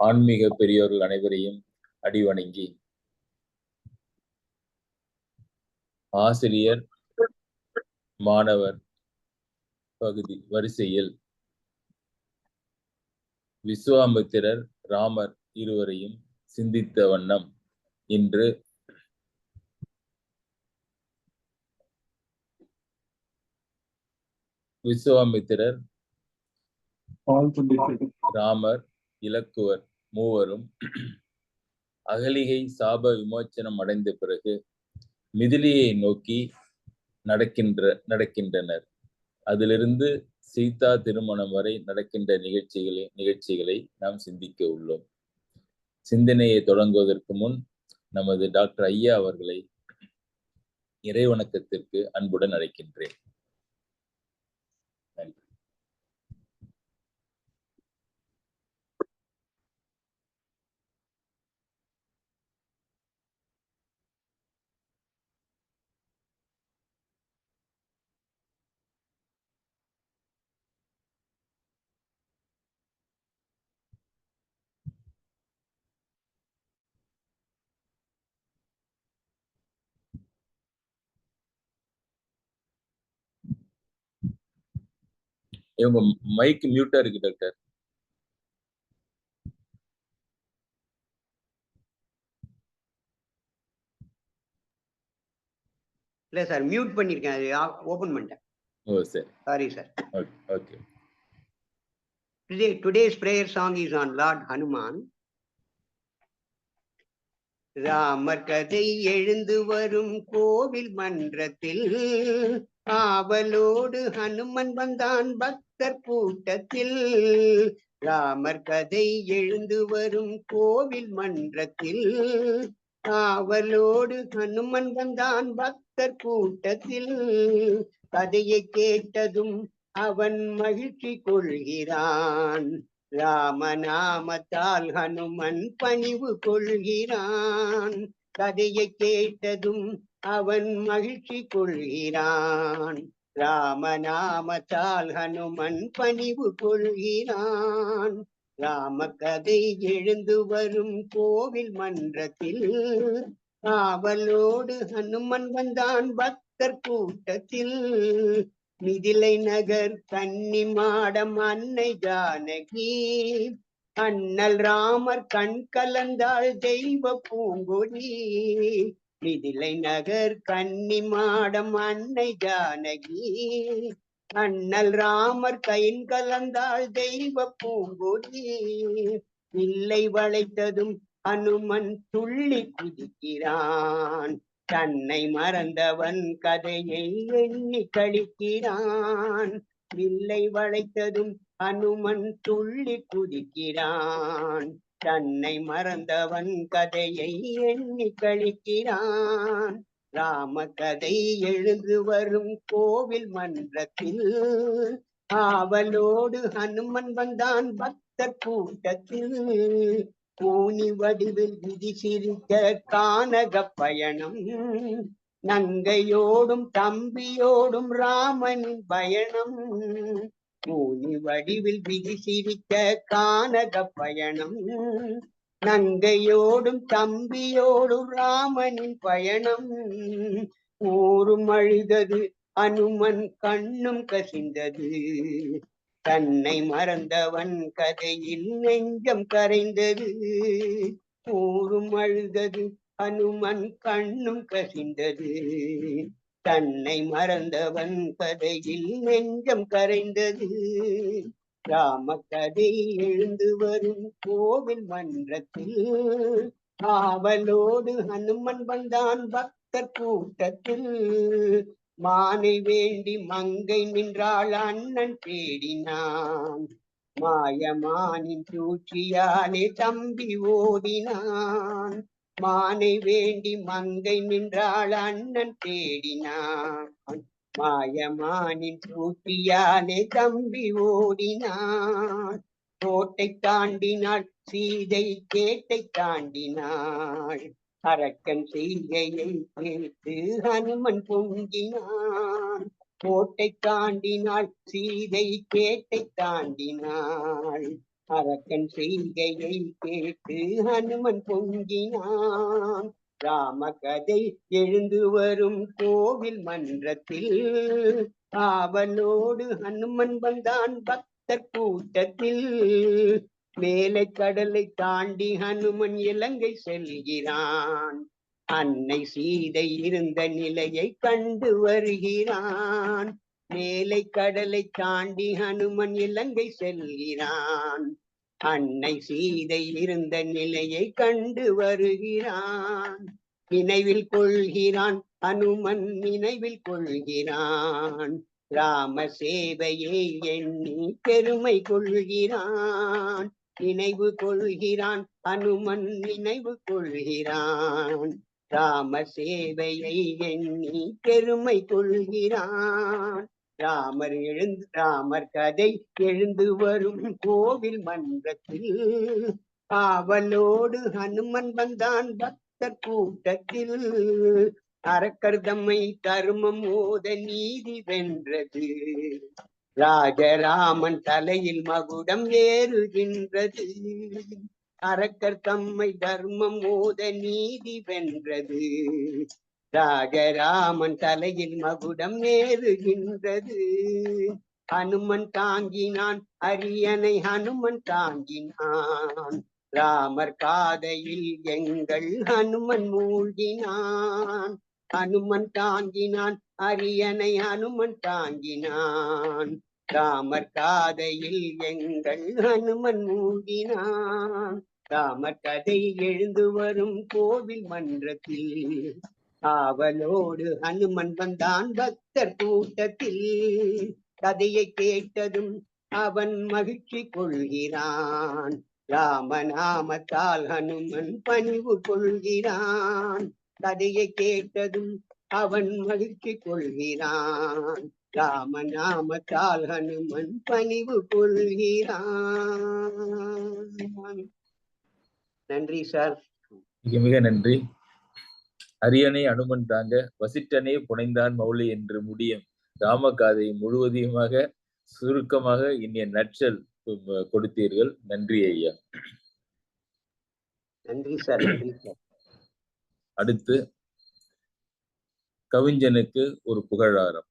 ஆன்மீக பெரியோர்கள் அனைவரையும் அடிவணங்கி ஆசிரியர் மாணவர் பகுதி வரிசையில் விஸ்வாமித்திரர் ராமர் இருவரையும் சிந்தித்த வண்ணம் இன்று விஸ்வாமித்திரர், ராமர், இலக்குவர் மூவரும் அகலிகை சாப விமோச்சனம் அடைந்த பிறகு மிதிலியை நோக்கி நடக்கின்றனர். அதிலிருந்து சீதா திருமணம் வரை நடக்கின்ற நிகழ்ச்சிகளை நாம் சிந்திக்க உள்ளோம். சிந்தனையை தொடங்குவதற்கு முன் நமது டாக்டர் ஐயா அவர்களை இறைவணக்கத்திற்கு அன்புடன் அழைக்கின்றேன். நன்றி. இவங்க மைக் மியூட்டா இருக்கு டாக்டர். இல்ல சார், மியூட் பண்ணிருக்கேன், அது ஓபன் பண்ணிட்டேன். ஓ சரி, sorry sir. Okay. Today's prayer song is on Lord Hanuman. Ramar கதை எழுந்து வரும் கோவில் மன்றத்தில் ஆவலோடு ஹனுமன் வந்தான் பக்தர் கூட்டத்தில். ராமர் கதை எழுந்து வரும் கோவில் மன்றத்தில் ஆவலோடு ஹனுமன் வந்தான் பக்தர் கூட்டத்தில். கதையை கேட்டதும் அவன் மகிழ்ச்சி கொள்கிறான். ராமநாமத்தால் ஹனுமன் பணிவு கொள்கிறான். கதையை கேட்டதும் அவன் மகிழ்ச்சி கொள்கிறான். ராமநாமத்தால் ஹனுமன் பணிவு கொள்கிறான். ராம கதை எழுந்து வரும் கோவில் மன்றத்தில் ஆவலோடு ஹனுமன் வந்தான் பக்தர் கூட்டத்தில். மிதிலை நகர் கன்னி மாடம் அன்னை ஜானகி, அண்ணல் ராமர் கண் கலந்தாள் தெய்வ பூங்கொடி. மிதிலை நகர் கன்னி மாடம் அன்னை ஜானகி, அண்ணல் ராமர் கண் கலந்தாள் தெய்வ பூங்கொடி. இல்லை வளைத்ததும் ஹனுமன் துள்ளி குதிக்கிறான். தன்னை மறந்தவன் கதையை எண்ணி கழிக்கிறான். வில்லை வளைத்ததும் ஹனுமன் துள்ளி குதிக்கிறான். தன்னை மறந்தவன் கதையை எண்ணி கழிக்கிறான். ராம கதை எழுந்து வரும் கோவில் மன்றத்தில் ஆவலோடு ஹனுமன் வந்தான் பக்தர் கூட்டத்தில். பூனி வடிவில் விதி சிரிக்க கானக பயணம், நங்கையோடும் தம்பியோடும் ராமனின் பயணம். பூனி வடிவில் விதி சிரிக்க கானக பயணம், நங்கையோடும் தம்பியோடும் ராமனின் பயணம். ஊரும் அழுதது ஹனுமன் கண்ணும் கசிந்தது. தன்னை மறந்தவன் கதையில் நெஞ்சம் கரைந்தது. ஊரும் அழுதது ஹனுமன் கண்ணும் கசிந்தது. தன்னை மறந்தவன் கதையில் நெஞ்சம் கரைந்தது. ராம கதை எழுந்து வரும் கோவில் மன்றத்தில் ஆவலோடு ஹனுமன் வந்தான் பக்தர் கூட்டத்தில். மானை வேண்டி மங்கை நின்றாள் அண்ணன் தேடினான். மாயமானின் சூழ்ச்சியாலே தம்பி ஓடினான். மானை வேண்டி மங்கை நின்றாள் அண்ணன் தேடினான். மாயமானின் சூழ்ச்சியாலே தம்பி ஓடினான். கோட்டை தாண்டினாள் சீதை கேட்டை தாண்டினாள். அரக்கன் செய்கையை கேட்டு ஹனுமன் பொங்கினான். கோட்டை தாண்டினாள் சீதை கேட்டை தாண்டினாள். அரக்கன் செய்கையை கேட்டு ஹனுமன் பொங்கினான். ராம கதை எழுந்து வரும் கோவில் மன்றத்தில் ஆவலோடு ஹனுமன் வந்தான் பக்தர் கூட்டத்தில். மேலை கடலை தாண்டி ஹனுமன் இலங்கை செல்கிறான். அன்னை சீதை இருந்த நிலையை கண்டு வருகிறான். மேலை கடலை தாண்டி ஹனுமன் இலங்கை செல்கிறான். அன்னை சீதை இருந்த நிலையை கண்டு வருகிறான். நினைவில் கொள்கிறான் ஹனுமன், நினைவில் கொள்கிறான். ராம சேவையை எண்ணி பெருமை கொள்கிறான். நினைவு கொள்கிறான் ஹனுமன், நினைவு கொள்கிறான். ராம சேவையை எண்ணி பெருமை கொள்கிறான். ராமர் கதை எழுந்து வரும் கோவில் மன்றத்தில் ஆவலோடு ஹனுமன் வந்தான் பக்தர் கூட்டத்தில். அரக்கர் தம்மை தர்மம் ஓத நீதி வென்றது. ராஜராமன் தலையில் மகுடம் ஏறுகின்றது. அரக்கர் தம்மை தர்மம் ஓத நீதி வென்றது. ராஜராமன் தலையில் மகுடம் ஏறுகின்றது. ஹனுமன் தாங்கினான் அரியணை, ஹனுமன் தாங்கினான். ராமர் காதையில் எங்கள் ஹனுமன் மூழ்கினான். ஹனுமன் தாங்கினான் அரியணை, ஹனுமன் தாங்கினான். ராமர் காதையில் எங்கள் ஹனுமன் மூழ்கினான். ராமர் கதை எழுந்து வரும் கோவில் மன்றத்தில் ஆவலோடு ஹனுமன் வந்தான் பக்தர் கூட்டத்தில். கதையை கேட்டதும் அவன் மகிழ்ச்சி கொள்கிறான். ராமநாமத்தால் ஹனுமன் பணிவு கொள்கிறான். கதையை கேட்டதும் அவன் மகிழ்ச்சி கொள்கிறான். ராமநாமத்தால் ஹனுமன் பணிவு கொள்கிறான். நன்றி சார். மிக மிக நன்றி. அரியணை அனுமன் தாங்க வசிட்டனே புனைந்தான் மௌலி என்று முடியும் ராமகாதை முழுவதையுமாக சுருக்கமாக இனிய நற்றல் கொடுத்தீர்கள். நன்றி ஐயா. நன்றி சார். அடுத்து கவிஞனுக்கு ஒரு புகழாரம்.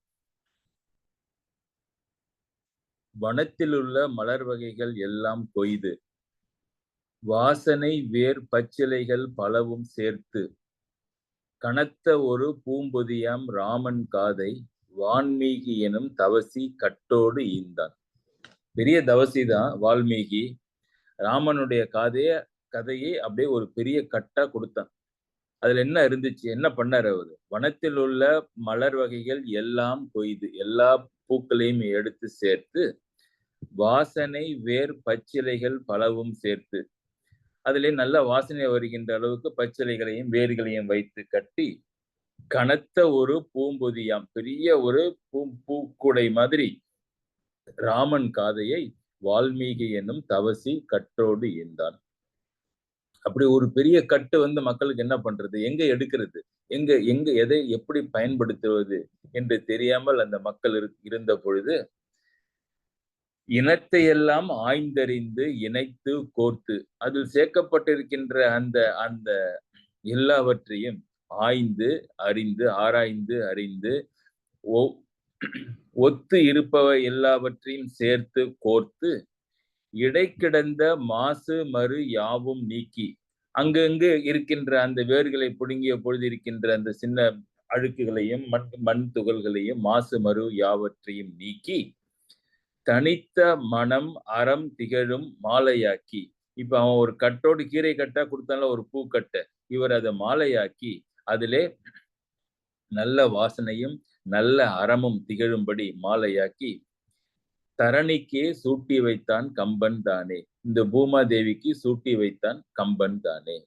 வனத்தில் உள்ள மலர் வகைகள் எல்லாம் கொய்து, வாசனை வேர் பச்சிலைகள் பலவும் சேர்த்து, கனத்த ஒரு பூம்பொதியாம் ராமன் காதை வான்மீகி எனும் தவசி கட்டோடு ஈந்தான். பெரிய தவசி தான் வால்மீகி. ராமனுடைய கதையை அப்படியே ஒரு பெரிய கட்டா கொடுத்தான். அதுல என்ன இருந்துச்சு, என்ன பண்ணார் அவரு? வனத்தில் உள்ள மலர் வகைகள் எல்லாம் கொய்து, எல்லா பூக்களையும் எடுத்து சேர்த்து, வாசனை வேர் பச்சிலைகள் பலவும் சேர்த்து, அதிலே நல்ல வாசனை வருகின்ற அளவுக்கு பச்சிலைகளையும் வேர்களையும் வைத்து கட்டி, கனத்த ஒரு பூம்பொதியாம் பெரிய ஒரு பூக்குடை மாதிரி ராமன் காதையை வால்மீகி என்னும் தவசி கட்டோடு ஈந்தான். அப்படி ஒரு பெரிய கட்டு மக்களுக்கு என்ன பண்றது, எங்க எடுக்கிறது, எங்க எதை எப்படி பயன்படுத்துவது என்று தெரியாமல் அந்த மக்கள் இருந்த பொழுது, இனத்தை எல்லாம் ஆய்ந்தறிந்து இணைத்து கோர்த்து, அதில் சேர்க்கப்பட்டிருக்கின்ற அந்த அந்த எல்லாவற்றையும் ஆய்ந்து அறிந்து ஆராய்ந்து அறிந்து ஒத்து இருப்பவை எல்லாவற்றையும் சேர்த்து கோர்த்து, இடைக்கிடந்த மாசு மறு யாவும் நீக்கி, அங்கங்கு இருக்கின்ற அந்த வேர்களை பிடுங்கிய பொழுது இருக்கின்ற அந்த சின்ன அழுக்குகளையும் மண் துகள்களையும் மாசு மறு யாவற்றையும் நீக்கி, தனித்த மனம் அறம் திகழும் மாலையாக்கி. இப்ப அவன் ஒரு கட்டோடு கீரை கட்டா கொடுத்தால ஒரு பூக்கட்டை, இவர் அதை மாலையாக்கி அதிலே நல்ல வாசனையும் நல்ல அறமும் திகழும்படி மாலையாக்கி தரணிக்கே சூட்டி வைத்தான் கம்பன் தானே. இந்த பூமாதேவிக்கு சூட்டி வைத்தான் கம்பன் தானே.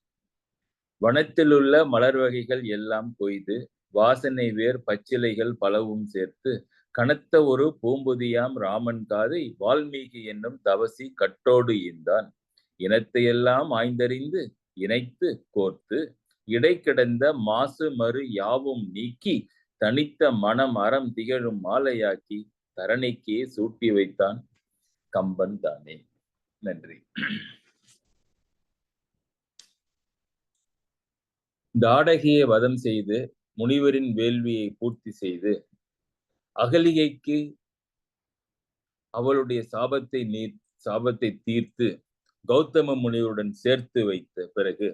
வனத்தில் உள்ள மலர் வகைகள் எல்லாம் கொய்து, வாசனை வேர் பச்சிலைகள் பலவும் சேர்த்து, கனத்த ஒரு பூம்பொதியாம் ராமன் காதை வால்மீகி என்னும் தவசி கட்டோடு ஈந்தான். இனத்தையெல்லாம் ஆய்ந்தறிந்து இணைத்து கோர்த்து, இடைக்கிடந்த மாசு மறு யாவும் நீக்கி, தனித்த மனம் அறம் திகழும் மாலையாக்கி தரணிக்கே சூட்டி வைத்தான் கம்பன் தானே. நன்றி. தாடகையை வதம் செய்து முனிவரின் வேள்வியை பூர்த்தி செய்து அகலிகைக்கு அவளுடைய சாபத்தை தீர்த்து கௌதம முனிவருடன் சேர்த்து வைத்த பிறகு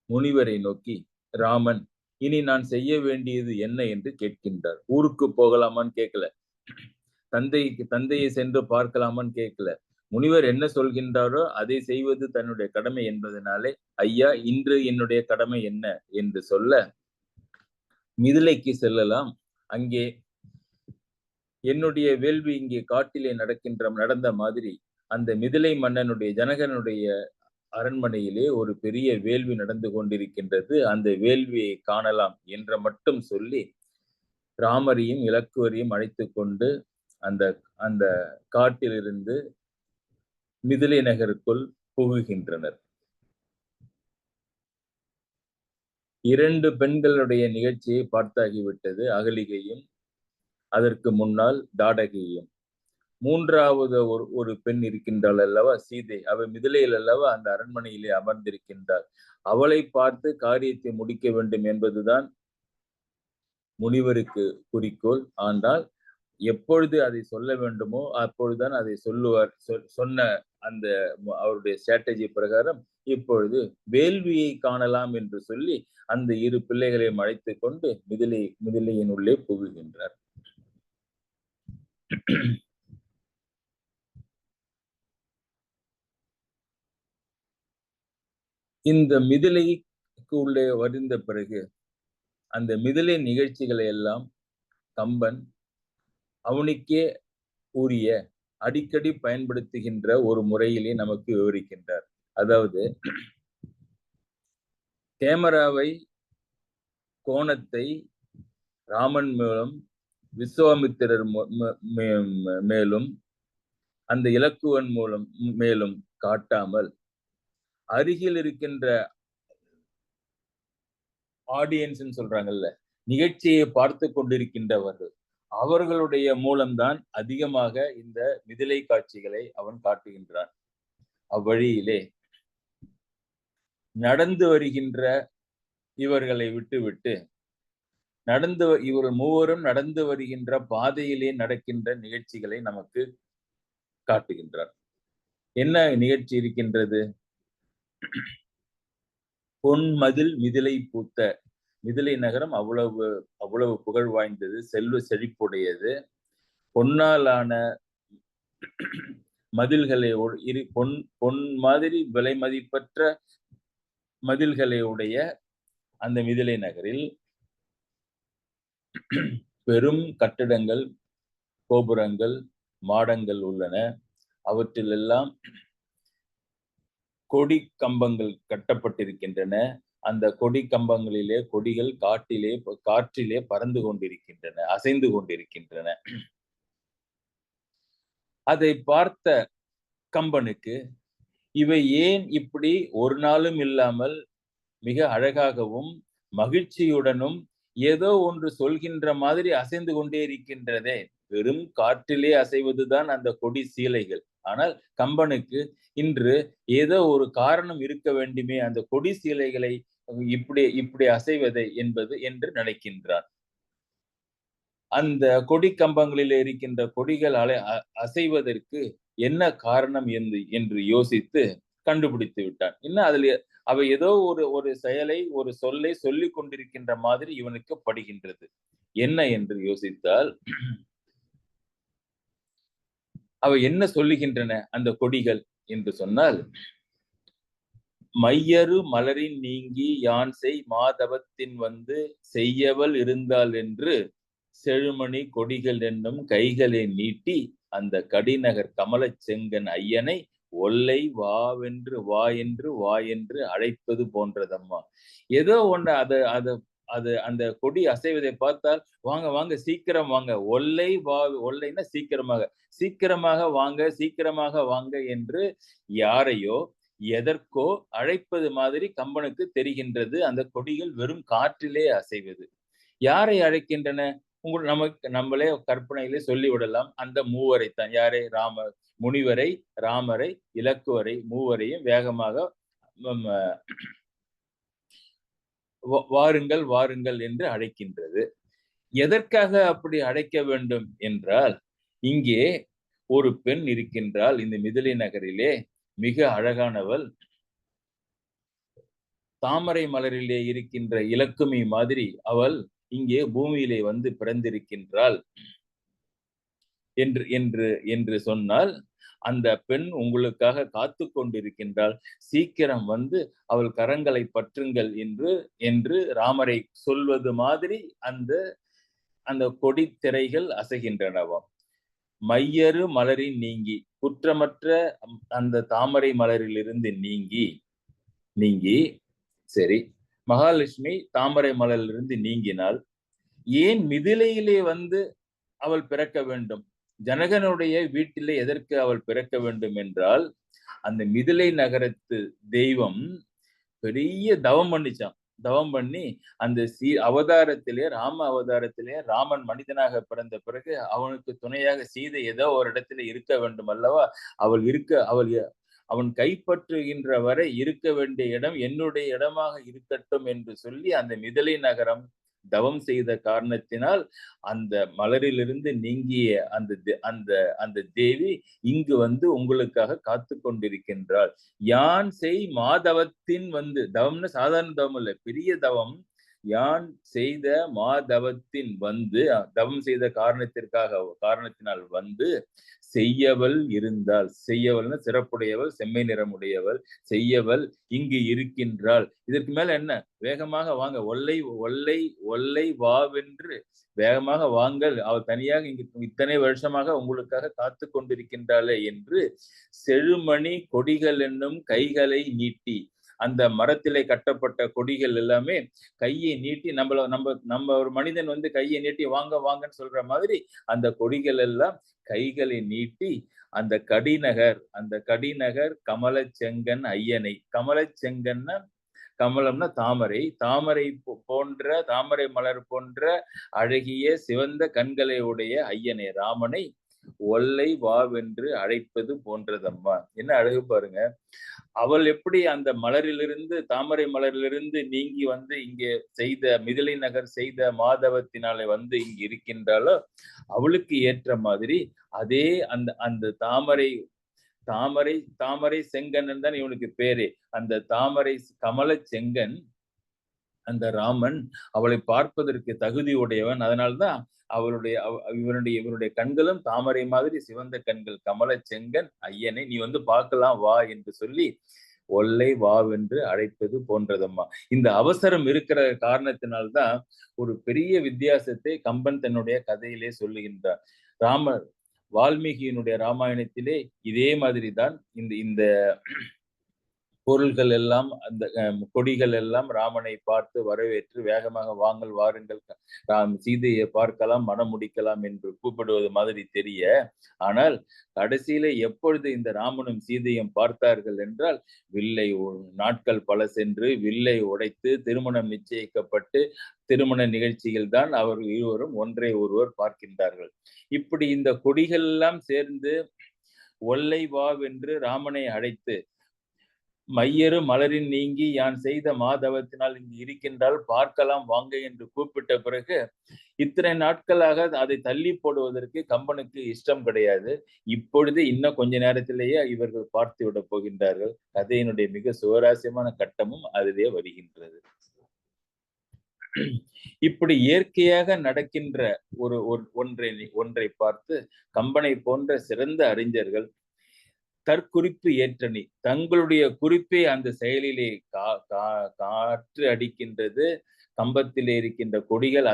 முனிவரை நோக்கி ராமன் இனி நான் செய்ய வேண்டியது என்ன என்று கேட்கின்றார். ஊருக்கு போகலாமான்னு கேட்கல, தந்தையை சென்று பார்க்கலாமான்னு கேட்கல. முனிவர் என்ன சொல்கின்றாரோ அதை செய்வது தன்னுடைய கடமை என்பதனாலே, ஐயா இன்று என்னுடைய கடமை என்ன என்று சொல்ல, மிதிலைக்கு செல்லலாம், அங்கே என்னுடைய வேள்வி இங்கே காட்டிலே நடந்த மாதிரி அந்த மிதிலை மன்னனுடைய ஜனகனுடைய அரண்மனையிலே ஒரு பெரிய வேள்வி நடந்து கொண்டிருக்கின்றது, அந்த வேள்வியை காணலாம் என்ற மட்டும் சொல்லி ராமரையும் இலக்குவரையும் அழைத்து கொண்டு அந்த காட்டிலிருந்து மிதிலை நகருக்குள் புகுகின்றனர். 2 பெண்களுடைய நிகழ்ச்சியை பார்த்தாகிவிட்டது, அகலிகையும் அதற்கு முன்னால் தாடகையும். 3வது ஒரு பெண் இருக்கின்றாள் அல்லவா, சீதை. அவள் மிதிலையில் அல்லவா அந்த அரண்மனையிலே அமர்ந்திருக்கின்றாள். அவளை பார்த்து காரியத்தை முடிக்க வேண்டும் என்பதுதான் முனிவருக்கு குறிக்கோள். ஆனால் எப்பொழுது அதை சொல்ல வேண்டுமோ அப்பொழுதுதான் அதை சொல்லுவார். சொன்ன அந்த அவருடைய ஸ்ட்ராட்டஜி பிரகாரம் இப்பொழுது வேள்வியை காணலாம் என்று சொல்லி அந்த 2 பிள்ளைகளையும் அழைத்துக் கொண்டு மிதிலையின் உள்ளே புகுகின்றார். இந்த மிதிலைக்கு உள்ளே வருந்த பிறகு அந்த மிதிலை நிகழ்ச்சிகளை எல்லாம் கம்பன் அவனுக்கே உரிய அடிக்கடி பயன்படுத்துகின்ற ஒரு முறையிலே நமக்கு விவரிக்கின்றார். அதாவது கேமராவை கோணத்தை ராமன் மேலும் விஸ்வாமித்திரர் மேலும் அந்த இலக்குவன் மேலும் காட்டாமல் அருகில் இருக்கின்ற ஆடியன்ஸ் சொல்றாங்கல்ல, நிகழ்ச்சியை பார்த்து கொண்டிருக்கின்றவர்கள், அவர்களுடைய மூலம்தான் அதிகமாக இந்த மிதிலை காட்சிகளை அவன் காட்டுகின்றான். அவ்வழியிலே நடந்து வருகின்ற இவர்களை விட்டுவிட்டு இவர்கள் மூவரும் நடந்து வருகின்ற பாதையிலே நடக்கின்ற நிகழ்ச்சிகளை நமக்கு காட்டுகின்றார். என்ன நிகழ்ச்சி இருக்கின்றது? பொன்மதில் மிதிலை பூத்த மிதிலை நகரம் அவ்வளவு புகழ் வாய்ந்தது, செல்வ செழிப்புடையது. பொன்னாலான மதில்களை பொன் மாதிரி விலை மதிப்பற்ற மதில்களை உடைய அந்த மிதிலை நகரில் பெரும் கட்டிடங்கள், கோபுரங்கள், மாடங்கள் உள்ளன. அவற்றிலெல்லாம் கொடி கம்பங்கள் கட்டப்பட்டிருக்கின்றன. அந்த கொடி கம்பங்களிலே கொடிகள் காற்றிலே பறந்து கொண்டிருக்கின்றன, அசைந்து கொண்டிருக்கின்றன. அதை பார்த்த கம்பனுக்கு இவை ஏன் இப்படி ஒரு நாளும் இல்லாமல் மிக அழகாகவும் மகிழ்ச்சியுடனும் ஏதோ ஒன்று சொல்கின்ற மாதிரி அசைந்து கொண்டே இருக்கின்றதே? வெறும் காற்றிலே அசைவதுதான் அந்த கொடி சீலைகள். ஆனால் கம்பனுக்கு இன்று ஏதோ ஒரு காரணம் இருக்க வேண்டுமே அந்த கொடி சீலைகளை இப்படி அசைவதை என்று நினைக்கின்றான். அந்த கொடி கம்பங்களில் இருக்கின்ற கொடிகள் அசைவதற்கு என்ன காரணம் என்று யோசித்து கண்டுபிடித்து விட்டான். இன்னும் அதுல அவை ஏதோ ஒரு செயலை, ஒரு சொல்லை சொல்லிக் கொண்டிருக்கின்ற மாதிரி இவனுக்கு படுகின்றது. என்ன என்று யோசித்தால், அவை என்ன சொல்லுகின்றன அந்த கொடிகள் என்று சொன்னால், மையரு மலரின் நீங்கி யான் செய் மாதவத்தின் வந்து செய்யவள் இருந்தாள் என்று செழுமணி கொடிகள் என்னும் கைகளை நீட்டி அந்த கடிநகர் கமலச் செங்கன் ஐயனை ஒல்லை வா என்று அழைப்பது போன்றதம்மா. ஏதோ ஒண்ணு அது அந்த கொடி அசைவதை பார்த்தால், வாங்க வாங்க சீக்கிரம் வாங்க, ஒல்லைன்னா சீக்கிரமாக வாங்க என்று யாரையோ எதற்கோ அழைப்பது மாதிரி கம்பனுக்கு தெரிகின்றது. அந்த கொடிகள் வெறும் காற்றிலே அசைவது. யாரை அழைக்கின்றன? நமக்கு நம்மளே கற்பனையிலே சொல்லிவிடலாம். அந்த மூவரை தான். யாரை? முனிவரை, ராமரை, இலக்குவரை மூவரையும் வேகமாக வாருங்கள் வாருங்கள் என்று அழைக்கின்றது. எதற்காக அப்படி அழைக்க வேண்டும் என்றால், இங்கே ஒரு பெண் இருக்கின்றாள் இந்த மிதிலை நகரிலே, மிக அழகானவள். தாமரை மலரிலே இருக்கின்ற இலக்குமி மாதிரி அவள் இங்கே பூமியிலே வந்து பிறந்திருக்கின்றாள் என்று என்று என்று சொன்னால், அந்த பெண் உங்களுக்காக காத்து கொண்டிருக்கின்றாள். சீக்கிரம் வந்து அவள் கரங்களை பற்றுங்கள் என்று என்று ராமரை சொல்வது மாதிரி அந்த அந்த கொடி திரைகள் அசைகின்றனவாம். மையறு மலரின் நீங்கி, குற்றமற்ற அந்த தாமரை மலரிலிருந்து நீங்கி சரி, மகாலட்சுமி தாமரை மலரிலிருந்து நீங்கினால் ஏன் மிதிலையிலே வந்து அவள் பிறக்க வேண்டும்? ஜனகனுடைய வீட்டிலே எதற்கு அவள் பிறக்க வேண்டும் என்றால், அந்த மிதிலை நகரத்து தெய்வம் பெரிய தவம் பண்ணிச்சான். தவம் பண்ணி அந்த அவதாரத்திலே, ராம அவதாரத்திலே, ராமன் மனிதனாக பிறந்த பிறகு அவனுக்கு துணையாக சீதை ஏதோ ஒரு இடத்துல இருக்க வேண்டும் அல்லவா? அவன் கைப்பற்றுகின்ற வரை இருக்க வேண்டிய இடம் என்னுடைய இடமாக இருக்கட்டும் என்று சொல்லி அந்த மிதிலை நகரம் தவம் செய்த காரணத்தினால் அந்த மலரிலிருந்து நீங்கிய அந்த தேவி இங்கு வந்து உங்களுக்காக காத்து கொண்டிருக்கின்றாள். யான் செய் மாதவத்தின் வந்து, தவம்னு சாதாரண தவம் இல்லை, பெரிய தவம். யான் செய்த மாதவத்தின் வந்து, தவம் செய்த காரணத்தினால் வந்து செய்யவள் இருந்தாள். செய்யவள்னு சிறப்புடையவள், செம்மை நிறமுடையவள், செய்யவள் இங்கு இருக்கின்றாள். இதற்கு மேல என்ன? வேகமாக வாங்க, ஒல்லை ஒல்லை ஒல்லை வாவென்று வேகமாக வாங்கள், அவள் தனியாக இங்கு இத்தனை வருஷமாக உங்களுக்காக காத்து கொண்டிருக்கின்றாளே என்று செழுமணி கொடிகள் என்னும் கைகளை நீட்டி, அந்த மரத்திலே கட்டப்பட்ட கொடிகள் எல்லாமே கையை நீட்டி, நம்ம ஒரு மனிதன் வந்து கையை நீட்டி வாங்க வாங்கன்னு சொல்ற மாதிரி அந்த கொடிகள் எல்லாம் கைகளை நீட்டி அந்த கடிநகர் கமல செங்கன் ஐயனை, கமல செங்கன்னா கமலம்னா தாமரை, தாமரை மலர் போன்ற அழகிய சிவந்த கண்களை உடைய ஐயனை ராமனை ஒல்லை வாவென்று அழைப்பது போன்றதம்மா. என்ன அழகு பாருங்க. அவள் எப்படி அந்த மலரிலிருந்து, தாமரை மலரிலிருந்து நீங்கி வந்து இங்கே மிதிலை நகர் செய்த மாதவத்தினாலே வந்து இங்கு இருக்கின்றாளோ, அவளுக்கு ஏற்ற மாதிரி அதே அந்த தாமரை செங்கன் தான் இவனுக்கு பேரே. அந்த தாமரை கமல செங்கன் அந்த ராமன் அவளை பார்ப்பதற்கு தகுதி உடையவன். அதனால்தான் இவருடைய கண்களும் தாமரை மாதிரி சிவந்த கண்கள். கமல செங்கன் ஐயனை நீ வந்து பார்க்கலாம் வா என்று சொல்லி ஒல்லை வாவென்று அழைப்பது போன்றதம்மா. இந்த அவசரம் இருக்கிற காரணத்தினால்தான் ஒரு பெரிய வித்தியாசத்தை கம்பன் தன்னுடைய கதையிலே சொல்லுகின்றார். வால்மீகியினுடைய ராமாயணத்திலே இதே மாதிரிதான் இந்த பொருள்கள் எல்லாம், அந்த கொடிகள் எல்லாம் ராமனை பார்த்து வரவேற்று வேகமாக வாங்கள் வாருங்கள், சீதையை பார்க்கலாம், மனம் முடிக்கலாம் என்று கூப்பிடுவது மாதிரி தெரிய, ஆனால் கடைசியில எப்பொழுது இந்த ராமனும் சீதையும் பார்த்தார்கள் என்றால், நாட்கள் பல சென்று வில்லை உடைத்து திருமணம் நிச்சயிக்கப்பட்டு திருமண நிகழ்ச்சியில் தான் அவர்கள் இருவரும் ஒன்றை ஒருவர் பார்க்கின்றார்கள். இப்படி இந்த கொடிகள் எல்லாம் சேர்ந்து ஒல்லை வாவென்று ராமனை அழைத்து, மையறு மலரின் நீங்கி யான் செய்த மாதவத்தினால் இங்கு இருக்கின்றால் பார்க்கலாம் வாங்க என்று கூப்பிட்ட பிறகு இத்தனை நாட்களாக அதை தள்ளி போடுவதற்கு கம்பனுக்கு இஷ்டம் கிடையாது. இப்பொழுது இன்னும் கொஞ்ச நேரத்திலேயே இவர்கள் பார்த்து விட போகின்றார்கள். கதையினுடைய மிக சுவாரஸ்யமான கட்டமும் அதிலே வருகின்றது. இப்படி இயற்கையாக நடக்கின்ற ஒன்றை பார்த்து கம்பனை போன்ற சிறந்த அறிஞர்கள் தற்குறிப்பு ஏற்றணி, தங்களுடைய குறிப்பை அந்த செயலிலே காற்று அடிக்கின்றது, கம்பத்திலே இருக்கின்ற கொடிகள்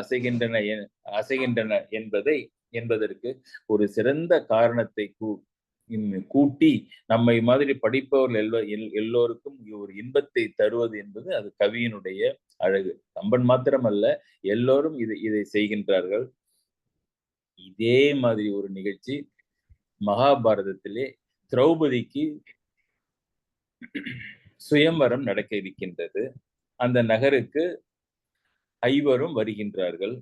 அசைகின்றன என்பதற்கு ஒரு சிறந்த காரணத்தை கூட்டி நம்மை மாதிரி படிப்பவர்கள் எல்லோருக்கும் ஒரு இன்பத்தை தருவது என்பது அது கவியினுடைய அழகு. கம்பன் மாத்திரமல்ல, எல்லோரும் இதை செய்கின்றார்கள். இதே மாதிரி ஒரு நிகழ்ச்சி மகாபாரதத்திலே திரௌபதிக்கு சுயம்வரம் நடக்க இருக்கின்றது. அந்த நகருக்கு ஐவரும் வருகின்றார்கள்.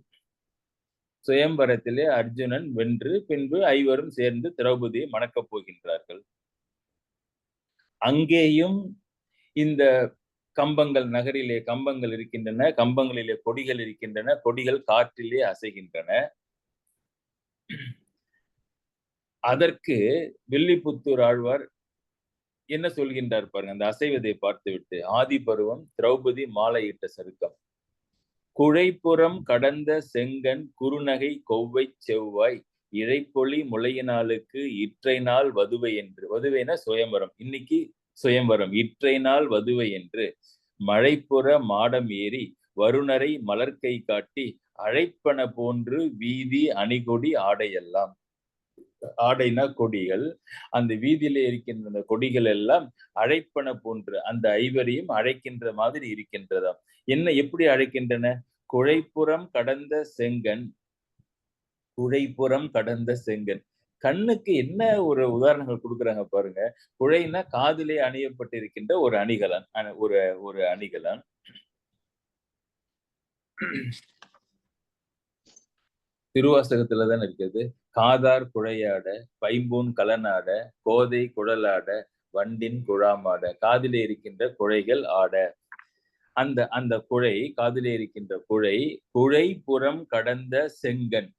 சுயம்பரத்திலே அர்ஜுனன் வென்று பின்பு ஐவரும் சேர்ந்து திரௌபதியை மணக்கப் போகின்றார்கள். அங்கேயும் இந்த கம்பங்கள், நகரிலே கம்பங்கள் இருக்கின்றன, கம்பங்களிலே கொடிகள் இருக்கின்றன, கொடிகள் காற்றிலே அசைகின்றன. அதற்கு வில்லிபுத்தூர் ஆழ்வார் என்ன சொல்கின்றார் பாருங்க, அந்த அசைவதை பார்த்துவிட்டு. ஆதி பருவம் திரௌபதி மாலையிட்ட சருக்கம். குழைப்புறம் கடந்த செங்கன் குறுநகை கொவ்வை செவ்வாய் இழைப்பொலி முளையினாளுக்கு இற்றை நாள் வதுவை என்று. வதுவைனா சுயம்பரம். இன்னைக்கு சுயம்பரம். இற்றை நாள் வதுவை என்று மழைப்புற மாடம் ஏறி வருணரை மலர்கை காட்டி அழைப்பன போன்று வீதி அணிகொடி ஆடையெல்லாம். ஆடைனா கொடிகள். அந்த வீதியிலே இருக்கின்ற அந்த கொடிகள் எல்லாம் அழைப்பன போன்று அந்த ஐவரையும் அழைக்கின்ற மாதிரி இருக்கின்றதாம். என்ன, எப்படி அழைக்கின்றன? குழைப்புறம் கடந்த செங்கன். குழைப்புறம் கடந்த செங்கன். கண்ணுக்கு என்ன ஒரு உதாரணங்கள் கொடுக்குறாங்க பாருங்க. குழைனா காதிலே அணியப்பட்டிருக்கின்ற ஒரு அணிகலன், ஒரு அணிகலன். திருவாசகத்துல தானே இருக்குது. காதார் குழையாட பைம்பூன் கலனாட கோதை குழலாட வண்டின் குழாமாட. காதிலே இருக்கின்ற குழைகள் ஆட. அந்த அந்த குழை, காதிலே இருக்கின்ற குழை, குழை புறம் கடந்த செங்கன்.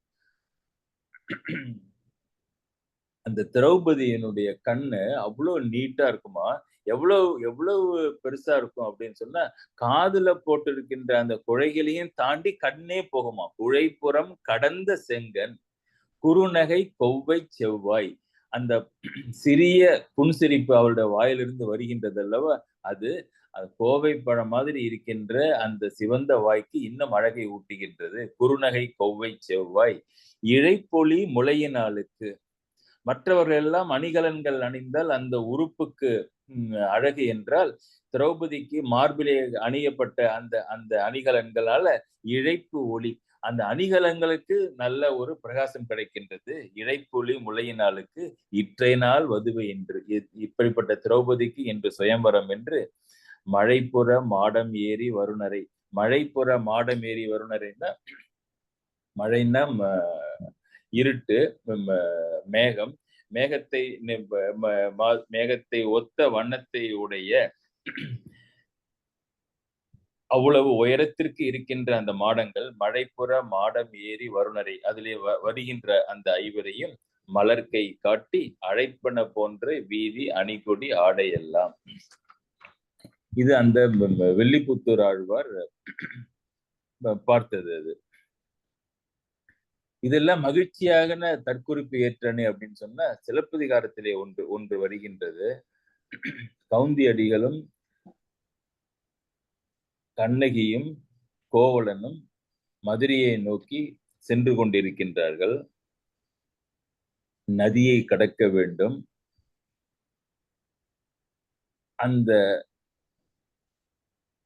அந்த திரௌபதியினுடைய கண்ணு அவ்வளவு நீட்டா இருக்குமா. எவ்வளவு எவ்வளவு பெருசா இருக்கும் அப்படின்னு சொன்னா, காதுல போட்டிருக்கின்ற அந்த குழைகளையும் தாண்டி கண்ணே போகுமா. குழைப்புறம் கடந்த செங்கன் குறுநகை கொவ்வை செவ்வாய். அந்த சிறிய புன்சிரிப்பு அவளுடைய வாயிலிருந்து வருகின்றது அல்லவா, அது கோவை பழம் மாதிரி இருக்கின்ற அந்த சிவந்த வாய்க்கு இன்னும் அழகை ஊட்டுகின்றது. குறுநகை கொவ்வை செவ்வாய் இழைப்பொலி முளையினாளுக்கு. மற்றவர்கள் எல்லாம் அணிகலன்கள் அணிந்தால் அந்த உறுப்புக்கு அழகு என்றால், திரௌபதிக்கு மார்பிலே அணியப்பட்ட அந்த அந்த அணிகலன்களால இழைப்பு ஒளி, அந்த அணிகலன்களுக்கு நல்ல ஒரு பிரகாசம் கிடைக்கின்றது. இழைப்பொலி முளையினாளுக்கு இற்றை நாள் வதுவை என்று. இப்படிப்பட்ட திரௌபதிக்கு என்று சுயம்பரம் என்று மழைப்புற மாடம் ஏறி வருணரை. மழைப்புற மாடம் ஏறி வருணரைன்னா, மழைன்னா இருட்டு, மேகம். மேகத்தை ஒத்த வண்ணத்தை உடைய அவ்வளவு உயரத்திற்கு இருக்கின்ற அந்த மாடங்கள். மழைப்புற மாடம் ஏறி வருணரை. அதிலே வருகின்ற அந்த ஐவரையும் மலர்கை காட்டி அழைப்பன போன்ற வீதி அணிகொடி ஆடையெல்லாம். இது அந்த வில்லிபுத்தூர் ஆழ்வார் பார்த்தது. அது இதெல்லாம் மகிழ்ச்சியாக தற்குறிப்பு ஏற்றணி அப்படின்னு சொன்னா, சிலப்பதிகாரத்திலே ஒன்று வருகின்றது. கவுந்தி அடிகளும் கண்ணகியும் கோவலனும் மதுரையை நோக்கி சென்று கொண்டிருக்கின்றார்கள். நதியை கடக்க வேண்டும். அந்த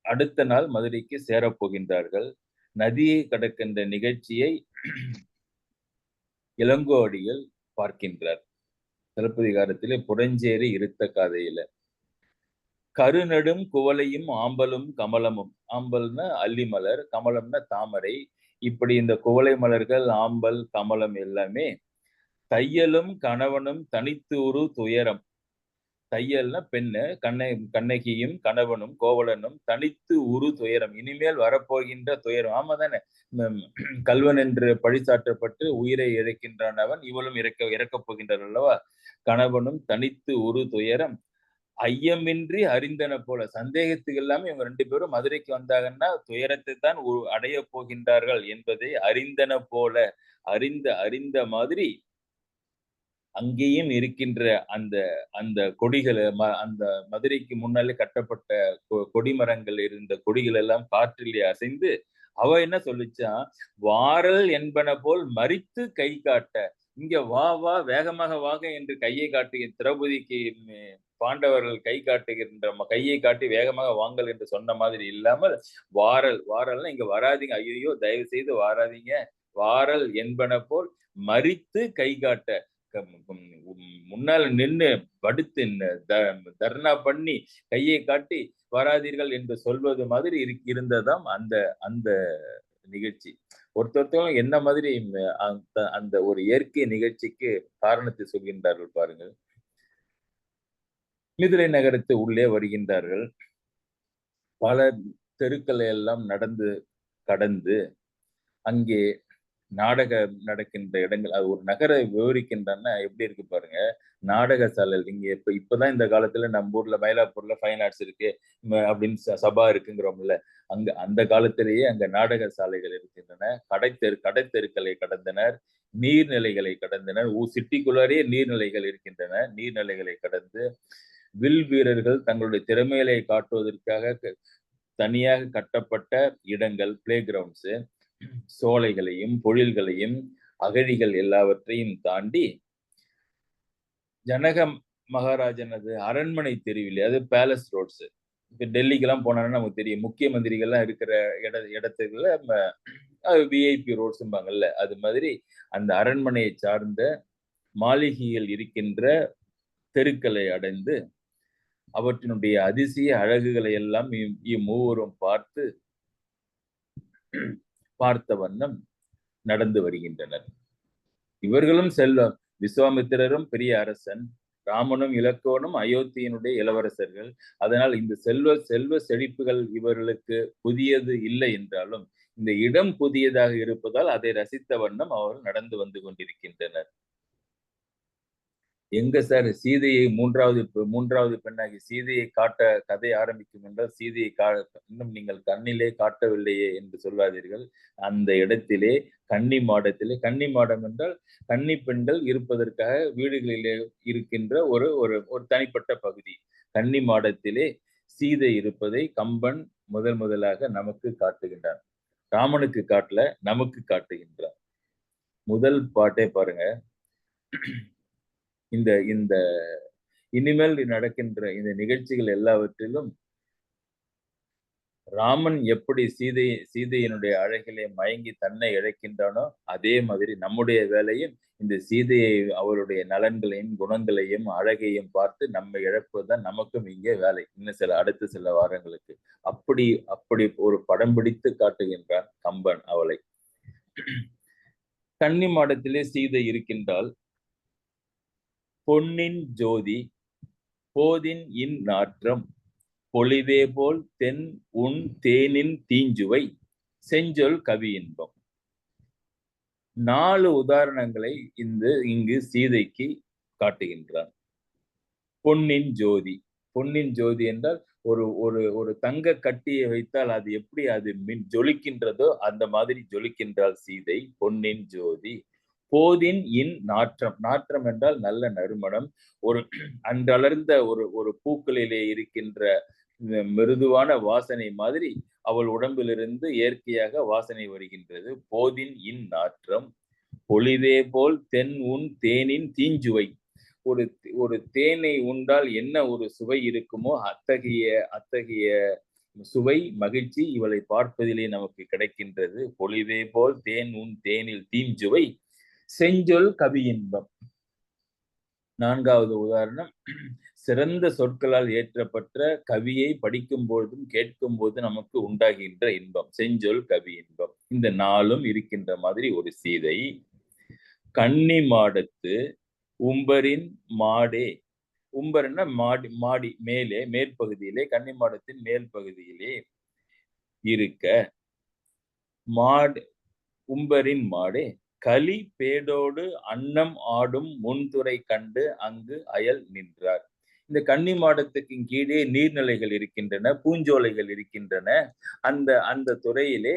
அடுத்த நாள் மதுரைக்கு சேரப்போகின்றார்கள். நதியை கடக்கின்ற நிகழ்ச்சியை இளங்கோவடிகள் பார்க்கின்றார். சிலப்பதிகாரத்திலே புறஞ்சேரி இருத்த காதையில. கருநடும் குவளையும் ஆம்பலும் கமலமும். ஆம்பல்னா அல்லிமலர், கமலம்னா தாமரை. இப்படி இந்த குவளை மலர்கள், ஆம்பல், கமலம் எல்லாமே தையலும் கணவனும் தனித்து ஒரு துயரம். தையல்னா பெண்ணு, கண்ணகியும் கணவனும் கோவலனும் தனித்து உரு துயரம். இனிமேல் வரப்போகின்ற துயரம். ஆமா தானே, கல்வன் என்று பழிசாற்றப்பட்டு உயிரை இழக்கின்றான் அவன். இவளும் இறக்கப் போகின்றார் அல்லவா. கணவனும் தனித்து உரு துயரம் ஐயமின்றி அறிந்தன போல. சந்தேகத்துக்கு இல்லாம இவங்க ரெண்டு பேரும் மதுரைக்கு வந்தாங்கன்னா துயரத்தை தான் அடைய போகின்றார்கள் என்பதை அறிந்தன போல. அறிந்த மாதிரி அங்கேயும் இருக்கின்ற அந்த அந்த கொடிகள், அந்த மதுரைக்கு முன்னாலே கட்டப்பட்ட கொடிமரங்கள் இருந்த கொடிகள் எல்லாம் காற்றிலே அசைந்து, அவ என்ன சொல்லிச்சா, வாரல் என்பன போல் மறித்து கை காட்ட. இங்க வா வா வேகமாக வாக என்று கையை காட்டுகிற திரௌபதிக்கு பாண்டவர்கள் கை காட்டுகின்ற கையை காட்டி வேகமாக வாங்கல் என்று சொன்ன மாதிரி இல்லாமல், வாரல்னா இங்க வராதிங்க, ஐயோ தயவு செய்து வாராதீங்க, வாரல் என்பன போல் மறித்து கை காட்ட. முன்னால நின்று படுத்து தர்ணா பண்ணி கையை காட்டி வராதீர்கள் என்று சொல்வது மாதிரி இருந்ததாம் அந்த அந்த நிகழ்ச்சி. ஒருத்தரும் என்ன மாதிரி அந்த ஒரு இயற்கை நிகழ்ச்சிக்கு காரணத்தை சொல்கின்றார்கள் பாருங்கள். மிதிலை நகரத்து உள்ளே வருகின்றார்கள். பல தெருக்களை எல்லாம் கடந்து அங்கே நாடகம் நடக்கின்ற இடங்கள், அது ஒரு நகரை விவரிக்கின்றன்னா எப்படி இருக்கு பாருங்க. நாடக சாலை இங்க இப்பதான் இந்த காலத்துல நம்ம ஊர்ல மயிலாப்பூர்ல ஃபைன் ஆர்ட்ஸ் இருக்கு அப்படின்னு சபா இருக்குங்கிறோம்ல. அந்த காலத்திலேயே அங்க நாடக சாலைகள் இருக்கின்றன. கடைத்தெருக்களை கடந்தனர், நீர்நிலைகளை கடந்தனர். சிட்டிக்குள்ளாரே நீர்நிலைகள் இருக்கின்றன. நீர்நிலைகளை கடந்து வில் வீரர்கள் தங்களுடைய திறமைகளை காட்டுவதற்காக தனியாக கட்டப்பட்ட இடங்கள், பிளே கிரவுண்ட்ஸ், சோலைகளையும் பொழில்களையும் அகழிகள் எல்லாவற்றையும் தாண்டி ஜனக மகாராஜனது அரண்மனை தெருவிலே, அது பேலஸ் ரோட்ஸ். இப்ப டெல்லிக்கெல்லாம் போனாங்கன்னா நமக்கு தெரியும், முக்கிய மந்திரிகள்லாம் இருக்கிற இடத்துக்குள்ள விஐபி ரோட்ஸ்பாங்கல்ல, அது மாதிரி அந்த அரண்மனையை சார்ந்த மாளிகைகள் இருக்கின்ற தெருக்களை அடைந்து அவற்றினுடைய அதிசய அழகுகளை எல்லாம் இம்மூவரும் பார்த்த வண்ணம் நடந்து வருகின்றனர். இவர்களும் செல்வம். விஸ்வாமித்திரரும் பெரிய அரசன், ராமனும் இலக்குவனும் அயோத்தியினுடைய இளவரசர்கள். அதனால் இந்த செல்வ செழிப்புகள் இவர்களுக்கு புதியது இல்லை என்றாலும் இந்த இடம் புதியதாக இருப்பதால் அதை ரசித்த வண்ணம் அவர்கள் நடந்து வந்து கொண்டிருக்கின்றனர். எங்க சார் சீதையை மூன்றாவது பெண்ணாகி சீதையை காட்ட கதை ஆரம்பிக்கும் என்றால் சீதையை இன்னும் நீங்கள் கண்ணிலே காட்டவில்லையே என்று சொல்லாதீர்கள். அந்த இடத்திலே கன்னி மாடம் என்றால் கன்னி பெண்கள் இருப்பதற்காக வீடுகளிலே இருக்கின்ற ஒரு தனிப்பட்ட பகுதி. கன்னி மாடத்திலே சீதை இருப்பதை கம்பன் முதலாக நமக்கு காட்டுகின்றான். ராமனுக்கு காட்டல, நமக்கு காட்டுகின்றான். முதல் பாட்டே பாருங்க. இந்த இனிமேல் நடக்கின்ற இந்த நிகழ்ச்சிகள் எல்லாவற்றிலும் ராமன் எப்படி சீதையினுடைய அழகிலே மயங்கி தன்னை இழக்கின்றானோ அதே மாதிரி நம்முடைய வேலையும் இந்த சீதையை அவருடைய நலன்களையும் குணங்களையும் அழகையும் பார்த்து நம்மை இழப்பதுதான் நமக்கும் இங்கே வேலை. இன்னும் அடுத்த சில வாரங்களுக்கு அப்படி ஒரு படம் பிடித்து காட்டுகின்றான் கம்பன் அவளை. கன்னி மாடத்திலே சீதை இருக்கின்றால் பொன்னின் ஜோதி போதின் இன் நாற்றம் பொலிவே போல் தென் உன் தேனின் தீஞ்சுவை செஞ்சொல் கவி இன்பம். 4 உதாரணங்களை இங்கு சீதைக்கு காட்டுகின்றான். பொன்னின் ஜோதி என்றால் ஒரு தங்க கட்டியை வைத்தால் அது எப்படி அது ஜொலிக்கின்றதோ அந்த மாதிரி ஜொலிக்கின்றாள் சீதை. பொன்னின் ஜோதி. போதின் இன் நாற்றம் என்றால் நல்ல நறுமணம். அன்றளர்ந்த ஒரு பூக்களிலே இருக்கின்ற மிருதுவான வாசனை மாதிரி அவள் உடம்பிலிருந்து இயற்கையாக வாசனை வருகின்றது. போதின் இன் நாற்றம் பொலிவே போல் தென் உன் தேனின் தீஞ்சுவை. ஒரு தேனை உண்டால் என்ன ஒரு சுவை இருக்குமோ அத்தகைய சுவை மகிழ்ச்சி இவளை பார்ப்பதிலே நமக்கு கிடைக்கின்றது. பொலிவே போல் தேன் உன் தேனில் தீஞ்சுவை செஞ்சொல் கவி இன்பம். 4வது உதாரணம், சிறந்த சொற்களால் ஏற்றப்பட்ட கவியை படிக்கும் பொழுதும் கேட்கும் போது நமக்கு உண்டாகின்ற இன்பம், செஞ்சொல் கவி இன்பம். இந்த 4ம் இருக்கின்ற மாதிரி ஒரு சீதை. கன்னி மாடத்து உம்பரின் மாடே. உம்பர்னா மாடி மேலே மேற்பகுதியிலே, கன்னி மாடத்தின் மேல் பகுதியிலே இருக்க உம்பரின் மாடே களி பேடோடு அன்னம் ஆடும் முன்துறை கண்டு அங்கு அயல் நின்றார். இந்த கன்னி மாடத்துக்கு கீழே நீர்நிலைகள் இருக்கின்றன, பூஞ்சோலைகள் இருக்கின்றன. அந்த துறையிலே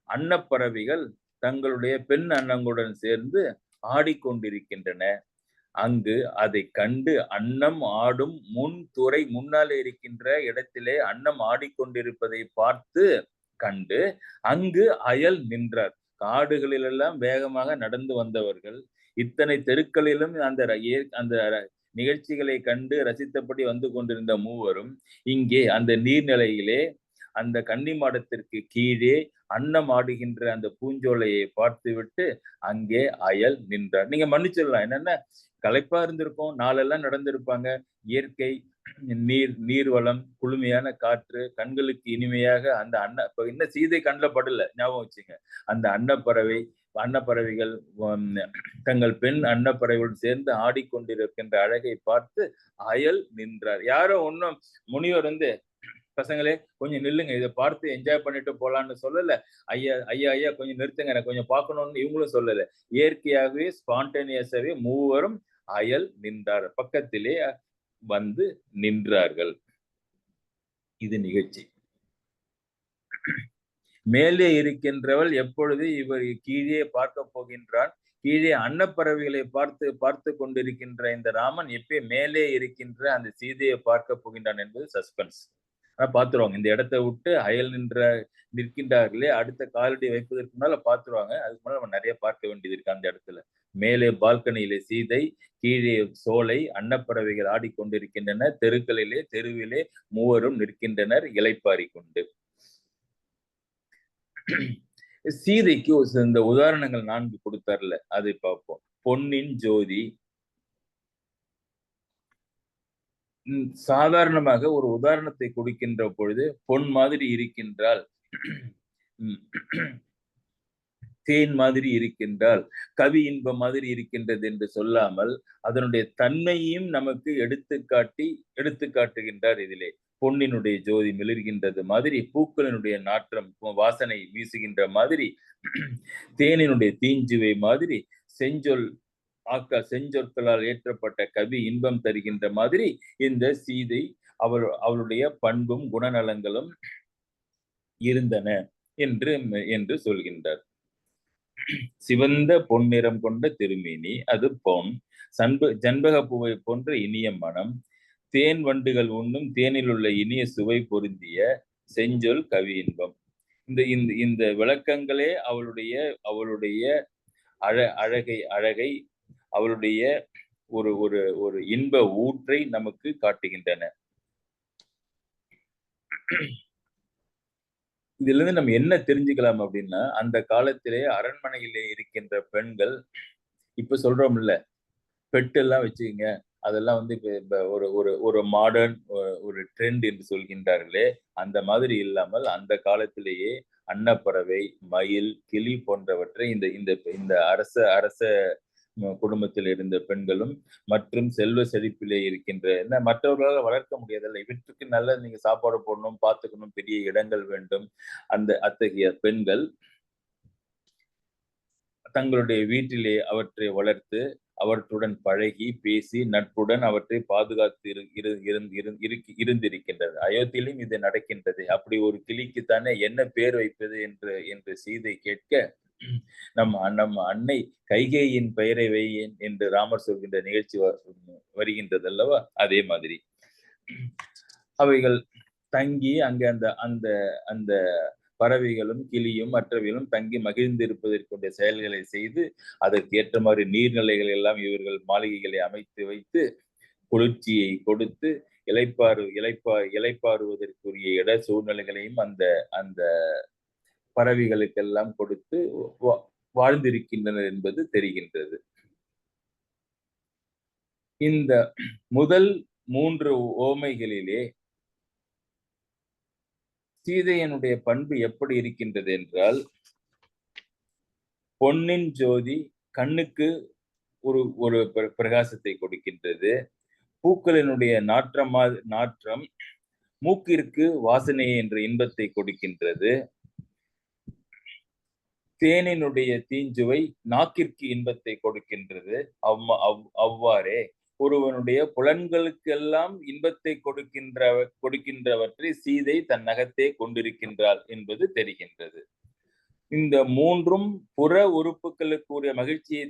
அன்னப்பறவைகள் தங்களுடைய பெண் அன்னங்களுடன் சேர்ந்து ஆடிக்கொண்டிருக்கின்றன. அங்கு அதை கண்டு அன்னம் ஆடும் முன்துறை, முன்னாலே இருக்கின்ற இடத்திலே அன்னம் ஆடிக்கொண்டிருப்பதை பார்த்து கண்டு அங்கு அயல் நின்றார். காடுகளிலெல்லாம் வேகமாக நடந்து வந்தவர்கள், இத்தனை தெருக்களிலும் அந்த நிகழ்ச்சிகளை கண்டு ரசித்தபடி வந்து கொண்டிருந்த மூவரும் இங்கே அந்த நீர்நிலையிலே அந்த கன்னி மாடத்திற்கு கீழே அன்னம் ஆடுகின்ற அந்த பூஞ்சோலையை பார்த்துவிட்டு அங்கே அயல் நின்றார். நீங்க மன்னிச்சிடலாம், என்னன்னா களைப்பா இருந்திருக்கும், நாளெல்லாம் நடந்திருப்பாங்க, இயற்கை நீர்வளம், குளுமையான காற்று, கண்களுக்கு இனிமையாக அந்த இப்ப இன்னும் சீதை கண்ணில் படல, ஞாபகம் வச்சுங்க. அந்த அன்னப்பறவைகள் தங்கள் பெண் அன்னப்பறவைகளுடன் சேர்ந்து ஆடிக்கொண்டிருக்கின்ற அழகை பார்த்து அயல் நின்றார். யாரோ ஒன்னும் முனிவர் பசங்களே கொஞ்சம் நில்லுங்க, இதை பார்த்து என்ஜாய் பண்ணிட்டு போலான்னு சொல்லல. ஐயா ஐயா ஐயா கொஞ்சம் நிறுத்துங்க, எனக்கு கொஞ்சம் பார்க்கணும்னு இவங்களும் சொல்லல. இயற்கையாகவே ஸ்பான்டேனியஸாவே மூவரும் அயல் நின்றார், பக்கத்திலே வந்து நின்றார்கள். இது நிகழ்ச்சி. மேலே இருக்கின்றவள் எப்பொழுது இவர் கீழே பார்க்க போகின்றான், கீழே அன்னப்பறவைகளை பார்த்து கொண்டிருக்கின்ற இந்த ராமன் எப்ப மேலே இருக்கின்ற அந்த சீதையை பார்க்க போகின்றான் என்பது சஸ்பென்ஸ். ஆனா பாத்துருவாங்க, இந்த இடத்தை விட்டு அயல் நிற்கின்றார்களே, அடுத்த காலடி வைப்பதற்கு முன்னால பாத்துருவாங்க. அதுக்கு முன்னால நம்ம நிறைய பார்க்க வேண்டியது இருக்கு. அந்த இடத்துல மேலே பால்கனியிலே சீதை, கீழே சோலை, அன்னப்பறவைகள் ஆடிக்கொண்டிருக்கின்றன, தெருவிலே மூவரும் நிற்கின்றனர் இளைப்பாரி கொண்டு. சீதைக்கு இந்த உதாரணங்கள் 4 கொடுத்தார்ல, அதை பார்ப்போம். பொன்னின் ஜோதி. சாதாரணமாக ஒரு உதாரணத்தை கொடுக்கின்ற பொழுது பொன் மாதிரி இருக்கின்றால், தேன் மாதிரி இருக்கின்றால், கவி இன்பம் மாதிரி இருக்கின்றது என்று சொல்லாமல் அதனுடைய தன்மையும் நமக்கு எடுத்து காட்டுகின்றார். இதிலே பொன்னினுடைய ஜோதி மிளிர்கின்றது மாதிரி, பூக்களினுடைய நாற்றம் வாசனை வீசுகின்ற மாதிரி, தேனினுடைய தீஞ்சுவை மாதிரி, செஞ்சொற்களால் ஏற்றப்பட்ட கவி இன்பம் தருகின்ற மாதிரி இந்த சீதை அவளுடைய பண்பும் குணநலங்களும் இருந்தன என்று சொல்கின்றார். சிவந்த பொன்னிறம் கொண்ட திருமேனி, அது பொன், ஜன்பக பூவை போன்ற இனிய மனம், தேன் வண்டுகள் உண்ணும் தேனில் உள்ள இனிய சுவை பொருந்திய செஞ்சொல் கவி இன்பம். இந்த விளக்கங்களே அவளுடைய அழகை அவளுடைய ஒரு இன்ப ஊற்றை நமக்கு காட்டுகின்றன. இதுல இருந்து நம்ம என்ன தெரிஞ்சுக்கலாம் அப்படின்னா, அந்த காலத்திலே அரண்மனையிலே இருக்கின்ற பெண்கள், இப்ப சொல்றோம்ல பெட் எல்லாம் வச்சுக்கங்க, அதெல்லாம் இப்ப ஒரு மாடர்ன் ஒரு ட்ரெண்ட் என்று சொல்கின்றார்களே, அந்த மாதிரி இல்லாமல் அந்த காலத்திலேயே அன்னப்பறவை, மயில், கிளி போன்றவற்றை இந்த அரச குடும்பத்தில் இருந்த பெண்களும் மற்றும் செல்வ செழிப்பிலே இருக்கின்ற மற்றவர்களால் வளர்க்க முடியாதல்ல, இவற்றுக்கு நல்ல நீங்க சாப்பாடு போடணும், பார்த்துக்கணும், பெரிய இடங்கள் வேண்டும். அத்தகைய பெண்கள் தங்களுடைய வீட்டிலே அவற்றை வளர்த்து, அவற்றுடன் பழகி பேசி நட்புடன் அவற்றை பாதுகாத்து இருந்திருக்கின்றது. அயோத்தியிலும் இது நடக்கின்றது. அப்படி ஒரு கிளிக்குத்தானே என்ன பேர் வைப்பது என்று சீதை கேட்க, நம்ம அன்னை கைகேயின் பெயரை வையேன் என்று ராமர் சொல்கின்ற நிகழ்ச்சி வருகின்றது அல்லவா? அதே மாதிரி அவைகள் தங்கி அங்க அந்த பறவைகளும் கிளியும் மற்றவைகளும் தங்கி மகிழ்ந்திருப்பதற்குரிய செயல்களை செய்து, அதற்கு ஏற்ற மாதிரி நீர்நிலைகள் எல்லாம் இவர்கள் மாளிகைகளை அமைத்து வைத்து, குளிர்ச்சியை கொடுத்து, இளைப்பாறுவதற்குரிய இட சூழ்நிலைகளையும் அந்த பறவைகளுக்கெல்லாம் கொடுத்து வாழ்ந்திருக்கின்றனர் என்பது தெரிகின்றது. இந்த முதல் 3 ஓமைகளிலே சீதையனுடைய பண்பு எப்படி இருக்கின்றது என்றால், பொன்னின் ஜோதி கண்ணுக்கு ஒரு பிரகாசத்தை கொடுக்கின்றது. பூக்களினுடைய நாற்றம் மூக்கிற்கு வாசனை என்ற இன்பத்தை கொடுக்கின்றது. தேனினுடைய தீஞ்சுவை நாக்கிற்கு இன்பத்தை கொடுக்கின்றது. அவ்வாறே ஒருவனுடைய புலன்களுக்கெல்லாம் இன்பத்தை கொடுக்கின்றவற்றை சீதை தன் நகத்தே கொண்டிருக்கின்றாள் என்பது தெரிகின்றது. இந்த 3ம் புற உறுப்புகளுக்குரிய மகிழ்ச்சியை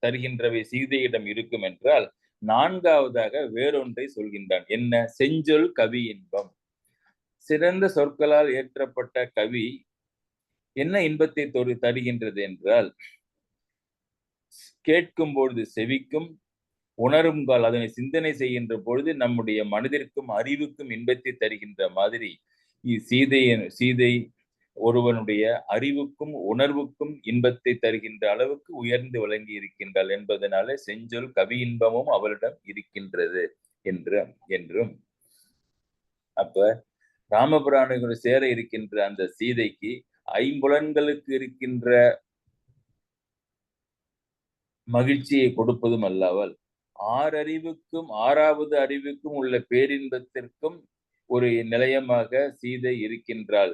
தருகின்றவை சீதையிடம் இருக்கும் என்றால், 4வதாக வேறொன்றை சொல்கின்றான். என்ன? செஞ்சொல் கவி இன்பம். சிறந்த சொற்களால் ஏற்றப்பட்ட கவி என்ன இன்பத்தை தருகின்றது என்றால், கேட்கும் பொழுது செவிக்கும், உணரும் கால் அதனை சிந்தனை செய்கின்ற பொழுது நம்முடைய மனதிற்கும் அறிவுக்கும் இன்பத்தை தருகின்ற மாதிரி சீதை ஒருவனுடைய அறிவுக்கும் உணர்வுக்கும் இன்பத்தை தருகின்ற அளவுக்கு உயர்ந்து விளங்கி இருக்கின்றாள் என்பதனால செஞ்சொல் கவி இன்பமும் அவளிடம் இருக்கின்றது என்றும் அப்ப ராமபிரானுக்கு சேர இருக்கின்ற அந்த சீதைக்கு ஐம்புலன்களுக்கு இருக்கின்ற மகிழ்ச்சியை கொடுப்பதும் அல்லாமல் ஆறாவது அறிவுக்கும் உள்ள பேரின்பத்திற்கும் ஒரு நிலையமாக சீதை இருக்கின்றாள்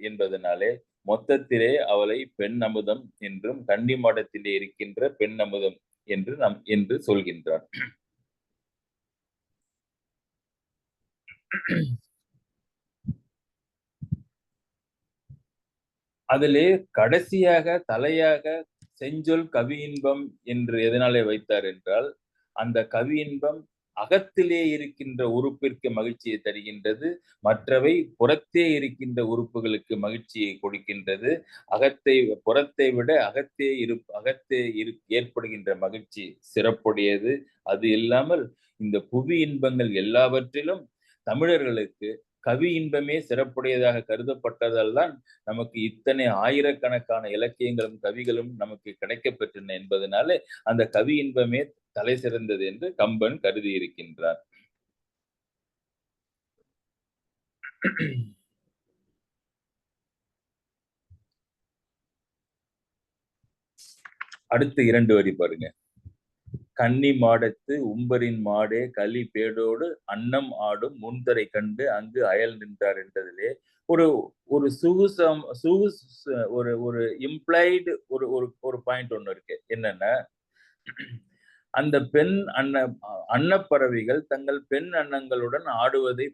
என்பதனாலே மொத்தத்திலே அவளை பெண் அமுதம் என்றும் கன்னி மாடத்திலே இருக்கின்ற பெண் அமுதம் என்று சொல்கின்றார். அதிலே கடைசியாக தலையாக செஞ்சொல் கவி இன்பம் என்று எதனாலே வைத்தார் என்றால், அந்த கவி இன்பம் அகத்திலே இருக்கின்ற உறுப்பிற்கு மகிழ்ச்சியை தருகின்றது, மற்றவை புறத்தே இருக்கின்ற உறுப்புகளுக்கு மகிழ்ச்சியை கொடுக்கின்றது. புறத்தை விட அகத்தே ஏற்படுகின்ற மகிழ்ச்சி சிறப்புடையது. அது இல்லாமல் இந்த புவி இன்பங்கள் எல்லாவற்றிலும் தமிழர்களுக்கு கவி இன்பமே சிறப்புடையதாக கருதப்பட்டதால் தான் நமக்கு இத்தனை ஆயிரக்கணக்கான இலக்கியங்களும் கவிகளும் நமக்கு கிடைக்கப்பெற்றன என்பதனாலே அந்த கவி இன்பமே தலை சிறந்தது என்று கம்பன் கருதி இருக்கின்றார். அடுத்து 2 வரி பாருங்க. கன்னி மாடத்து உம்பரின் மாடே களி பேடோடு அன்னம் ஆடும் முன்தரை கண்டு அங்கு அயல் நின்றார் என்றதிலே ஒரு ஒரு ஒரு இம்ப்ளைடு ஒரு பாயிண்ட் ஒண்ணு இருக்கு. என்னன்னா, அந்த பெண் அன்னப்பறவைகள் தங்கள் பெண் அன்னங்களுடன் ஆடுவதை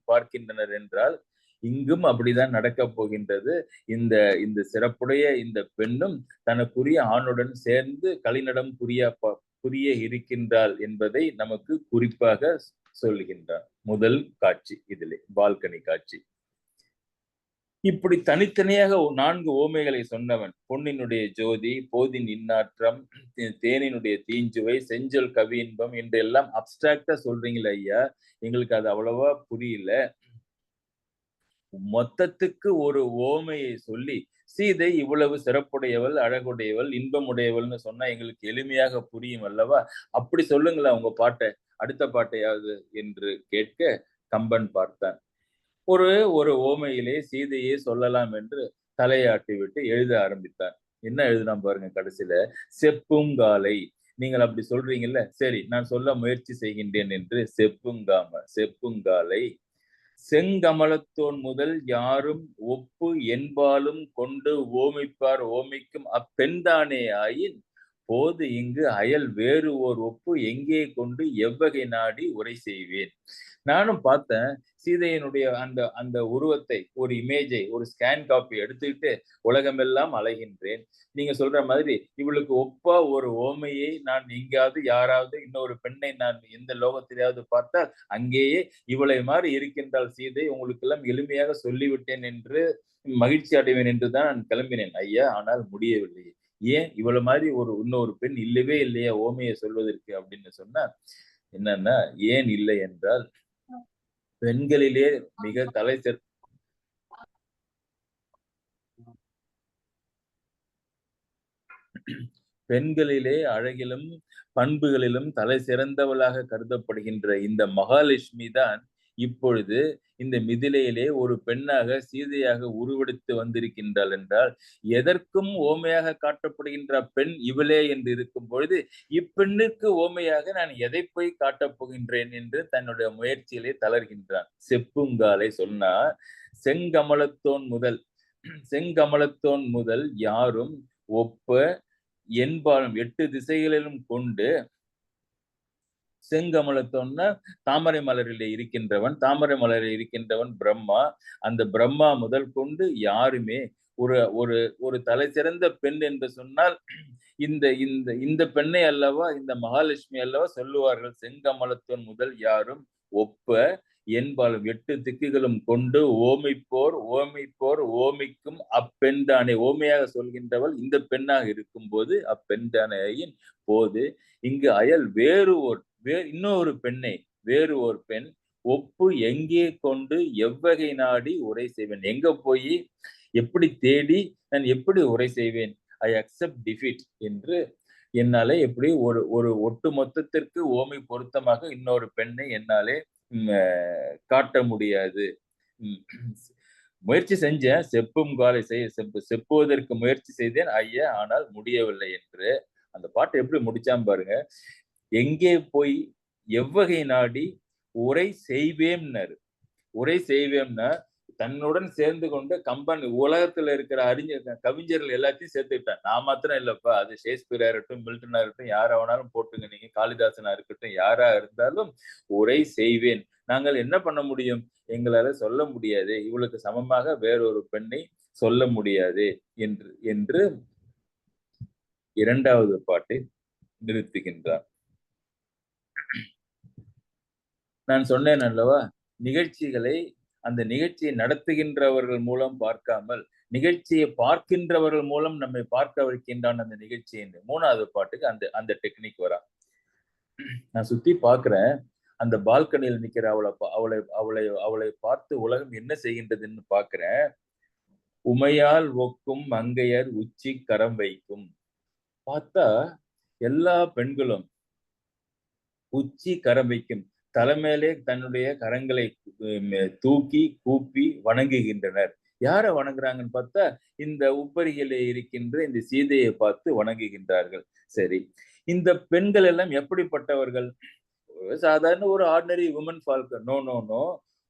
பார்க்கின்றனர் என்றால் இங்கும் அப்படிதான் நடக்கப் போகின்றது. இந்த சிறப்புடைய இந்த பெண்ணும் தனக்குரிய ஆணுடன் சேர்ந்து களிநடம் புரிய இருக்கின்றாள் என்பதை நமக்கு குறிப்பாக சொல்லுகின்றார். முதல் காட்சி இதிலே பால்கனி காட்சி. இப்படி தனித்தனியாக 4 ஓமைகளை சொன்னவன் பொன்னினுடைய ஜோதி, போதின் இன்னாற்றம், தேனினுடைய தீஞ்சுவை, செஞ்சொல் கவி இன்பம் என்றெல்லாம் அப்டிராக்டா சொல்றீங்களா ஐயா, எங்களுக்கு அது அவ்வளவா புரியல. மொத்தத்துக்கு ஒரு ஓமையை சொல்லி சீதை இவ்வளவு சிறப்புடையவள், அழகுடையவள், இன்பமுடையவள்னு சொன்னா எங்களுக்கு எளிமையாக புரியும் அல்லவா? அப்படி சொல்லுங்களா உங்க பாட்டை, அடுத்த பாட்டையாவது என்று கேட்க கம்பன் பார்த்தான். ஒரு ஓமையிலே சீதையை சொல்லலாம் என்று தலையாட்டி விட்டு எழுத ஆரம்பித்தான். என்ன எழுதினான் பாருங்க கடைசியில, செப்புங்காலை. நீங்கள் அப்படி சொல்றீங்கல்ல, சரி நான் சொல்ல முயற்சி செய்கின்றேன் என்று செப்புங்காலை செங்கமலத்தோன் முதல் யாரும் ஒப்பு என்பாலும் கொண்டு ஓமைப்பார் ஓமைக்கும் அப்பெண்தானே ஆயின் போது இங்கு அயல் வேறு ஓர் ஒப்பு எங்கே கொண்டு எவ்வகை நாடி உரை செய்வேன். நானும் பார்த்தேன் சீதையினுடைய அந்த உருவத்தை, ஒரு இமேஜை, ஒரு ஸ்கேன் காப்பி எடுத்துக்கிட்டு உலகமெல்லாம் அலைகின்றேன். நீங்க சொல்ற மாதிரி இவளுக்கு ஒப்பா ஒரு ஓமையை நான் எங்கேயாவது யாராவது இன்னொரு பெண்ணை நான் எந்த லோகத்திலேயாவது பார்த்தால் அங்கேயே இவளை மாதிரி இருக்கின்றால் சீதை, உங்களுக்கு எல்லாம் எளிமையாக சொல்லிவிட்டேன் என்று மகிழ்ச்சி அடைவேன் என்றுதான் நான் கிளம்பினேன் ஐயா. ஆனால் முடியவில்லை. ஏன் இவ்வளவு மாதிரி இன்னொரு பெண் இல்லவே இல்லையா ஓமையை சொல்வதற்கு அப்படின்னு சொன்னா என்னன்னா, ஏன் இல்லை என்றால் பெண்களிலே மிக பெண்களிலே அழகிலும் பண்புகளிலும் தலை சிறந்தவளாக கருதப்படுகின்ற இந்த மகாலட்சுமி தான் இப்பொழுது இந்த மிதிலையிலே ஒரு பெண்ணாக சீதையாக உருவெடுத்து வந்திருக்கின்றாள் என்றால் எதற்கும் ஓமையாக காட்டப்படுகின்ற பெண் இவளே என்று இருக்கும் பொழுது இப்பெண்ணுக்கு ஓமையாக நான் எதை போய் காட்டப் போகின்றேன் என்று தன்னுடைய முயற்சியிலே தளர்கின்றான். செப்புங்காலை சொன்னா செங்கமலத்தோன் முதல் யாரும் ஒப்ப என்பாலும் 8 திசைகளிலும் கொண்டு, செங்கமலத்தோன்னா தாமரை மலரிலே இருக்கின்றவன் பிரம்மா. அந்த பிரம்மா முதல் கொண்டு யாருமே ஒரு தலை சிறந்த பெண் என்று சொன்னால் இந்த பெண்ணை அல்லவா, இந்த மகாலட்சுமி அல்லவா சொல்லுவார்கள். செங்கமலத்தோன் முதல் யாரும் ஒப்ப என்பாலும் 8 திக்குகளும் கொண்டு ஓமைப்போர் ஓமிக்கும் அப்பெண் தானே. ஓமையாக சொல்கின்றவள் இந்த பெண்ணாக இருக்கும் போது அப்பெண் தானேயின் போது இங்கு அயல் இன்னொரு பெண் ஒப்பு எங்கே கொண்டு எவ்வகை நாடி உரை செய்வேன். எங்க போய் எப்படி தேடி நான் எப்படி உரை செய்வேன்? ஐ அக்செப்ட் டிஃபீட் என்று என்னாலே எப்படி ஒரு ஒரு ஒட்டு மொத்தத்திற்கு ஓமை பொருத்தமாக இன்னொரு பெண்ணை என்னாலே காட்ட முடியாது. முயற்சி செஞ்சேன், செப்பும் காலை செப்புவதற்கு முயற்சி செய்தேன் ஐயா, ஆனால் முடியவில்லை என்று. அந்த பாட்டு எப்படி முடிச்சான் பாருங்க. எங்கே போய் எவ்வகை நாடி உரை செய்வேம்னாரு. உரை செய்வேம்னா தன்னுடன் சேர்ந்து கொண்டு கம்பன் உலகத்துல இருக்கிற கவிஞர்கள் எல்லாத்தையும் சேர்த்துக்கிட்டான். நான் மாத்திரம் இல்லப்பா, அது ஷேக்ஸ்பியரா இருக்கட்டும், மில்டனா இருக்கட்டும், யாரா வேணாலும் போட்டுங்க, நீங்க காளிதாசனா இருக்கட்டும், யாரா இருந்தாலும் உரை செய்வேன். நாங்கள் என்ன பண்ண முடியும்? எங்களால சொல்ல முடியாது, இவளுக்கு சமமாக வேறொரு பெண்ணை சொல்ல முடியாது என்று என்று இரண்டாவது பாட்டை நிறுத்துகின்றார். நான் சொன்னேன் அல்லவா, நிகழ்ச்சிகளை அந்த நிகழ்ச்சியை நடத்துகின்றவர்கள் மூலம் பார்க்காமல் நிகழ்ச்சியை பார்க்கின்றவர்கள் மூலம் நம்மை பார்க்க வைக்கின்றான் அந்த நிகழ்ச்சி என்று. மூணாவது பாட்டுக்கு அந்த அந்த டெக்னிக் வரா. நான் சுத்தி பாக்குறேன், அந்த பால்கனியில் நிக்கிற அவளை அவளை அவளை பார்த்து உலகம் என்ன செய்கின்றதுன்னு பாக்குறேன். உமையால் ஒக்கும் மங்கையர் உச்சி கரம் வைக்கும். பார்த்தா எல்லா பெண்களும் உச்சி கரம் வைக்கும், தலைமையிலே தன்னுடைய கரங்களை தூக்கி கூப்பி வணங்குகின்றனர். யாரை வணங்குறாங்கன்னு பார்த்தா இந்த உப்பரிகளே இருக்கின்ற இந்த சீதையை பார்த்து வணங்குகின்றார்கள். சரி, இந்த பெண்கள் எல்லாம் எப்படிப்பட்டவர்கள்? சாதாரண ஒரு ordinary woman falcon? No no no.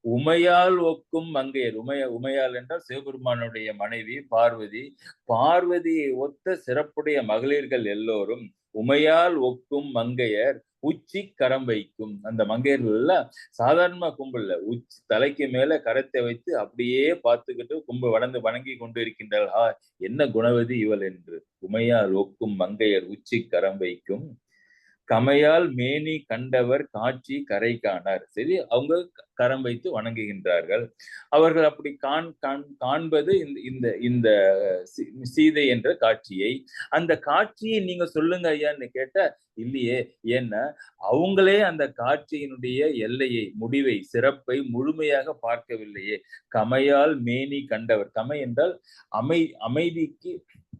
உமையால் ஒக்கும் மங்கையர். உமையால் என்றால் சிவபெருமானுடைய மனைவி பார்வதி. பார்வதியை ஒத்த சிறப்புடைய மகளிர்கள் எல்லோரும் உமையால் ஒக்கும் மங்கையர் உச்சி கரம் வைக்கும். அந்த மங்கையர்கள் எல்லாம் சாதாரணமா கும்பல்ல, உச்சி தலைக்கு மேல கரத்தை வைத்து அப்படியே பார்த்துக்கிட்டு வணங்கி கொண்டு இருக்கின்றாள். என்ன குணவதி இவள் என்று. உமையால் ஒக்கும் மங்கையர் உச்சி கரம் வைக்கும், கமையால் மேனி கண்டவர் காட்சி கரை காணார். சரி, அவங்க கரம் வைத்து வணங்குகின்றார்கள். அவர்கள் அப்படி காண்பது இந்த இந்த சீதை என்ற காட்சியை. அந்த காட்சியை நீங்க சொல்லுங்க ஐயான்னு கேட்டா இல்லையே. ஏன்னா அவங்களே அந்த காட்சியினுடைய எல்லையை, முடிவை, சிறப்பை முழுமையாக பார்க்கவில்லையே. கமையால் மேனி கண்டவர். கமை என்றால் அமைதிக்கு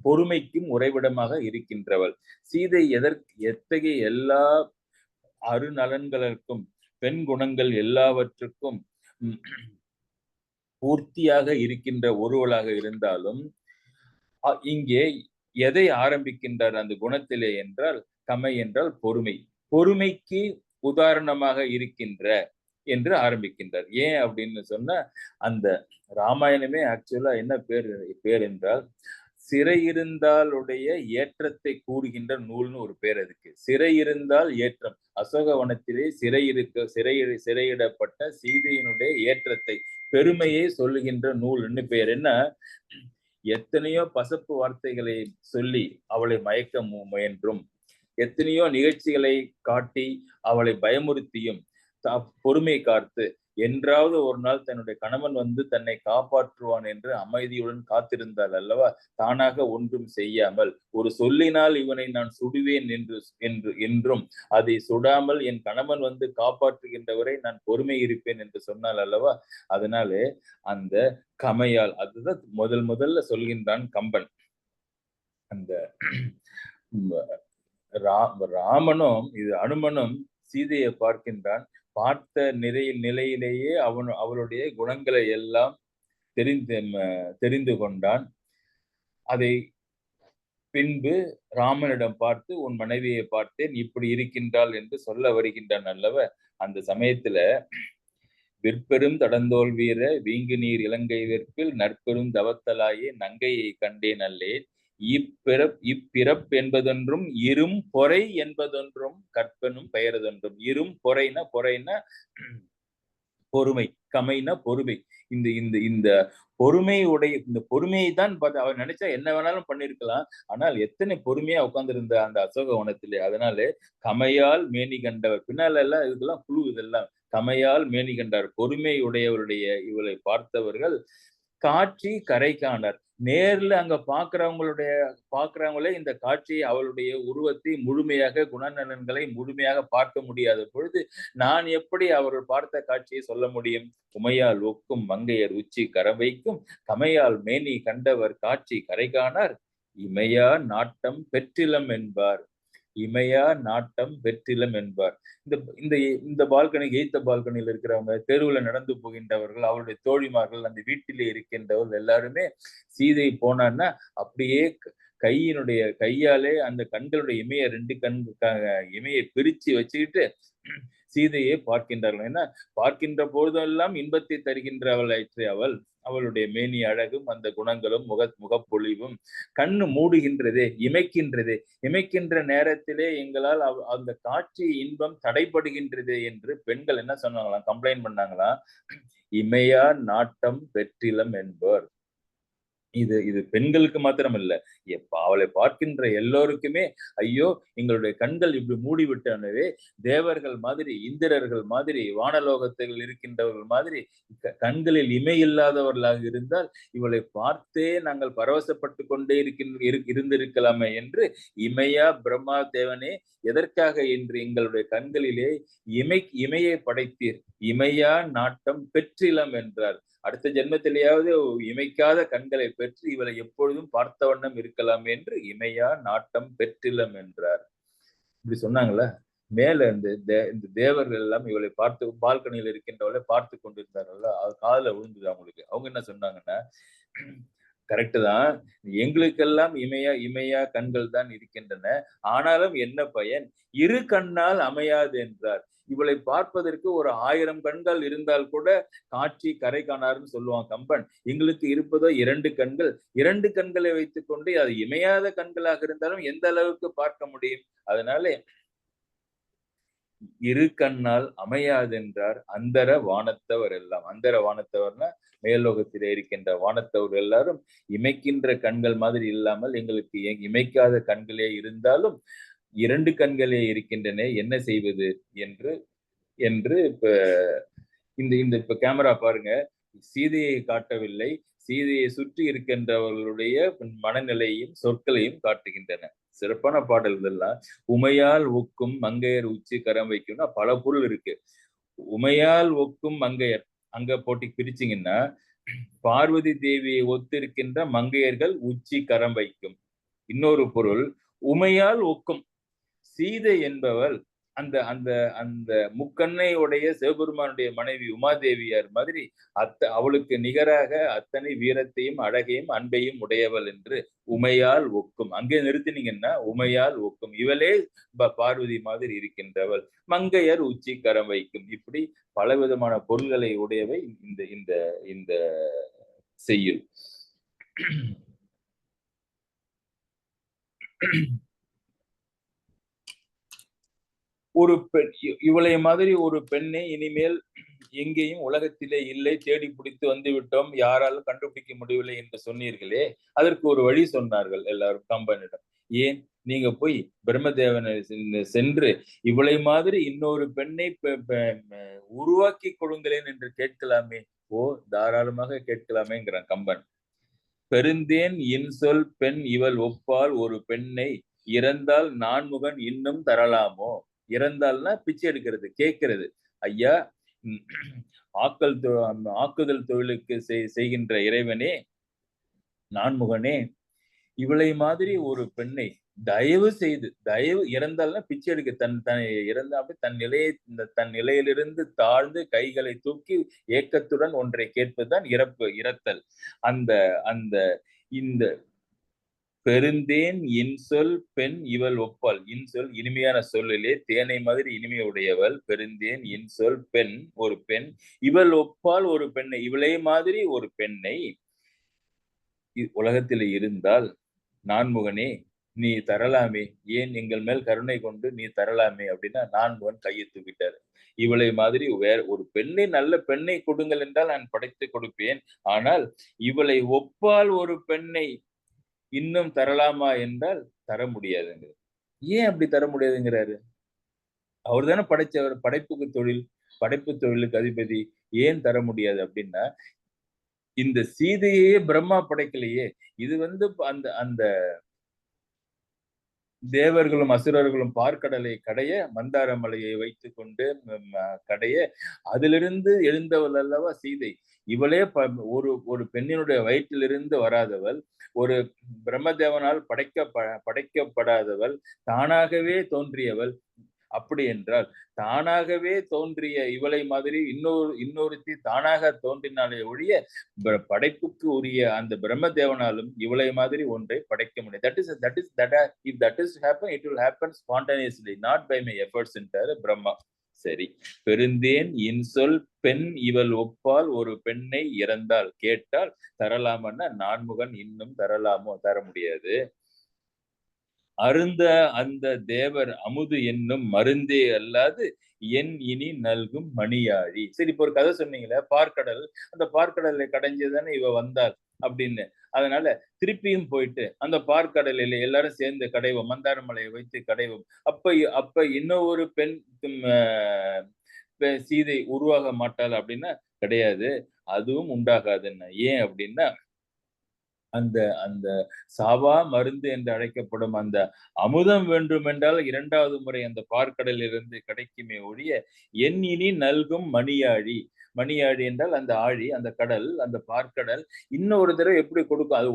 பொறுமைக்கும் உறைவிடமாக இருக்கின்றவள் சீதை. எத்தகைய எல்லா அருநலன்களுக்கும் பெண் குணங்கள் எல்லாவற்றுக்கும் பூர்த்தியாக இருக்கின்ற ஒருவளாக இருந்தாலும் இங்கே எதை ஆரம்பிக்கின்றார் அந்த குணத்திலே என்றால், கமை என்றால் பொறுமை. பொறுமைக்கு உதாரணமாக இருக்கின்ற என்று ஆரம்பிக்கின்றார். ஏன் அப்படின்னு சொன்னா, அந்த ராமாயணமே ஆக்சுவலா என்ன பேர் என்றால் சிறையிருந்தாலுடைய ஏற்றத்தை கூறுகின்ற நூல்னு ஒரு பேர் அதுக்கு. சிறையிருந்தால் ஏற்றம். அசோகவனத்திலே சிறையிடப்பட்ட சீதையினுடைய ஏற்றத்தை, பெருமையை சொல்லுகின்ற நூல்னு பேர். என்ன, எத்தனையோ பசப்பு வார்த்தைகளை சொல்லி அவளை மயக்க முயன்றும், எத்தனையோ நிகழ்ச்சிகளை காட்டி அவளை பயமுறுத்தியும் பொறுமை காத்து என்றாவது ஒரு நாள் தன்னுடைய கணவன் வந்து தன்னை காப்பாற்றுவான் என்று அமைதியுடன் காத்திருந்தாள் அல்லவா. தானாக ஒன்றும் செய்யாமல் ஒரு சொல்லினால் இவனை நான் சுடுவேன் என்றும் அதை சுடாமல் என் கணவன் வந்து காப்பாற்றுகின்றவரை நான் பொறுமை இருப்பேன் என்று சொன்னால் அல்லவா. அதனாலே அந்த கமையால், அதுதான் முதல்ல சொல்கின்றான் கம்பன். அந்த ராமனும் இது அனுமனும் சீதையை பார்க்கின்றான். பார்த்த நிலையிலேயே அவளுடைய குணங்களை எல்லாம் தெரிந்து கொண்டான். அதை பின்பு ராமனிடம் பார்த்து உன் மனைவியை பார்த்தேன், இப்படி இருக்கின்றாள் என்று சொல்ல வருகின்றான் அல்லவ. அந்த சமயத்துல விற்பெரும் தடந்தோல் வீர வீங்கு நீர் இலங்கை வெற்பில் நற்பெரும் தவத்தலாயே நங்கையை கண்டேன் அல்லேன். இப்பிறப் என்பதொன்றும் இரும் பொறை என்பதொன்றும் கற்பனும் பெயரதொன்றும். இரும் பொறைனா பொறுமை, கமைனா பொறுமை. இந்த இந்த இந்த பொறுமையுடைய இந்த பொறுமையை தான் அவர் நினைச்சா என்ன வேணாலும் பண்ணிருக்கலாம். ஆனால் எத்தனை பொறுமையா உட்கார்ந்திருந்த அந்த அசோகவனத்திலே. அதனால கமையால் மேனி கண்டவர். பின்னால எல்லாம் இதுக்கெல்லாம் குழு. இதெல்லாம் கமையால் மேனி கண்டார். பொறுமை உடையவருடைய இவளை பார்த்தவர்கள் காட்சி கரை காணார். நேர்ல அங்க பாக்குறவங்களே இந்த காட்சியை, அவளுடைய உருவத்தை முழுமையாக, குணநலன்களை முழுமையாக பார்க்க முடியாத பொழுது நான் எப்படி அவர்கள் பார்த்த காட்சியை சொல்ல முடியும்? உமையால் ஒக்கும் மங்கையர் உச்சி கரம் வைக்கும் கமையால் மேனி கண்டவர் காட்சி கரை காணார் இமையா நாட்டம் பெற்றிலம் என்பார். இமையா நாட்டம் வெற்றிலம் என்பார். இந்த இந்த இந்த பால்கனி, எய்த்த பால்கனியில் இருக்கிறவங்க, தெருவுல நடந்து போகின்றவர்கள், அவருடைய தோழிமார்கள், அந்த வீட்டிலே இருக்கின்றவர்கள் எல்லாருமே சீதை போனான்னா அப்படியே கையாலே அந்த கண்களுடைய இமைய 2 இமையை பிரிச்சு வச்சுக்கிட்டு சீதையை பார்க்கின்றார்கள். ஏன்னா பார்க்கின்ற போதெல்லாம் இன்பத்தை தருகின்றவளாயிற்று அவள். அவளுடைய மேனி அழகும் அந்த குணங்களும் முகப்பொழிவும் கண்ணு மூடுகின்றதே, இமைக்கின்ற நேரத்திலே எங்களால் அந்த காட்சி இன்பம் தடைபடுகின்றதே என்று பெண்கள் என்ன சொன்னாங்களாம், கம்ப்ளைண்ட் பண்ணாங்களாம். இமையா நாட்டம் பெற்றிலம் என்பார். இது பெண்களுக்கு மாத்திரம் இல்ல, அவளை பார்க்கின்ற எல்லோருக்குமே ஐயோ எங்களுடைய கண்கள் இப்படி மூடிவிட்டனவே, தேவர்கள் மாதிரி, இந்திரர்கள் மாதிரி, வானலோகத்தில் இருக்கின்றவர்கள் மாதிரி கண்களில் இமை இல்லாதவர்களாக இருந்தால் இவளை பார்த்தே நாங்கள் பரவசப்பட்டு கொண்டே இருந்திருக்கலாமே என்று இமையா பிரம்மா தேவனே எதற்காக என்று எங்களுடைய கண்களிலே இமையை படைத்தீர், இமையா நாட்டம் பெற்றிலம் என்றார். அடுத்த ஜென்மத்திலேயாவது இமைக்காத கண்களை பெற்று இவளை எப்பொழுதும் பார்த்த வண்ணம் இருக்கலாம் என்று இமையா நாட்டம் பெற்றிலம் என்றார். இப்படி சொன்னாங்களா? மேல இந்த தேவர்கள் எல்லாம் இவளை பார்த்து, பால்கனியில் இருக்கின்றவளை பார்த்து கொண்டிருந்தார்கள். அது காதுல விழுந்தது அவங்களுக்கு. அவங்க என்ன சொன்னாங்கன்னா, கரெக்ட் தான், எங்களுக்கெல்லாம் இமையா கண்கள் தான் இருக்கின்றன, ஆனாலும் என்ன பயன், இரு கண்ணால் அமையாது என்றார். இவளை பார்ப்பதற்கு ஒரு 1000 கண்கள் இருந்தால் கூட காட்சி கரை காணாருன்னு சொல்லுவான் கம்பன். எங்களுக்கு இருப்பதோ 2 கண்கள். 2 கண்களை வைத்துக் கொண்டு அது இமையாத கண்களாக இருந்தாலும் எந்த அளவுக்கு பார்க்க முடியும்? அதனால இரு கண்ணால் அமையாதென்றார் அந்தர வானத்தவர் எல்லாம். அந்தர வானத்தவர்னா மேலோகத்திலே இருக்கின்ற வானத்தவர் எல்லாரும் இமைக்கின்ற கண்கள் மாதிரி இல்லாமல் எங்களுக்கு இமைக்காத கண்களே இருந்தாலும் 2 கண்களே இருக்கின்றன, என்ன செய்வது என்று இப்ப கேமரா பாருங்க, சீதையை காட்டவில்லை, சீதையை சுற்றி இருக்கின்றவர்களுடைய மனநிலையும் சொற்களையும் காட்டுகின்றன. சிறப்பான பாடல்கள் எல்லாம். உமையால் ஒக்கும் மங்கையர் உச்சி கரம் வைக்கும்னா பல பொருள் இருக்கு. உமையால் ஒக்கும் மங்கையர் அங்க போட்டி பிரிச்சிங்கன்னா, பார்வதி தேவியை ஒத்திருக்கின்ற மங்கையர்கள் உச்சி கரம் வைக்கும். இன்னொரு பொருள், உமையால் ஒக்கும் சீதை என்பவள் அந்த அந்த அந்த முக்கண்ணையுடைய சிவபெருமானுடைய மனைவி உமாதேவியார் மாதிரி அவளுக்கு நிகராக அத்தனை வீரத்தையும் அழகையும் அன்பையும் உடையவள் என்று உமையால் ஒக்கும். அங்கே நிறுத்தினீங்கன்னா உமையால் ஒக்கும், இவளே பார்வதி மாதிரி இருக்கின்றவள், மங்கையர் உச்சி கரம் வைக்கும். இப்படி பலவிதமான பொருள்களை உடையவை இந்த இந்த இந்த செய்யுள். ஒரு பெண், இவளை மாதிரி ஒரு பெண்ணை இனிமேல் எங்கேயும் உலகத்திலே இல்லை, தேடி பிடித்து வந்து விட்டோம், யாராலும் கண்டுபிடிக்க முடியவில்லை என்று சொன்னீர்களே, அதற்கு ஒரு வழி சொன்னார்கள் எல்லாரும் கம்பனிடம். ஏன் நீங்க போய் பிரம்மதேவனை சென்று இவளை மாதிரி இன்னொரு பெண்ணை உருவாக்கி கொடுங்களேன் என்று கேட்கலாமே. ஓ, தாராளமாக கேட்கலாமேங்கிறான் கம்பன். பெருந்தேன் இன்சொல் பெண் இவள் ஒப்பால் ஒரு பெண்ணை இறந்தால் நான்முகன் இன்னும் தரலாமோ. இறந்தால்னா பிச்சை எடுக்கிறது, கேட்கிறது. ஐயா, ஆக்குதல் தொழிலுக்கு செய்கின்ற இறைவனே, நான்முகனே, இவளை மாதிரி ஒரு பெண்ணை தயவு இறந்தால்னா பிச்சை எடுக்க, தன் நிலையிலிருந்து தாழ்ந்து கைகளை தூக்கி ஏக்கத்துடன் ஒன்றை கேட்பதுதான் இறத்தல். அந்த அந்த இந்த பெருந்தேன் இன்சொல் பெண் இவள் ஒப்பாள். இன்சொல் இனிமையான சொல்லிலே தேனை மாதிரி இனிமையுடையவள். பெருந்தேன் இன்சொல் பெண் ஒரு பெண், இவள் ஒப்பால் ஒரு பெண்ணை, இவளே மாதிரி ஒரு பெண்ணை உலகத்தில் இருந்தால் நான்முகனே நீ தரலாமே, ஏன் எங்கள் மேல் கருணை கொண்டு நீ தரலாமே அப்படின்னா நான்முகன் கையை தூக்கிட்டாரு. இவளை மாதிரி வேற ஒரு பெண்ணை, நல்ல பெண்ணை கொடுங்கள் என்றால் நான் படைத்து கொடுப்பேன், ஆனால் இவளை ஒப்பால் ஒரு பெண்ணை இன்னும் தரலாமா என்றால் தர முடியாதுங்க. ஏன் அப்படி தர முடியாதுங்கிறாரு? அவர் தானே படைச்சவர், படைப்பு தொழிலுக்கு அதிபதி, ஏன் தர முடியாது அப்படின்னா இந்த சீதையே பிரம்மா படைக்கலையே. இது அந்த அந்த தேவர்களும் அசுரர்களும் பார்க்கடலை கடைய, மந்தார மலையை வைத்துக் கொண்டு கடைய, அதிலிருந்து எழுந்தவள் அல்லவா சீதை. இவளே ஒரு ஒரு பெண்ணினுடைய வயிற்றிலிருந்து வராதவள், ஒரு பிரம்மதேவனால் படைக்கப்படாதவள், தானாகவே தோன்றியவள். அப்படி என்றால் தானாகவே தோன்றிய இவளை மாதிரி இன்னொருத்தி தானாக தோன்றினாலே ஒழிய படைப்புக்கு உரிய அந்த பிரம்மதேவனாலும் இவளை மாதிரி ஒன்றை படைக்க முடியும். If that is happen, it will happen spontaneously, not by my efforts என்றாரு Brahma. சரி, பெருந்தேன் இன்சொல் பெண் இவள் ஒப்பால் ஒரு பெண்ணை இறந்தால் கேட்டால் தரலாமன்னா நான்முகன் இன்னும் தரலாமோ? தர முடியாது. அருந்த அந்த தேவர் அமுது என்னும் மருந்தே அல்லாது என் இனி நல்கும் மணியாழி. சரி, இப்ப ஒரு கதை சொன்னீங்களே பார்க்கடல், அந்த பார்க்கடலை கடைஞ்சதானே இவ வந்தாள் அப்படின்னு. அதனால திருப்பியும் போயிட்டு அந்த பார்க்கடலில் எல்லாரும் சேர்ந்து கடைவோம், மந்தார மலையை வைத்து கடைவோம். அப்ப இன்னொரு பெண் சீதை உருவாக மாட்டாள் அப்படின்னா கிடையாது, அதுவும் உண்டாகாதுன்னா. ஏன் அப்படின்னா அந்த அந்த சாவா மருந்து என்று அழைக்கப்படும் அந்த அமுதம் வேண்டும் என்றால் 2வது முறை அந்த பார்க்கடலிலிருந்து கிடைக்குமே ஒழிய என் இனி நல்கும் மணியாழி. மணியாழி என்றால் அந்த ஆழி, அந்த கடல், அந்த பார்க்கடல் இன்னொரு தடவை எப்படி கொடுக்கும்? அது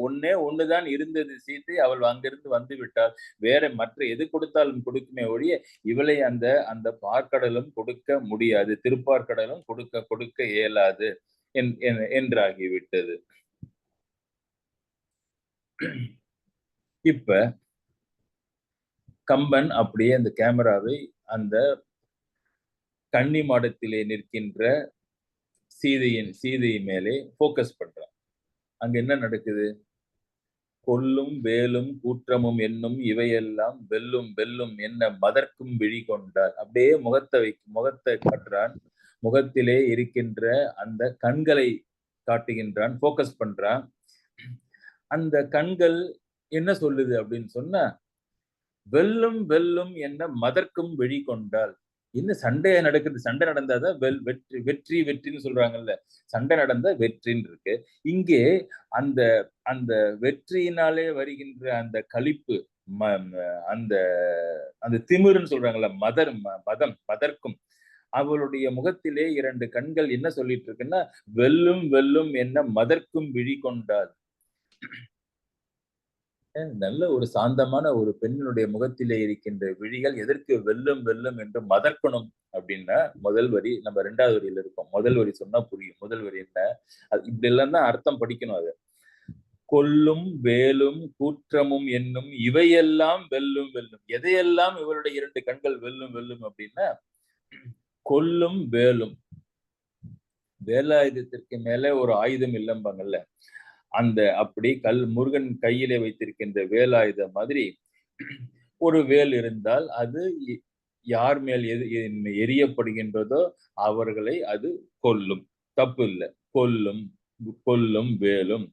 ஒன்னே ஒண்ணுதான் இருந்தது சீதை, அவள் அங்கிருந்து வந்து விட்டாள். வேற மற்ற எது கொடுத்தாலும் கொடுக்குமே ஒழிய இவளை அந்த அந்த பார்க்கடலும் கொடுக்க முடியாது, திருப்பார்க்கடலும் கொடுக்க இயலாது என்றாகிவிட்டது. இப்ப கம்பன் அப்படியே அந்த கேமராவை அந்த கன்னி மாடத்திலே நிற்கின்ற சீதை மேலே போக்கஸ் பண்றான். அங்க என்ன நடக்குது? கொல்லும் வேலும் கூற்றமும் என்னும் இவையெல்லாம் வெல்லும் வெல்லும் என்ன மதர்க்கும் விழி கொண்டார். அப்படியே முகத்தை காட்டுறான். முகத்திலே இருக்கின்ற அந்த கண்களை காட்டுகின்றான், போக்கஸ் பண்றான். அந்த கண்கள் என்ன சொல்லுது அப்படின்னு சொன்னா, வெல்லும் வெல்லும் என்ன மதர்க்கும் வெளி கொண்டால். இன்னும் சண்டை நடக்குது, சண்டை நடந்தாதான் வெற்றின்னு சொல்றாங்கல்ல, சண்டை நடந்தா வெற்றின்னு இருக்கு. இங்கே அந்த அந்த வெற்றியினாலே வருகின்ற அந்த களிப்பு, அந்த அந்த திமிருன்னு சொல்றாங்கல்ல, மதர்க்கும் அவளுடைய முகத்திலே 2 கண்கள் என்ன சொல்லிட்டு இருக்குன்னா, வெல்லும் வெல்லும் என்ன மதர்க்கும் விழி கொண்டால். நல்ல ஒரு சாந்தமான ஒரு பெண்ணினுடைய முகத்திலே இருக்கின்ற விழிகள் எதற்கு வெல்லும் வெல்லும் என்று மதர்க்கணும் அப்படின்னா, முதல் வரி நம்ம 2வது வரியில இருக்கோம். முதல் வரி சொன்னா புரியும். முதல் வரி என்ன? இப்படி எல்லாம் தான் அர்த்தம் படிக்கணும். அது கொல்லும் வேலும் கூற்றமும் என்னும் இவையெல்லாம் வெல்லும் வெல்லும். எதையெல்லாம் இவருடைய 2 கண்கள் வெல்லும் வெல்லும் அப்படின்னா, கொல்லும் வேலும். வேலாயுதத்திற்கு மேல ஒரு ஆயுதம் இல்லம்பாங்கல்ல, அந்த அப்படி முருகன் கையிலே வைத்திருக்கின்ற வேலாயுதம் மாதிரி ஒரு வேல் இருந்தால் அது யார் மேல் எரியப்படுகின்றதோ அவர்களை அது கொல்லும். தப்பு இல்லை. கொல்லும் வேலும்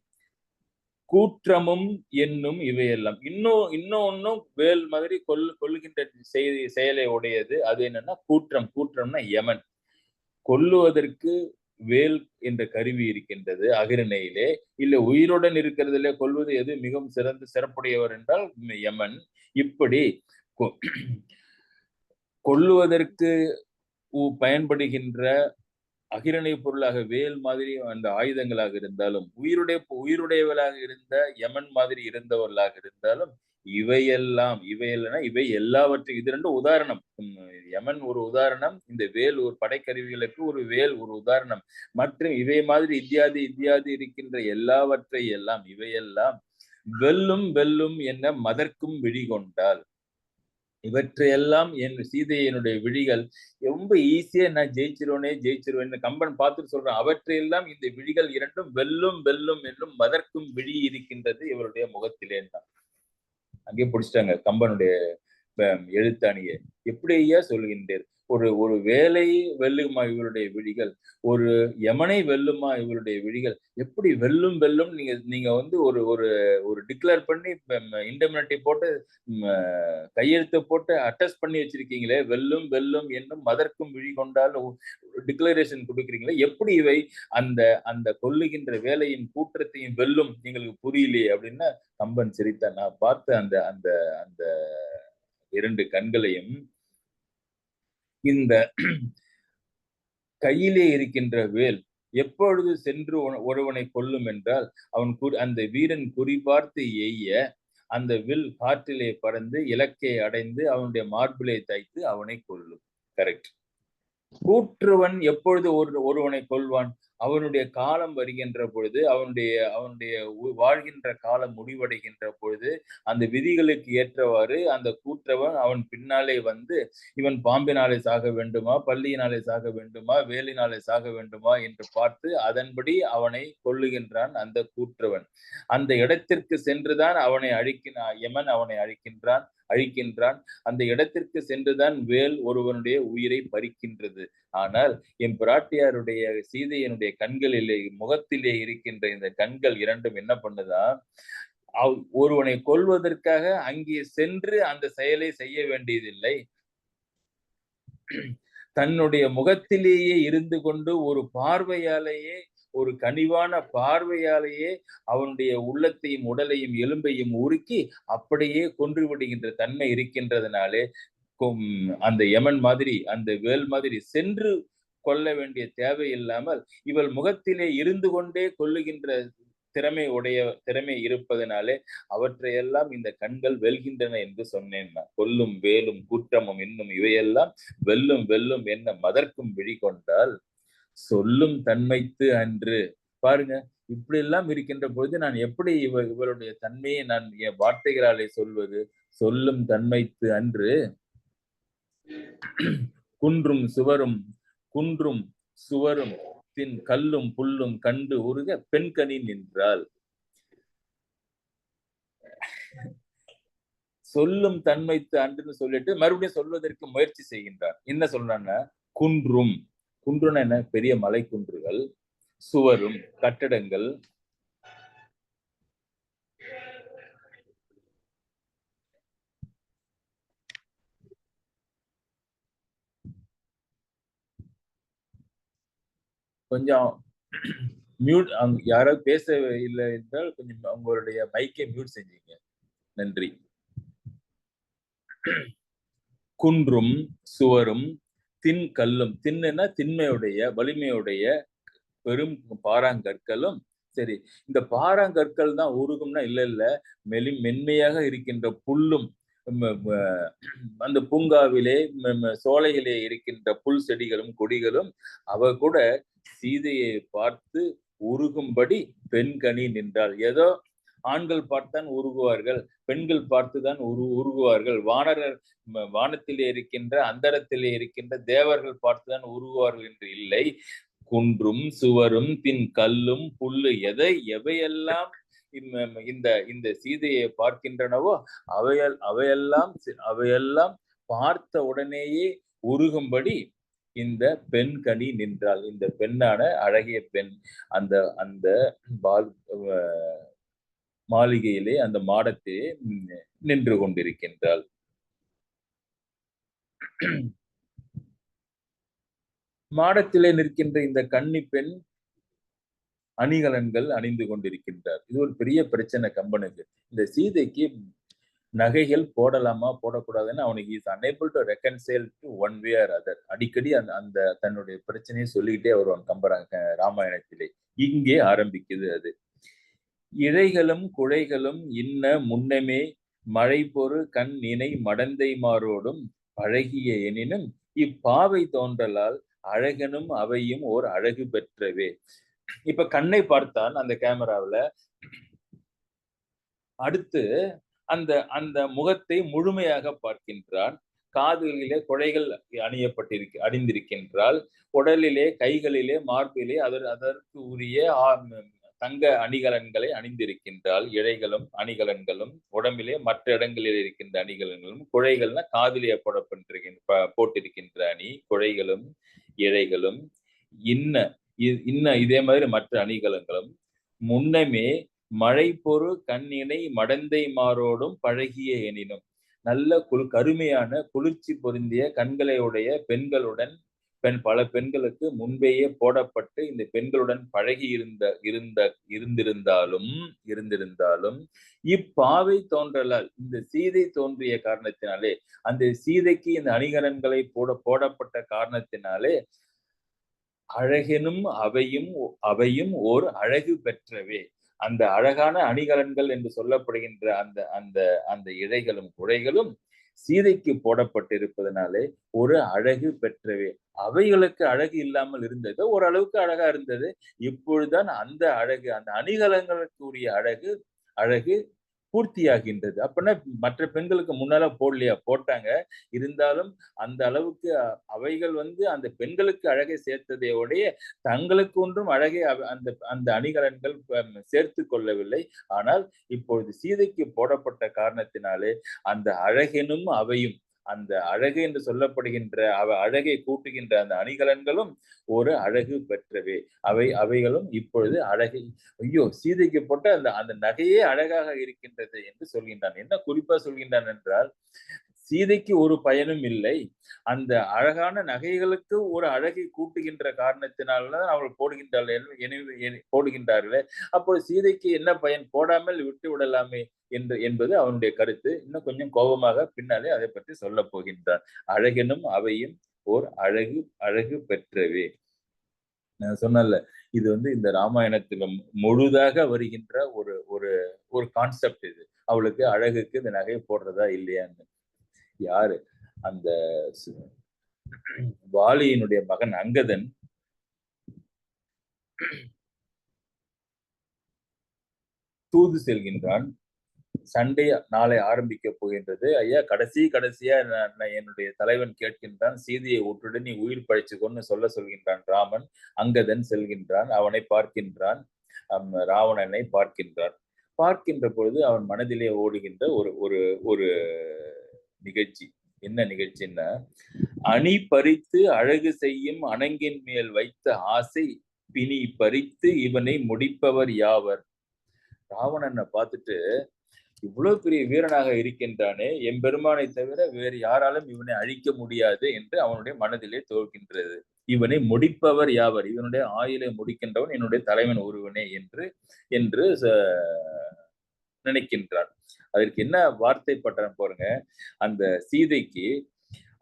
கூற்றமும் என்னும் இவையெல்லாம். இன்னும் வேல் மாதிரி கொல்லுகின்ற செயலை உடையது. அது என்னன்னா கூற்றம்னா யமன். கொல்லுவதற்கு வேல் என்ற கருவி இருக்கின்றது அகிரணையிலே. இல்ல உயிருடன் இருக்கிறதுல கொல்வது எது மிகவும் சிறப்புடையவர் என்றால் யமன். இப்படி கொல்லுவதற்கு பயன்படுகின்ற அகிரணை பொருளாக வேல் மாதிரி அந்த ஆயுதங்களாக இருந்தாலும், உயிருடையவளாக இருந்த யமன் மாதிரி இருந்தவர்களாக இருந்தாலும், இவை எல்லாவற்றையும் இது 2 உதாரணம். யமன் ஒரு உதாரணம், இந்த வேல் ஒரு படைக்கருவிகளுக்கு ஒரு வேல் ஒரு உதாரணம். மற்றும் இவை மாதிரி இத்தியாதி இருக்கின்ற எல்லாவற்றை எல்லாம் இவையெல்லாம் வெல்லும் வெல்லும் என்ன மதர்க்கும் விழி கொண்டால். இவற்றையெல்லாம் என் சீதையனுடைய விழிகள் ரொம்ப ஈஸியா நான் ஜெயிச்சிருவேன்னு கம்பன் பார்த்துட்டு சொல்றான். அவற்றையெல்லாம் இந்த விழிகள் 2ம் வெல்லும் வெல்லும் என்றும் மதர்க்கும் விழி இருக்கின்றது இவருடைய முகத்திலே தான். அங்கே பிடிச்சிட்டாங்க கம்பனுடைய எழுத்தாணியை. எப்படி ஐயா சொல்கின்றீர்? ஒரு ஒரு வேலை வெல்லுமா இவருடைய விழிகள், ஒரு யமனை வெல்லுமா இவருடைய விழிகள், எப்படி வெல்லும் வெல்லும் நீங்க நீங்க வந்து ஒரு ஒரு ஒரு டிக்ளேர் பண்ணி இன்டெமினிட்டி போட்டு கையெழுத்து போட்டு அட்டஸ்ட் பண்ணி வச்சிருக்கீங்களே, வெல்லும் வெல்லும் என்னும் மதர்க்கும் விழி கொண்டால் டிக்ளரேஷன் கொடுக்குறீங்களே, எப்படி இவை அந்த அந்த கொல்லுகின்ற வேலையின் கூற்றத்தையும் வெல்லும் எங்களுக்கு புரியலையே அப்படின்னா கம்பன் சிரித்தான். நான் பார்த்த அந்த அந்த அந்த 2 கண்களையும் இந்த கையிலே இருக்கின்ற வேல் எப்பொழுது சென்று ஒருவனை கொல்லும் என்றால் அந்த வீரன் குறிபார்த்து எய்ய அந்த வில் காற்றிலே பறந்து இலக்கை அடைந்து அவனுடைய மார்பிலே தைத்து அவனை கொல்லும். கரெக்ட். கூற்றுவன் எப்பொழுது ஒருவனை கொல்வான்? அவனுடைய காலம் வருகின்ற பொழுது, அவனுடைய அவனுடைய வாழ்கின்ற காலம் முடிவடைகின்ற பொழுது, அந்த விதிகளுக்கு ஏற்றவாறு அந்த கூற்றவன் அவன் பின்னாலே வந்து இவன் பாம்பினாலே சாக வேண்டுமா, பல்லியினாலே சாக வேண்டுமா, வேலினாலே சாக வேண்டுமா என்று பார்த்து அதன்படி அவனை கொல்லுகின்றான் அந்த கூற்றவன். அந்த இடத்திற்கு சென்றுதான் அவனை யமன் அவனை அழிக்கின்றான். அந்த இடத்திற்கு சென்றுதான் வேல் ஒருவனுடைய உயிரை பறிக்கின்றது. ஆனால் என் பிராட்டியாருடைய சீதையனுடைய கண்களிலே முகத்திலே இருக்கின்ற இந்த கண்கள் இரண்டும் என்ன பண்ணுதான், ஒருவனை கொல்வதற்காக அங்கே சென்று அந்த செயலை செய்ய வேண்டியதில்லை. தன்னுடைய முகத்திலேயே இருந்து கொண்டு ஒரு பார்வையாலேயே, ஒரு கனிவான பார்வையாலேயே அவனுடைய உள்ளத்தையும் உடலையும் எலும்பையும் உருக்கி அப்படியே கொன்று விடுகின்ற தன்மை இருக்கின்றதுனாலே அந்த யமன் மாதிரி அந்த வேல் மாதிரி சென்று கொல்ல வேண்டிய தேவை இல்லாமல் இவள் முகத்திலே இருந்து கொண்டே கொல்லுகின்ற திறமை இருப்பதனாலே அவற்றையெல்லாம் இந்த கண்கள் வெல்கின்றன என்று சொன்னேன். கொல்லும் வேலும் கூற்றமும் இன்னும் இவையெல்லாம் வெல்லும் வெல்லும் என்ன மதர்க்கும் விழி கொண்டால் சொல்லும் தன்மைத்து அன்று. பாருங்க, இப்படி எல்லாம் இருக்கின்ற பொழுது நான் எப்படி இவளுடைய தன்மையை நான் என் வார்த்தைகளாலே சொல்வது? சொல்லும் தன்மைத்து அன்று குன்றும் சுவரும் தின் கல்லும் புல்லும் கண்டு உருக பெண்கனி நின்றாள். சொல்லும் தன்மைத்து அன்றுன்னு சொல்லிட்டு மறுபடியும் சொல்வதற்கு முயற்சி செய்கின்றார். என்ன சொல்றான்னா, குன்றுன்னு என்ன, பெரிய மலை குன்றுகள், சுவரும் கட்டடங்கள், கொஞ்சம் மியூட், யாராவது பேச இல்லை என்றால் கொஞ்சம் அவங்களுடைய மைக்கை மியூட் செஞ்சீங்க. நன்றி. குன்றும் சுவரும் தின் கல்லும், தின்னுன்னா திண்மையுடைய வலிமையுடைய பெரும் பாறாங்கற்களும். சரி, இந்த பாறாங்கற்கள் தான் உருகும்னா இல்ல மென்மையாக இருக்கின்ற புல்லும், அந்த பூங்காவிலே சோலையிலே இருக்கின்ற புல் செடிகளும் கொடிகளும் அவ கூட சீதையை பார்த்து உருகும்படி பெண்கனி நின்றாள். ஏதோ ஆண்கள் பார்த்தான் உருகுவார்கள், பெண்கள் பார்த்துதான் உருகுவார்கள், வானத்திலே இருக்கின்ற அந்தரத்திலே இருக்கின்ற தேவர்கள் பார்த்துதான் உருகுவார்கள் என்று இல்லை. குன்றும் சுவரும் பின் கல்லும் புல்லு எவையெல்லாம் இந்த சீதையை பார்க்கின்றனவோ அவையெல்லாம் பார்த்த உடனேயே உருகும்படி இந்த பெண் கனி நின்றாள். இந்த பெண்ணான அழகிய பெண் அந்த அந்த மாளிகையிலே அந்த மாடத்திலே நின்று கொண்டிருக்கின்றாள். மாடத்திலே நிற்கின்ற இந்த கன்னி பெண் அணிகலன்கள் அணிந்து கொண்டிருக்கின்றார். இது ஒரு பெரிய பிரச்சனை கம்பனுக்கு. இந்த சீதைக்கு நகைகள் போடலாமா போடக்கூடாதுன்னு அவனுக்கு is unable to reconcile to one way or other. அடிக்கடி அந்த தன்னுடைய பிரச்சனையை சொல்லிக்கிட்டே வருவான் கம்பராங்க ராமாயணத்திலே. இங்கே ஆரம்பிக்குது அது. இழைகளும் குழைகளும் இன்ன முன்னமே மழை பொறு கண் நினை மடந்தை மாரோடும் பழகிய எனினும் இப்பாவை தோன்றலால் அழகனும் அவையும் ஓர் அழகு பெற்றவே. இப்ப கண்ணை பார்த்தான் அந்த கேமராவில். அடுத்து அந்த அந்த முகத்தை முழுமையாக பார்க்கின்றான். காதுகளிலே குழைகள் அணிந்திருக்கின்றாள். உடலிலே, கைகளிலே, மார்பிலே அதற்கு உரிய தங்க அணிகலன்களை அணிந்திருக்கின்றாள். இழைகளும் அணிகலன்களும் உடம்பிலே மற்ற இடங்களில் இருக்கின்ற அணிகலன்களும், குழைகள்னா காதிலே போட்டிருக்கின்ற அணி, குழைகளும் இழைகளும் இன்ன இதே மாதிரி மற்ற அணிகலன்களும் முன்னமே மழை பொறு கண்ணினை மடந்தை மாரோடும் பழகிய எனினும் நல்ல கருமையான குளிர்ச்சி பொருந்திய கண்களை உடைய பெண்களுடன் பல பெண்களுக்கு முன்பேயே போடப்பட்டு இந்த பெண்களுடன் பழகி இருந்திருந்தாலும் இப்பாவை தோன்றலால் இந்த சீதை தோன்றிய காரணத்தினாலே, அந்த சீதைக்கு இந்த அணிகலன்களை போடப்பட்ட காரணத்தினாலே அழகெனும் அவையும் ஓர் அழகு பெற்றவே. அந்த அழகான அணிகலன்கள் என்று சொல்லப்படுகின்ற அந்த அந்த அந்த இழைகளும் குழைகளும் சீதைக்கு போடப்பட்டிருப்பதனாலே ஒரு அழகு பெற்றவே. அவைகளுக்கு அழகு இல்லாமல் இருந்தது, ஓரளவுக்கு அழகா இருந்தது. இப்பொழுதுதான் அந்த அழகு, அந்த அணிகலன்களுக்கு உரிய அழகு பூர்த்தியாகின்றது. அப்படின்னா மற்ற பெண்களுக்கு முன்னால போடலையா? போட்டாங்க. இருந்தாலும் அந்த அளவுக்கு அவைகள் அந்த பெண்களுக்கு அழகை சேர்த்ததே உடைய தங்களுக்கு ஒன்றும் அழகை அந்த அந்த அணிகலன்கள் சேர்த்து கொள்ளவில்லை. ஆனால் இப்பொழுது சீதைக்கு போடப்பட்ட காரணத்தினாலே அந்த அழகெனும் அவையும், அந்த அழகு என்று சொல்லப்படுகின்ற அழகை கூட்டுகின்ற அந்த அணிகலன்களும் ஒரு அழகு பெற்றவே. அவைகளும் இப்பொழுது அழகை, ஐயோ சீதைக்கு போட்ட அந்த அந்த நகையே அழகாக இருக்கின்றது என்று சொல்கின்றான். என்ன குறிப்பா சொல்கின்றான் என்றால், சீதைக்கு ஒரு பயனும் இல்லை, அந்த அழகான நகைகளுக்கு ஒரு அழகை கூட்டுகின்ற காரணத்தினால்தான் அவள் போடுகின்றார்களே, அப்போ சீதைக்கு என்ன பயன்? போடாமல் விட்டு விடலாமே என்பது அவனுடைய கருத்து. இன்னும் கொஞ்சம் கோபமாக பின்னாலே அதை பற்றி சொல்ல போகின்றான். அழகெனும் அவையும் ஓர் அழகு பெற்றவே. நான் சொன்னல, இது இந்த ராமாயணத்துல முழுதாக வருகின்ற ஒரு ஒரு ஒரு கான்செப்ட் இது. அவளுக்கு அழகுக்கு இந்த நகை போடுறதா இல்லையான்னு. யாரு? அந்த வாலியினுடைய மகன் அங்கதன் தூது செல்கின்றான். சண்டை நாளை ஆரம்பிக்க போகின்றது. ஐயா, கடைசியா என்னுடைய தலைவன் கேட்கின்றான், சீதையை விட்டுடு, நீ உயிர் பழிச்சுக்கொன்னு சொல்கின்றான் ராமன். அங்கதன் செல்கின்றான், அவனை பார்க்கின்றான், ராவணனை பார்க்கின்றான். பார்க்கின்ற பொழுது அவன் மனதிலே ஓடுகின்ற ஒரு ஒரு ஒரு நிகழ்ச்சி. என்ன நிகழ்ச்சின்னா, அணி பறித்து அழகு செய்யும் அணங்கின் மேல் வைத்த ஆசை பிணி பறித்து இவனை முடிப்பவர் யாவர். ராவணனை பார்த்துட்டு, இவ்வளவு பெரிய வீரனாக இருக்கின்றானே, எம்பெருமானை தவிர வேறு யாராலும் இவனை அழிக்க முடியாது என்று அவனுடைய மனதிலே தோற்கின்றது. இவனை முடிப்பவர் யாவர்? இவனுடைய ஆயுளை முடிக்கின்றவன் என்னுடைய தலைவன் ஒருவனே என்று நினைக்கின்றான். அதற்கு என்ன வார்த்தை பண்றான் பாருங்க. அந்த சீதைக்கு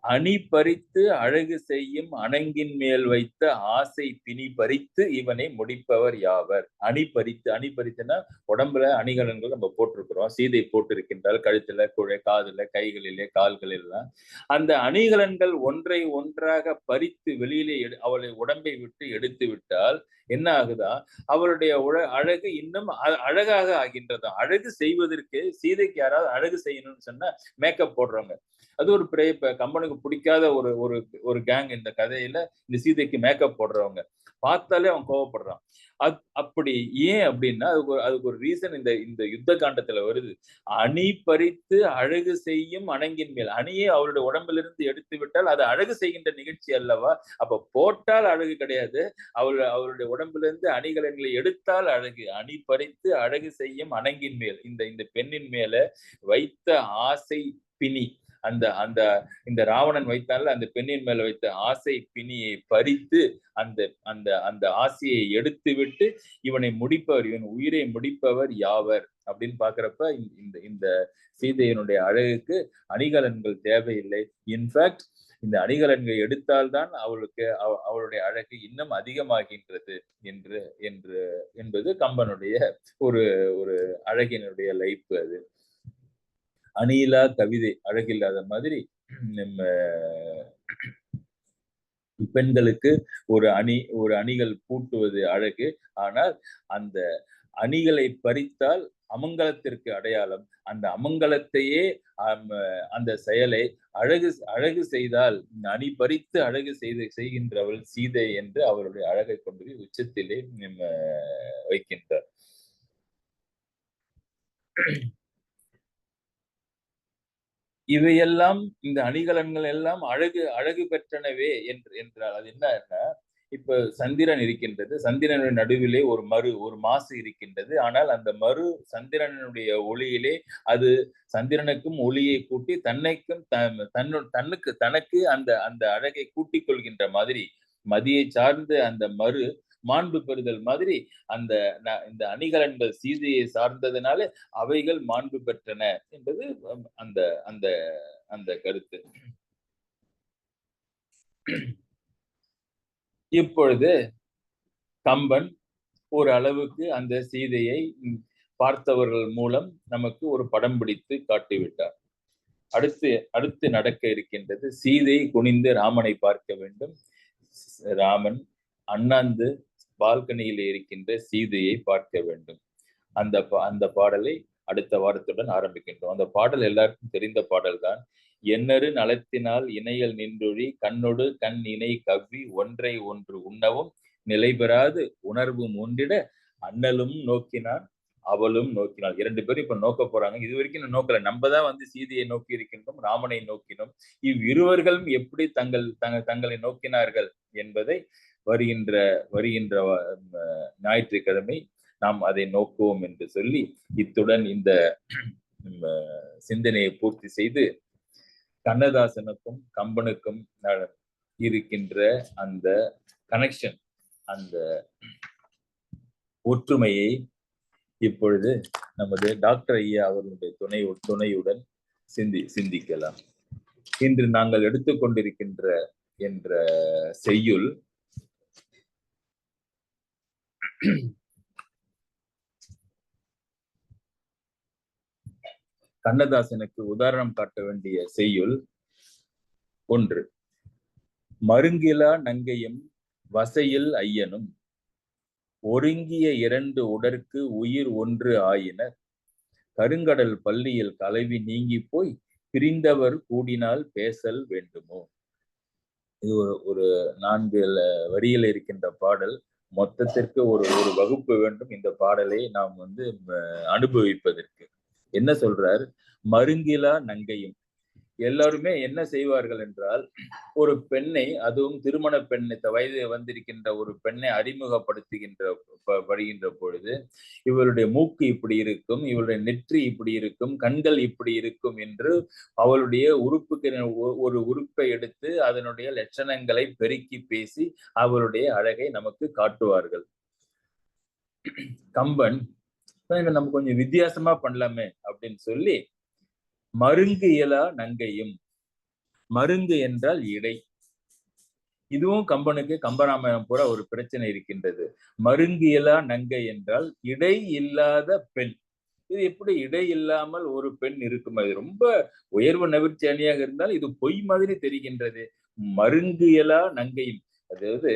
அணி பறித்து அழகு செய்யும் அணங்கின் மேல் வைத்த ஆசை பிணி பறித்து இவனை முடிப்பவர் யாவர். அணி பறித்துனா உடம்புல அணிகலன்கள் நம்ம போட்டிருக்கிறோம். சீதை போட்டிருக்கின்றால் கழுத்துல, காதுல, கைகளிலே, கால்களெல்லாம். அந்த அணிகலன்கள் ஒன்றை ஒன்றாக பறித்து வெளியிலே அவளை உடம்பை விட்டு எடுத்து விட்டால் என்ன ஆகுதா? அவளுடைய அழகு இன்னும் அழகாக ஆகின்றதா. அழகு செய்வதற்கு சீதைக்கு யாராவது அழகு செய்யணும்னு சொன்னா மேக்கப் போடுறவங்க. அது ஒரு கம்பனுக்கு பிடிக்காத ஒரு கேங் இந்த கதையில. இந்த சீதைக்கு மேக்கப் போடுறவங்க பார்த்தாலே அவன் கோவப்படுறான். அப்படி ஏன் அப்படின்னா அதுக்கு ஒரு ரீசன் இந்த யுத்த காண்டத்துல வருது. அணி பறித்து அழகு செய்யும் அணங்கின் மேல். அணியை அவருடைய உடம்பிலிருந்து எடுத்து விட்டால் அது அழகு செய்கின்ற நிகழ்ச்சி அல்லவா? அப்ப போட்டால் அழகு கிடையாது, அவருடைய உடம்பிலிருந்து அணிகலன்களை எடுத்தால் அழகு. அணி பறித்து அழகு செய்யும் அணங்கின் மேல், இந்த பெண்ணின் மேல வைத்த ஆசை பிணி, இந்த ராவணன் வைத்தால அந்த பெண்ணின் மேல வைத்த ஆசை பிணியை பறித்து அந்த ஆசையை எடுத்து விட்டு இவன் உயிரை முடிப்பவர் யாவர் அப்படின்னு பாக்குறப்ப இந்த சீதையினுடைய அழகுக்கு அணிகலன்கள் தேவையில்லை. இன்ஃபேக்ட் இந்த அணிகலன்கள் எடுத்தால்தான் அவளுடைய அழகு இன்னும் அதிகமாகின்றது என்பது கம்பனுடைய ஒரு அழகினுடைய லைஃப். அது அணியிலா கவிதை அழகில்லாத மாதிரி நம்ம பெண்களுக்கு ஒரு அணிகள் பூட்டுவது அழகு. ஆனால் அந்த அணிகளை பறித்தால் அமங்கலத்திற்கு அடையாளம். அந்த அமங்கலத்தையே அந்த செயலை அழகு செய்தால், அணி பறித்து அழகு செய்கின்றவள் சீதை என்று அவருடைய அழகை கொண்டு உச்சத்திலே வைக்கின்றார். இவையெல்லாம் இந்த அணிகலன்கள் எல்லாம் அழகு பெற்றனவே என்றால் அது என்னன்னா, இப்ப சந்திரன் இருக்கின்றது. சந்திரனுடைய நடுவிலே ஒரு மாசு இருக்கின்றது. ஆனால் அந்த சந்திரனுடைய ஒளியிலே அது சந்திரனுக்கும் ஒளியை கூட்டி தனக்கு அந்த அந்த அழகை கூட்டிக் கொள்கின்ற மாதிரி, மதியை சார்ந்த அந்த மாண்பு பெறுதல் மாதிரி இந்த அணிகலன்கள் சீதையை சார்ந்ததுனால அவைகள் மாண்பு பெற்றன என்பது அந்த அந்த அந்த கருத்து. இப்பொழுது கம்பன் ஒரு அளவுக்கு அந்த சீதையை பார்த்தவர்கள் மூலம் நமக்கு ஒரு படம் பிடித்து காட்டிவிட்டார். அடுத்து நடக்க இருக்கின்றது, சீதை குனிந்து ராமனை பார்க்க வேண்டும். ராமன் அண்ணாந்து பால்கனியில் இருக்கின்ற சீதையை பார்க்க வேண்டும். அந்த பாடலை அடுத்த வாரத்துடன் ஆரம்பிக்கின்றோம். அந்த பாடல் எல்லாருக்கும் தெரிந்த பாடல் தான். எண்ணறு நலத்தினால் இணையல் நின்றொழி கண்ணொடு கண் இணை கவ்வி ஒன்றை ஒன்று உண்ணவும் நிலைபெறாது உணர்வும் ஒன்றிட அண்ணலும் நோக்கினான் அவளும் நோக்கினாள். 2 பேரும் இப்ப நோக்க போறாங்க. இது வரைக்கும் நோக்கல. நம்ம தான் சீதையை நோக்கி இருக்கின்றோம், ராமனை நோக்கினோம். இவ்விருவர்களும் எப்படி தங்களை நோக்கினார்கள் என்பதை வருகின்ற ஞாயிற்றுக்கிழமை நாம் அதை நோக்குவோம் என்று சொல்லி, இத்துடன் இந்த சிந்தனையை பூர்த்தி செய்து, கண்ணதாசனுக்கும் கம்பனுக்கும் இருக்கின்ற அந்த கனெக்ஷன், அந்த ஒற்றுமையை இப்பொழுது நமது டாக்டர் ஐயா அவர்களுடைய துணையுடன் சிந்திக்கலாம். இன்று நாங்கள் எடுத்துக்கொண்டிருக்கின்ற என்ற செய்யுள் கண்ணதாசனுக்கு உதாரணம் காட்ட வேண்டிய செய்யுள் 1. மருங்கிலா நங்கையும் வசையில் ஐயனும் ஒருங்கிய 2 உடற்கு உயிர் ஒன்று ஆயின கருங்கடல் பள்ளியில் கலவி நீங்கி போய் பிரிந்தவர் கூடினால் பேசல் வேண்டுமோ. இது ஒரு 4 வரியில் இருக்கின்ற பாடல். மொத்தத்திற்கு ஒரு வகுப்பு வேண்டும் இந்த பாடலை நாம் அனுபவிப்பதற்கு. என்ன சொல்றார்? மருங்கிலா நங்கையும். எல்லாருமே என்ன செய்வார்கள் என்றால், ஒரு பெண்ணை, அதுவும் திருமண பெண்ணை, வயது வந்திருக்கின்ற ஒரு பெண்ணை படுகின்ற பொழுது, இவளுடைய மூக்கு இப்படி இருக்கும், இவளுடைய நெற்றி இப்படி இருக்கும், கண்கள் இப்படி இருக்கும் என்று அவளுடைய ஒரு உறுப்பை எடுத்து அதனுடைய லட்சணங்களை பெருக்கி பேசி அவளுடைய அழகை நமக்கு காட்டுவார்கள். கம்பன் நம்ம கொஞ்சம் வித்தியாசமா பண்ணலாமே அப்படின்னு சொல்லி, மருங்கு இயலா நங்கையும். மருங்கு என்றால் இடை. இதுவும் கம்பனுக்கு கம்பராமாயணம் பூரா ஒரு பிரச்சனை இருக்கின்றது. மருங்கு இயலா நங்கை என்றால் இடை இல்லாத பெண். இது எப்படி இடை இல்லாமல் ஒரு பெண் இருக்கும்? அது ரொம்ப உயர்வு நவிர்ச்சி அணியாக இருந்தால் இது பொய் மாதிரி தெரிகின்றது. மருங்கு இயலா நங்கையும், அதாவது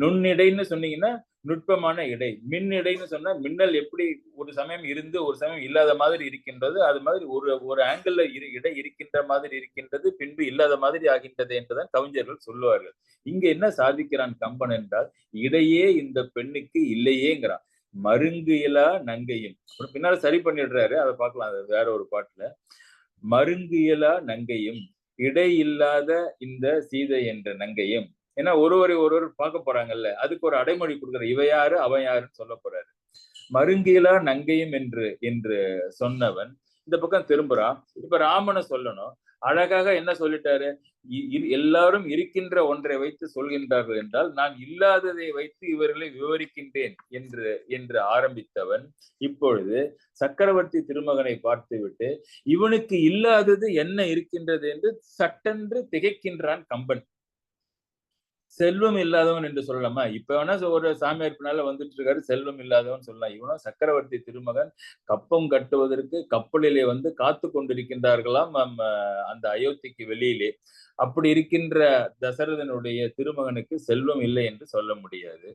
நுண்ணிடைன்னு சொன்னீங்கன்னா நுட்பமான இடை. மின் இடைன்னு சொன்னா மின்னல் எப்படி ஒரு சமயம் இருந்து ஒரு சமயம் இல்லாத மாதிரி இருக்கின்றது, அது மாதிரி ஒரு ஆங்கிள் இடை இருக்கின்ற மாதிரி இருக்கின்றது, பின்பு இல்லாத மாதிரி ஆகின்றது என்றுதான் கவிஞர்கள் சொல்லுவார்கள். இங்க என்ன சாதிக்கிறான் கம்பன் என்றால், இடையே இந்த பெண்ணுக்கு இல்லையேங்கிறான். மருங்கு இயலா நங்கையும். பின்னால சரி பண்ணிடுறாரு, அதை பார்க்கலாம் வேற ஒரு பாட்டுல. மருங்கு இயலா நங்கையும் இடை இல்லாத இந்த சீதை என்ற நங்கையும். ஏன்னா ஒருவர் பார்க்க போறாங்கல்ல, அதுக்கு ஒரு அடைமொழி கொடுக்குற, இவ யாரு அவன் யாருன்னு சொல்ல போறாரு. மருங்கிலா நங்கையும் என்று சொன்னவன் இந்த பக்கம் திரும்புறான். இப்ப ராமனை சொல்லணும். அழகாக என்ன சொல்லிட்டாரு? எல்லாரும் இருக்கின்ற ஒன்றை வைத்து சொல்கின்றார்கள் என்றால் நான் இல்லாததை வைத்து இவர்களை விவரிக்கின்றேன் என்று ஆரம்பித்தவன் இப்பொழுது சக்கரவர்த்தி திருமகனை பார்த்துவிட்டு இவனுக்கு இல்லாதது என்ன இருக்கின்றது என்று சட்டென்று திகைக்கின்றான் கம்பன். செல்வம் இல்லாதவன் என்று சொல்லலாமா? இப்ப வேணா ஒரு சாமியார் பின்னால வந்துட்டு இருக்காரு, செல்வம் இல்லாதவன் சொல்லலாம். இவனும் சக்கரவர்த்தி திருமகன் கப்பம் கட்டுவதற்கு கப்பலிலே காத்து கொண்டிருக்கின்றார்களாம் அந்த அயோத்திக்கு வெளியிலே. அப்படி இருக்கின்ற தசரதனுடைய திருமகனுக்கு செல்வம் இல்லை என்று சொல்ல முடியாது.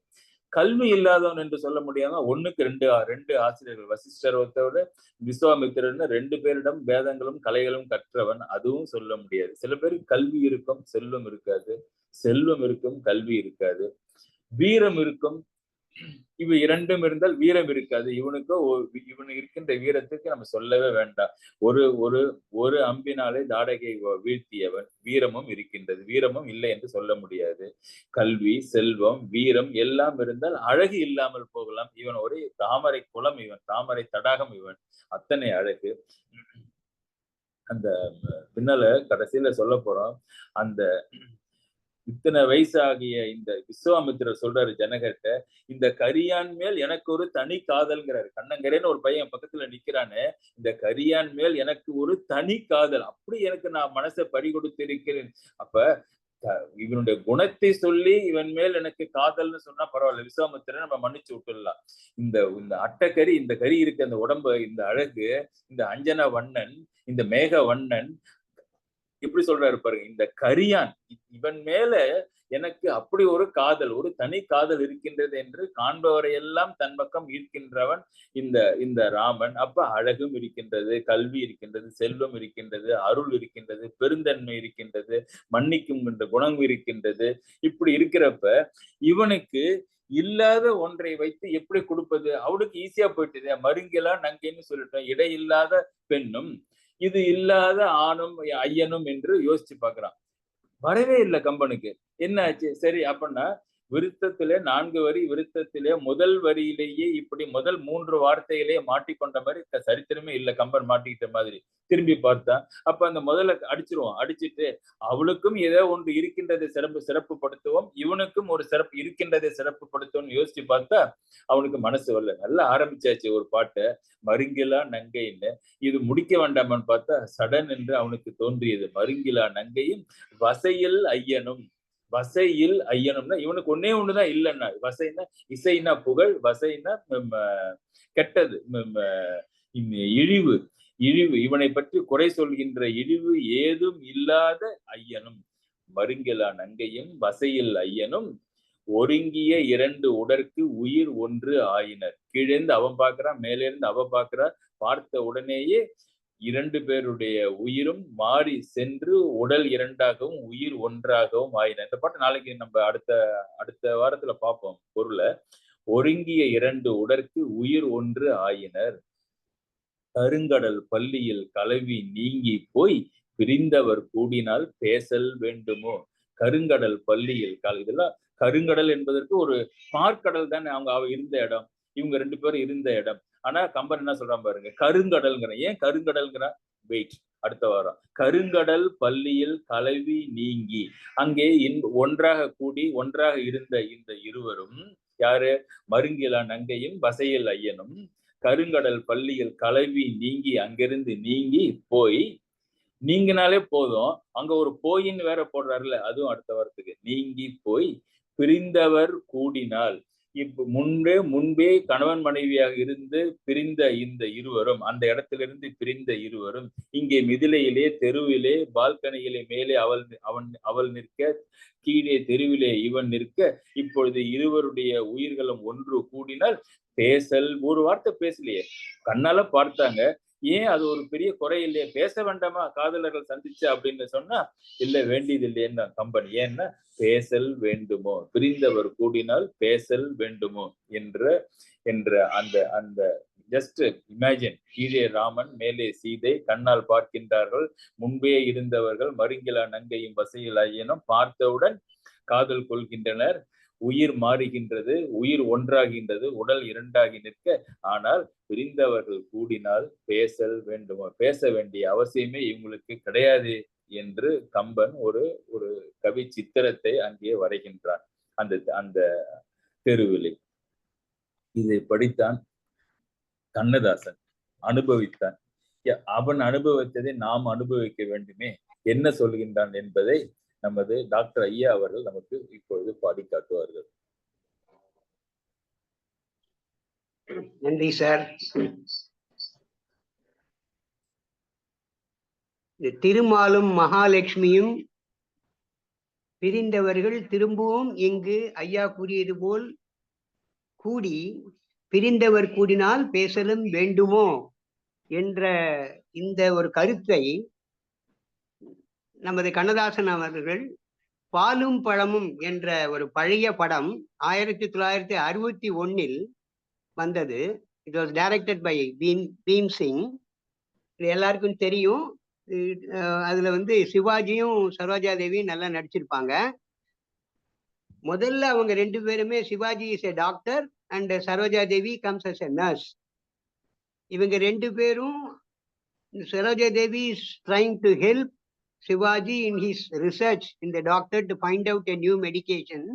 கல்வி இல்லாதவன் என்று சொல்ல முடியாம 1க்கு 2 ஆசிரியர்கள், வசிஷ்டர் ஒருத்தரோட விஸ்வாமித்திரன் 2 பேரிடம் வேதங்களும் கலைகளும் கற்றவன், அதுவும் சொல்ல முடியாது. சில பேருக்கு கல்வி இருக்கும், செல்வம் இருக்காது. செல்வம் இருக்கும், கல்வி இருக்காது. வீரம் இருக்கும், இவை இரண்டும் இருந்தால் வீரம் இருக்காது. இவனுக்கு இருக்கின்ற வீரத்துக்கு நம்ம சொல்லவே வேண்டாம். ஒரு ஒரு ஒரு அம்பினாலே தாடகை வீழ்த்தியவன். வீரமும் இருக்கின்றது. வீரமும் இல்லை என்று சொல்ல முடியாது. கல்வி, செல்வம், வீரம் எல்லாம் இருந்தால் அழகு இல்லாமல் போகலாம். இவன் ஒரு தாமரை குளம், இவன் தாமரை தடாகம், இவன் அத்தனை அழகு. அந்த பின்னால கடைசியில சொல்ல போறோம். அந்த இத்தனை வயசாகிய இந்த விஸ்வாமித்திரர் சொல்றாரு ஜனகர்ட்ட, இந்த கரியான் மேல் எனக்கு ஒரு தனி காதல்ங்கிறாரு. கண்ணங்கரேன்னு ஒரு பையன் பக்கத்துல நிக்கிறானு, இந்த கரியான் மேல் எனக்கு ஒரு தனி காதல், அப்படி எனக்கு நான் மனசை பறி கொடுத்திருக்கிறேன். அப்ப இவனுடைய குணத்தை சொல்லி இவன் மேல் எனக்கு காதல்னு சொன்னா பரவாயில்ல, விஸ்வாமித்திரன் நம்ம மன்னிச்சு விட்டுடலாம். இந்த இந்த அட்டக்கறி, இந்த கறி இருக்கு அந்த உடம்பு, இந்த அழகு, இந்த அஞ்சன வண்ணன், இந்த மேக வண்ணன் எப்படி சொல்றாரு பாருங்க, இந்த கரியான் இவன் மேல எனக்கு அப்படி ஒரு காதல், ஒரு தனி காதல் இருக்கின்றது என்று காண்பவரை எல்லாம் தன் பக்கம் ஈர்க்கின்றவன் இந்த இந்த ராமன். அப்ப அழகும் இருக்கின்றது, கல்வி இருக்கின்றது, செல்வம் இருக்கின்றது, அருள் இருக்கின்றது, பெருந்தன்மை இருக்கின்றது, மன்னிக்கும் என்ற குணம் இருக்கின்றது. இப்படி இருக்கிறப்ப இவனுக்கு இல்லாத ஒன்றை வைத்து எப்படி கொடுப்பது? அவளுக்கு ஈஸியா போயிட்டுது. மருங்கிலா நங்கைன்னு சொல்லிட்டோம், இடையில்லாத பெண்ணும் இது இல்லாத ஆணும் ஐயனும் என்று யோசிச்சு பாக்குறான். வரவே இல்லை கம்பனுக்கு. என்ன ஆச்சு? சரி அப்படின்னா விருத்தத்திலே 4 வரி, விருத்தத்திலே முதல் வரியிலேயே இப்படி முதல் 3 வார்த்தையிலேயே மாட்டிக்கொண்ட மாதிரி சரித்திரமே இல்லை. கம்பன் மாட்டிக்கிட்ட மாதிரி திரும்பி பார்த்தா, அப்ப அந்த முதல்ல அடிச்சிருவோம். அடிச்சுட்டு அவளுக்கும் ஏதோ ஒன்று இருக்கின்றதை சிறப்புப்படுத்துவோம், இவனுக்கும் ஒரு சிறப்பு இருக்கின்றதை சிறப்புப்படுத்துவோம் யோசிச்சு பார்த்தா அவனுக்கு மனசு வரல. நல்லா ஆரம்பிச்சாச்சு ஒரு பாட்டை, மருங்கிலா நங்கைன்னு. இது முடிக்க வேண்டாமான்னு பார்த்தா சடன் என்று அவனுக்கு தோன்றியது. மருங்கிலா நங்கையும் வசையில் ஐயனும். வசையில் ஐயனும்னா இவனுக்கு ஒன்னே ஒண்ணுதான் இல்லைன்னா, வசைன்னா இசைனா புகழ், வசைனா கெட்டது, இழிவு. இழிவு, இவனை பற்றி குறை சொல்கின்ற இழிவு ஏதும் இல்லாத ஐயனும். மருங்கிலா நங்கையும் வசையில் ஐயனும் ஒருங்கிய 2 உடற்கு உயிர் ஒன்று ஆயினர். கீழேந்து அவன் பார்க்கிறான், மேலிருந்து அவ பார்க்கிறா. பார்த்த உடனேயே 2 பேருடைய உயிரும் மாறி சென்று உடல் 2ஆகவும் உயிர் 1ஆகவும் ஆயின. இந்த பாட்டு நாளைக்கு நம்ம அடுத்த வாரத்துல பார்ப்போம் பொருளை. ஒருங்கிய 2 உடற்கு உயிர் 1 ஆயினர். கருங்கடல் பள்ளியில் கலவி நீங்கி போய் பிரிந்தவர் கூடினால் பேசல் வேண்டுமோ. கருங்கடல் பள்ளியில் இதெல்லாம் கருங்கடல் என்பதற்கு ஒரு பார்க்கடல் தானே அவ இருந்த இடம், இவங்க 2 பேரும் இருந்த இடம். ஆனா கம்பன் என்ன சொல்றான் பாருங்க, கருங்கடல்ங்கிற. ஏன் கருங்கடல்ங்கிற? வெயிட், அடுத்த வாரம். கருங்கடல் பள்ளியில் கலவி நீங்கி, அங்கே ஒன்றாக கூடி ஒன்றாக இருந்த இந்த இருவரும் யாரு? மருங்கிலா நங்கையும் வசையில் ஐயனும். கருங்கடல் பள்ளியில் கலவி நீங்கி, அங்கிருந்து நீங்கி போய், நீங்கினாலே போதும், அங்க ஒரு போயின்னு வேற போடுறாருல, அதுவும் அடுத்த வாரத்துக்கு. நீங்கி போய் பிரிந்தவர் கூடினால், இப்ப முன்பே கணவன் மனைவியாக இருந்து பிரிந்த இந்த இருவரும், அந்த இடத்திலிருந்து பிரிந்த இருவரும் இங்கே மிதிலையிலே, தெருவிலே, பால்கனியிலே, மேலே அவள் நிற்க, கீழே தெருவிலே இவன் நிற்க, இப்பொழுது இருவருடைய உயிர்களும் ஒன்று கூடினால் பேசல். ஒரு வார்த்தை பேசலையே, கண்ணால பார்த்தாங்க. ஏன் அது ஒரு பெரிய குறை இல்லையே? பேச வேண்டாமா காதலர்கள் சந்திச்சு அப்படின்னு சொன்னா, இல்ல வேண்டியது இல்லையேன்னா கம்பன். ஏன்னா பேசல் வேண்டுமோ, பிரிந்தவர் கூடினால் பேசல் வேண்டுமோ என்ற அந்த அந்த ஜஸ்ட் இமேஜின். கீழே ராமன், மேலே சீதை, கண்ணால் பார்க்கின்றார்கள். முன்பே இருந்தவர்கள் மருங்கிலா நங்கையும் வசையில் ஐயனும் பார்த்தவுடன் காதல் கொள்கின்றனர். உயிர் மாறுகின்றது, உயிர் ஒன்றாகின்றது, உடல் 2ஆகி நிற்க. ஆனால் பிரிந்தவர்கள் கூடினால் பேசல் வேண்டுமோ, பேச வேண்டிய அவசியமே இவங்களுக்கு கிடையாது என்று கம்பன் ஒரு கவி சித்திரத்தை அங்கே வரைகின்றான் அந்த தெருவிலே. இதை படித்தான் கண்ணதாசன், அனுபவித்தான். அவன் அனுபவித்ததை நாம் அனுபவிக்க வேண்டுமே, என்ன சொல்கின்றான் என்பதை நமது டாக்டர் ஐயா அவர்கள் நமக்கு இப்பொழுது பாடி காட்டுவார்கள். நன்றி சார். திருமாலும் மகாலட்சுமியும் பிரிந்தவர்கள் திரும்பவும் இங்கு ஐயா கூறியது போல் கூடி பிரிந்தவர் கூடினால் பேசலும் வேண்டுமோ என்ற இந்த ஒரு கருத்தை நமது கண்ணதாசன் அவர்கள் பாலும் பழமும் என்ற ஒரு பழைய படம் 1961 வந்தது. It was directed by Bhim Singh. இது எல்லாருக்கும் தெரியும். அதுல வந்து சிவாஜியும் சரோஜா தேவியும் நல்லா நடிச்சிருப்பாங்க. முதல்ல அவங்க 2 பேருமே, Sivaji is a doctor and Saroja Devi comes as a nurse. இவங்க 2 பேரும், Saroja Devi is trying to help Sivaji in his research in the doctor to find out a new medication.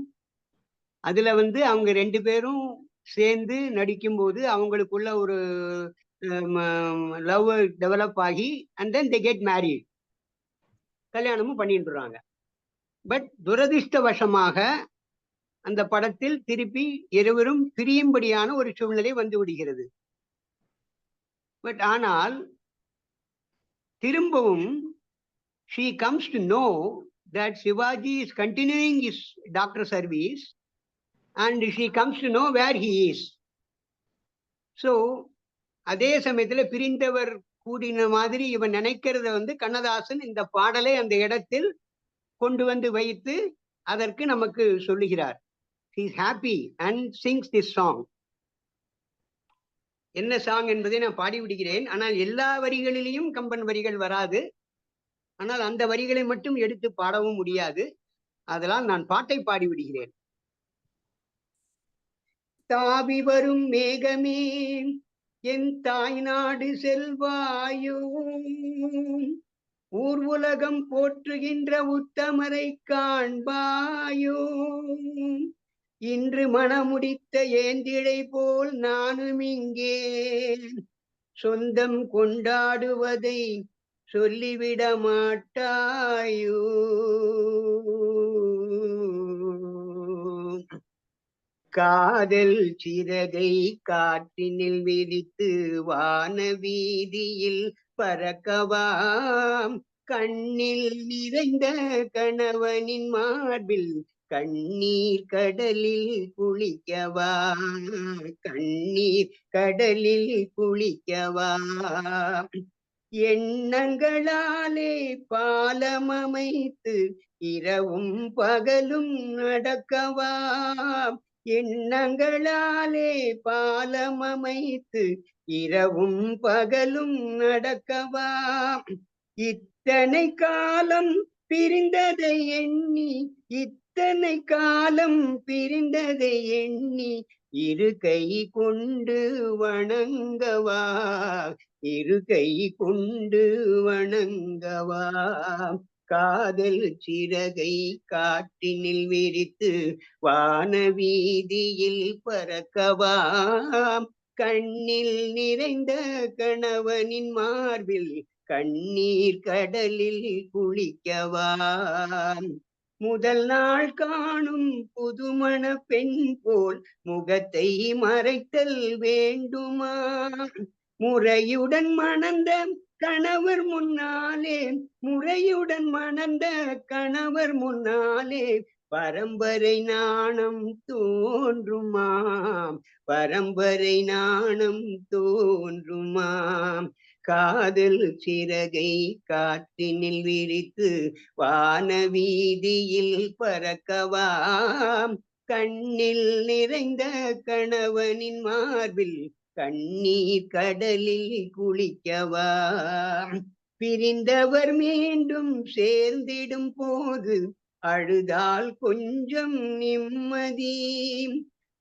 அதுல வந்து அவங்க 2 பேரும் சேர்ந்து நடிக்கும்போது அவங்களுக்குள்ள ஒரு லவ் டெவலப் ஆகி and then they get married, கல்யாணமும் பண்ணிட்டுறாங்க. பட் துரதிர்ஷ்டவசமாக அந்த படத்தில் திருப்பி இருவரும் பிரியும்படியான ஒரு சூழ்நிலை வந்து விடுகிறது. பட் ஆனால் திரும்பவும் she comes to know that Shivaji is continuing his doctor service and she comes to know where he is. So அதே சமயத்துல பிரிந்தவர் கூடின மாதிரி இவன் நினைக்கிறத வந்து கண்ணதாசன் இந்த பாடலை அந்த இடத்தில் கொண்டு வந்து வைத்து அதற்கு நமக்கு சொல்லுகிறார். He is happy and sings this song. என்ன சாங் என்பதை நான் பாடி விடுகிறேன். ஆனால் எல்லா வரிகளிலேயும் கம்பன் வரிகள் வராது. ஆனால் அந்த வரிகளை மட்டும் எடுத்து பாடவும் முடியாது. அதனால் நான் பாட்டை பாடி விடுகிறேன். தாவி வரும் மேகமே என் தாய் நாடு செல்வாயோ, ஊர் உலகம் போற்றுகின்ற உத்தமரை காண்பாயோ, இன்று மணமுடித்த ஏந்திழை போல் நானும் இங்கே சொந்தம் கொண்டாடுவதை சொல்லிவிட மாட்டாயோ. காதல் சிறகை காற்றினில் விரித்து வான வீதியில் பறக்கவாம், கண்ணில் நிறைந்த கணவனின் மார்பில் கண்ணீர் கடலில் குளிக்கவா, கண்ணீர் கடலில் குளிக்கவா. எண்ணங்களாலே பாலம் அமைத்து இரவும் பகலும் நடக்கவா, எண்ணங்களாலே பாலம் அமைத்து இரவும் பகலும் நடக்கவா. இத்தனை காலம் பிரிந்ததை எண்ணி, இத்தனை காலம் பிரிந்ததை எண்ணி இரு கை கொண்டு வணங்கவா, இரு கை கொண்டு வணங்கவா. காதல் சிறகை காற்றினில் விரித்து வான வீதியில் பறக்கவா, கண்ணில் நிறைந்த கணவனின் மார்பில் கண்ணீர் கடலில் குளிக்கவா. முதல் நாள் காணும் புதுமண பெண் போல் முகத்தை மறைத்தல் வேண்டுமா, முறையுடன் மணந்த கணவர் முன்னாலே, முறையுடன் மணந்த கணவர் முன்னாலே பரம்பரை நாணம் தோன்றுமாம், பரம்பரை நாணம் தோன்றுமாம். காதல் சிறகை காற்றினில் விரித்து வான வீதியில் பறக்கவா, கண்ணில் நிறைந்த கணவனின் மார்பில் கண்ணீர் கடலில் குளிக்கவா. பிரிந்தவர் மீண்டும் சேர்ந்திடும் போது அழுதால் கொஞ்சம் நிம்மதி,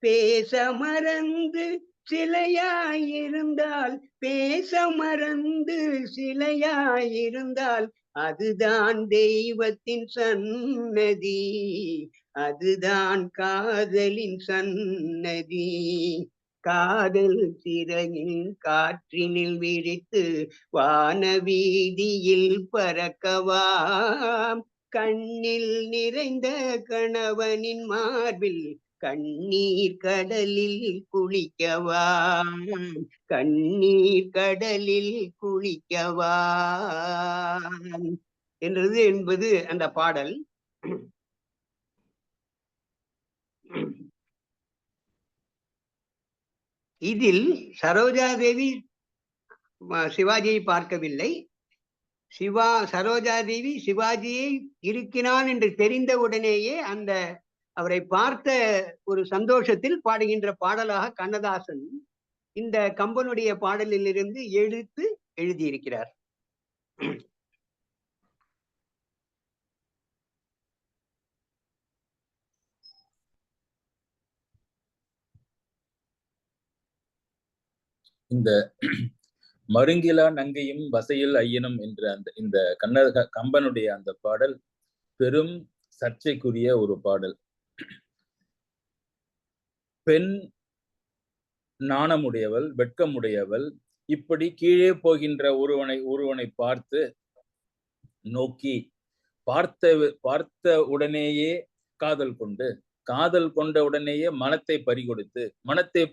பேச மறந்து சிலையாயிருந்தால், பேச மறந்து சிலையாயிருந்தால் அதுதான் தெய்வத்தின் சன்னதி, அதுதான் காதலின் சன்னதி. காதல் சிறகின் காற்றினில் விரித்து வான வீதியில் பறக்கவா, கண்ணில் நிறைந்த கணவனின் மார்பில் கண்ணீர் கடலில் குளிக்கவா, கண்ணீர் கடலில் குளிக்கவா என்றது என்பது அந்த பாடல். இதில் சரோஜாதேவி சிவாஜியை பார்க்கவில்லை. சரோஜா தேவி சிவாஜியை இருக்கிறான் என்று தெரிந்த உடனேயே அந்த அவரை பார்த்த ஒரு சந்தோஷத்தில் பாடுகின்ற பாடலாக கண்ணதாசன் இந்த கம்பனுடைய பாடலிலிருந்து எடுத்து எழுதியிருக்கிறார். இந்த மருங்கிலா நங்கையும் வசையில் ஐயனும் என்ற இந்த கம்பனுடைய அந்த பாடல் பெரும் சர்ச்சைக்குரிய ஒரு பாடல். பெண் நாணமுடையவள், வெட்கமுடையவள், இப்படி கீழே போகின்ற ஒருவனை பார்த்து நோக்கி பார்த்த உடனேயே காதல் கொண்ட உடனேயே மனத்தை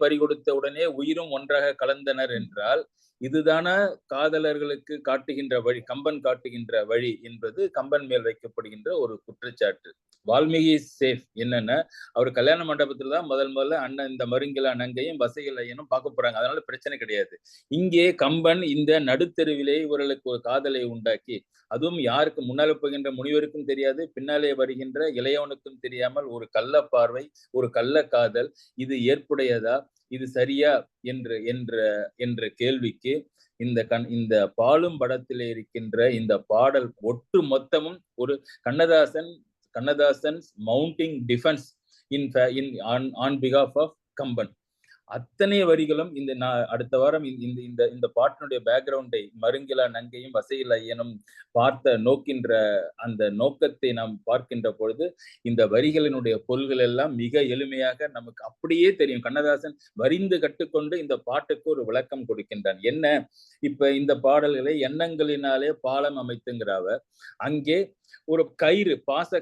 பறிகொடுத்த உடனே உயிரும் ஒன்றாக கலந்தனர் என்றால் இதுதான காதலர்களுக்கு காட்டுகின்ற வழி, கம்பன் காட்டுகின்ற வழி என்பது கம்பன் மேல் வைக்கப்படுகின்ற ஒரு குற்றச்சாட்டு. வால்மீகி சேஃப் என்னன்னா, அவர் கல்யாண மண்டபத்துல தான் முதல்ல அண்ணன் இந்த மருங்கிலா நங்கையும் வசையில் ஐயனும் பார்க்க போறாங்க, அதனால பிரச்சனை கிடையாது. இங்கே கம்பன் இந்த நடுத்தெருவிலே இவர்களுக்கு ஒரு காதலை உண்டாக்கி, அதுவும் யாருக்கு முன்னால போகின்ற முனிவருக்கும் தெரியாது, பின்னாலே வருகின்ற இளையவனுக்கும் தெரியாமல் ஒரு கள்ள பார்வை, ஒரு கள்ள காதல், இது ஏற்புடையதா, இது சரியா என்ற கேள்விக்கு இந்த பாலும் படத்திலே இருக்கின்ற இந்த பாடல் ஒட்டு மொத்தமும் ஒரு கண்ணதாசன் மவுண்டிங் டிஃபென்ஸ் ஆன் பிகாஃப் ஆஃப் கம்பன். அத்தனை வரிகளும் அடுத்த வாரம் இந்த பாட்டினுடைய பேக்ரவுண்டை மருங்கிலா நங்கையும் வசையில் ஐயனும் நோக்கின்ற அந்த நோக்கத்தை நாம் பார்க்கின்ற பொழுது இந்த வரிகளினுடைய பொருள்கள் எல்லாம் மிக எளிமையாக நமக்கு அப்படியே தெரியும். கண்ணதாசன் வரிந்து கட்டுக்கொண்டு இந்த பாட்டுக்கு ஒரு விளக்கம் கொடுக்கின்றான். என்ன, இப்ப இந்த பாடல்களை எண்ணங்களினாலே பாலம் அமைத்துங்கிறவ அங்கே ஒரு கயிறு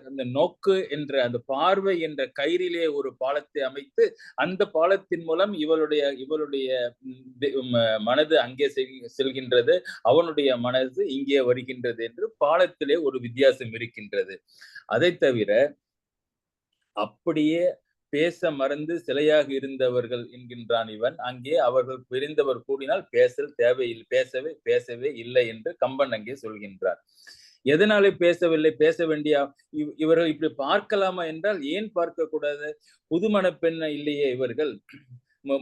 அந்த நோக்கு என்ற அந்த பார்வை என்ற கயிறிலே ஒரு பாலத்தை அமைத்து அந்த பாலத்தின் மூலம் இவளுடைய மனது அங்கே செல்கின்றது, அவனுடைய மனது இங்கே வருகின்றது என்று பாலத்திலே ஒரு வித்தியாசம் இருக்கின்றது. அதை தவிர அப்படியே பேச மறந்து சிலையாக இருந்தவர்கள் என்கின்றான் இவன். அங்கே அவர்கள் பிரிந்தவர் கூடினால் பேசல் தேவையில்லை, பேசவே இல்லை என்று கம்பன் அங்கே சொல்கின்றார். எதனாலே பேசவில்லை, பேச வேண்டிய இவர்கள் இப்படி பார்க்கலாமா என்றால் ஏன் பார்க்க கூடாது? புதுமண பெண் இல்லையே இவர்கள்,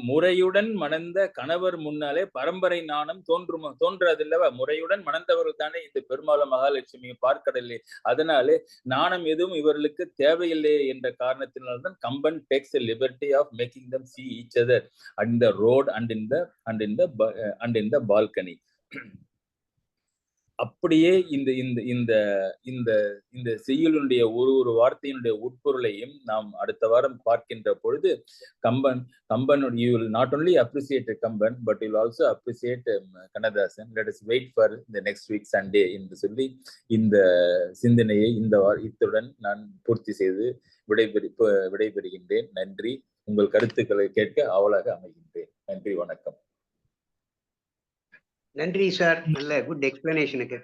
முறையுடன் மணந்த கணவர் முன்னாலே பரம்பரை நாணம் தோன்றாதில்லவா? முறையுடன் மணந்தவர்கள் தானே இந்த பெருமாள் மகாலட்சுமியை பார்க்கடலே, அதனாலே நாணம் எதுவும் இவர்களுக்கு தேவையில்லை என்ற காரணத்தினால்தான் Kamban takes a liberty of making them see each other in the road and in the balcony. அப்படியே இந்த செய்யுளுடைய ஒரு வார்த்தையினுடைய உட்பொருளையும் நாம் அடுத்த வாரம் பார்க்கின்ற பொழுது Kamban you will not only appreciate Kamban but you will also appreciate Kannadasan. Let us wait for the next week Sunday என்று சொல்லி இந்த சிந்தனையை இத்துடன் நான் பூர்த்தி செய்து விடைபெறுகின்றேன். நன்றி. உங்கள் கருத்துக்களை கேட்க ஆவலாக அமைகின்றேன். நன்றி, வணக்கம். நன்றி சார், நல்ல குட் எக்ஸ்பிளனேஷனுக்கு.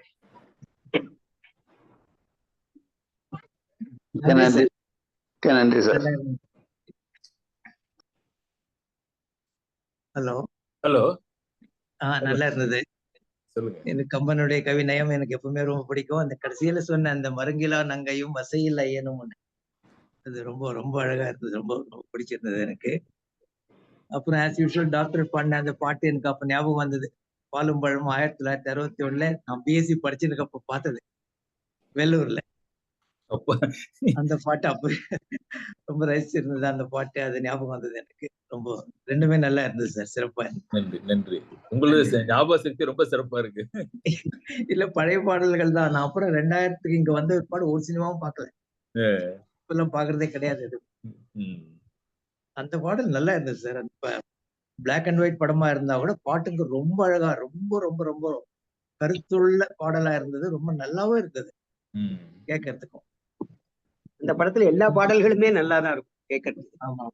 நன்றி சார். Hello hello. நல்லா இருந்தது. எனக்கு கம்பனுடைய கவி நயம் எனக்கு எப்பவுமே ரொம்ப பிடிக்கும். அந்த கடைசியில சொன்ன அந்த மருங்கிலா நங்கையும் வசையில் ஐயனும் அது ரொம்ப ரொம்ப அழகா இருந்தது, ரொம்ப ரொம்ப பிடிச்சிருந்தது எனக்கு. அப்புறம் ஆஸ் யூஷுவல் டாக்டர் பண்ண அந்த பாட்டு எனக்கு அப்ப ஞாபகம் வந்தது. பாலும் பழம் 1961 நான் பிஎஸ்சி படிச்சதுக்கு அப்ப பார்த்தது வெள்ளூர்ல. அந்த பாட்டு அப்ப ரொம்ப ரசிச்சிருந்தது அந்த பாட்டு, அது ஞாபகம் வந்தது எனக்கு. ரொம்ப ரெண்டுமே நல்லா இருந்தது சார், சிறப்பா. நன்றி. உங்களுடைய ஞாபக சக்தி ரொம்ப சிறப்பா இருக்கு. இல்ல, பழைய பாடல்கள் தான். நான் அப்புறம் 2000 இங்க வந்த பாடு ஒரு சினிமாவும் பார்க்கல, இப்பெல்லாம் பாக்குறதே கிடையாது. அந்த பாடல் நல்லா இருந்தது சார். அந்த பிளாக் அண்ட் ஒயிட் படமா இருந்தா கூட பாட்டுக்கு ரொம்ப அழகா, ரொம்ப ரொம்ப ரொம்ப கருத்துள்ள பாடலா இருந்தது. ரொம்ப நல்லாவும் இருந்தது கேட்கறதுக்கும். இந்த படத்துல எல்லா பாடல்களுமே நல்லா தான் இருக்கும் கேட்கறதுக்கு. ஆமா,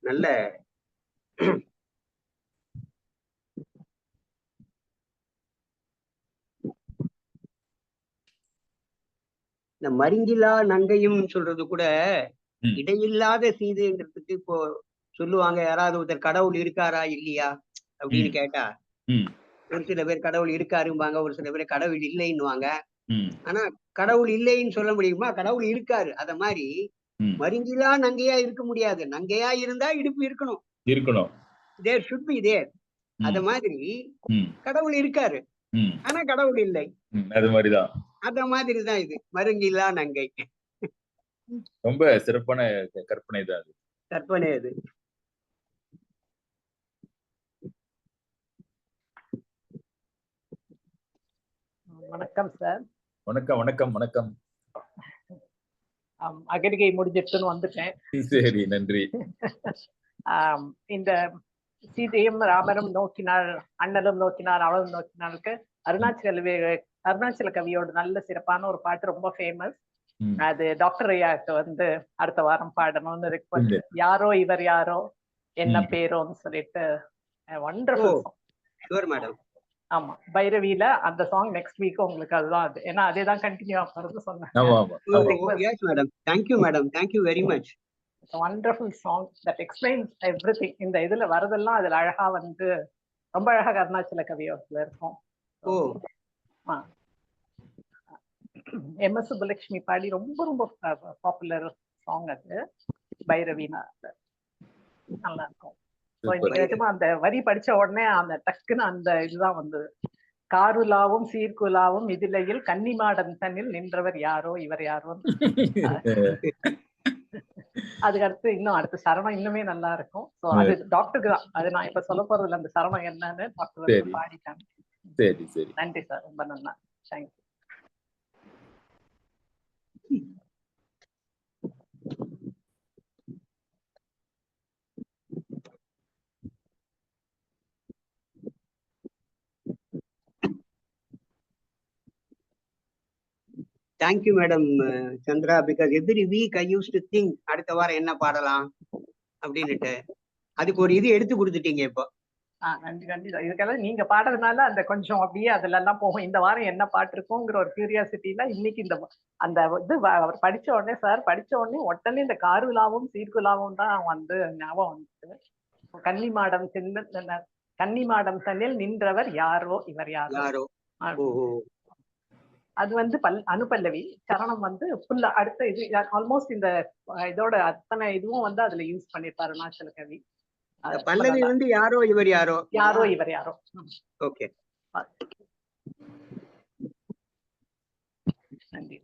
நல்ல இந்த மருங்கிலா நங்கையும் சொல்றது கூட இடையில்லாத சீதைன்றதுக்கு இப்போ சொல்லுவாங்க. யாராவது ஒருத்தர் கடவுள் இருக்காரா இல்லையா அப்படின்னு கேட்டா ஒரு சில பேர் கடவுள் இருக்காரும்பாங்க, ஒரு சில பேர் கடவுள் இல்லைன்னுவாங்க. ம், ஆனா கடவுள் இல்லைன்னு சொல்ல முடியுமா? கடவுள் இருக்காரு. அத மாதிரி ம். மருங்கிலா நங்கையா இருக்க முடியாது. நங்கையா இருந்தா இடுப்பு இருக்கணும். இருக்கணும். There should be there. அத ம், மாதிரி ம், கடவுள் இருக்காரு. ம், ஆனா கடவுள் இல்லை. ம். அது மாதிரிதான். அத மாதிரி தான் இது. மருங்கிலா நங்கை. ரொம்ப சிறப்பான கற்பனை தான் அது. கற்பனை அது. வணக்கம் சார். வணக்கம், வணக்கம், வணக்கம். அகடிகை முடிஞ்சிட்டுன்னு வந்துட்டேன். சரி, நன்றி. இந்த சீதையும் ராமரும் நோக்கினார், அண்ணலும் நோக்கினார், அவளும் நோக்கினாருக்கு அருணாச்சல கவியோட நல்ல சிறப்பான ஒரு பாட்டு ரொம்ப ஃபேமஸ். ம். அது டாக்டர் ஐயாக்கு வந்து அடுத்த வாரம் பாடணும்னு ரிக்வெஸ்ட். இல்ல. யாரோ இவர் யாரோ என்ன ம். பேரோன்னு சொல்லிட்டு வண்டர்ஃபுல் சாங். Sure madam. ஆமா, பைரவியில அந்த சாங் நெக்ஸ்ட் வீக் உங்களுக்கு அதுதான் அது. ஏன்னா அதே தான் கண்டினியூ ஆகிறது சொன்னேன். ஆமா, ஆமா. Yes madam. Thank you madam. Thank you very much. Wonderful song that explains everything. இந்த இதுல வரதெல்லாம் அதுல அழகா வந்து ரொம்ப அழகா அருணாச்சல கவியோடத்துல இருக்கும். ஓ. எம்.எஸ். சுப்புலட்சுமி பாடி ரொம்ப ரொம்ப பாப்புலர் சாங் அது, பைரவினா. நல்லா இருக்கும். அந்த வரி படிச்ச உடனே அந்த டக்குன்னு அந்த இதுதான் வந்தது. காருலாவும் சீர்குலாவும் இதிலையில் கன்னிமாடம் தன்னில் நின்றவர் யாரோ இவர் யாரோ. அதுக்கு அடுத்து இன்னும் அடுத்த சரணம் இன்னுமே நல்லா இருக்கும். அது டாக்டருக்கு தான். அது நான் இப்ப சொல்ல போறது இல்ல, அந்த சரணம் என்னன்னு டாக்டர் பாடிட்டாங்க. சரி, சரி. நன்றி சார், ரொம்ப நல்லா. Thank you. Thank you, Madam Chandra, because every week I used to think அடுத்த வாரம் என்ன பாடலாம் அப்படின்னுட்டு. அதுக்கு ஒரு இது எடுத்து கொடுத்துட்டீங்க இப்போ. நன்றி நன்றி. இதுக்கெல்லாம் நீங்க பாடுறதுனால அந்த கொஞ்சம் அப்படியே அதுல எல்லாம் போகும். இந்த வாரம் என்ன பாட்டு இருக்குங்கிற ஒரு கியூரியாசிட்டில இன்னைக்கு இந்த அந்த இது அவர் படிச்ச உடனே சார் படிச்ச உடனே இந்த காருலாவும் சீர்குலாவும் தான் வந்து ஞாபகம் வந்துச்சு. கன்னிமாடம் தன்னில் நின்றவர் யாரோ இவர் யாரோ. அது வந்து அனுபல்லவி. சரணம் வந்து ஃபுல்லா அடுத்த இது ஆல்மோஸ்ட் இந்த இதோட அத்தனை இதுவும் வந்து அதுல யூஸ் பண்ணிருப்பாரு அருணாச்சல கவி. பல்லவி வந்து யாரோ இவர் யாரோ. யாரோ இவர் யாரோ. ஓகே. நன்றி.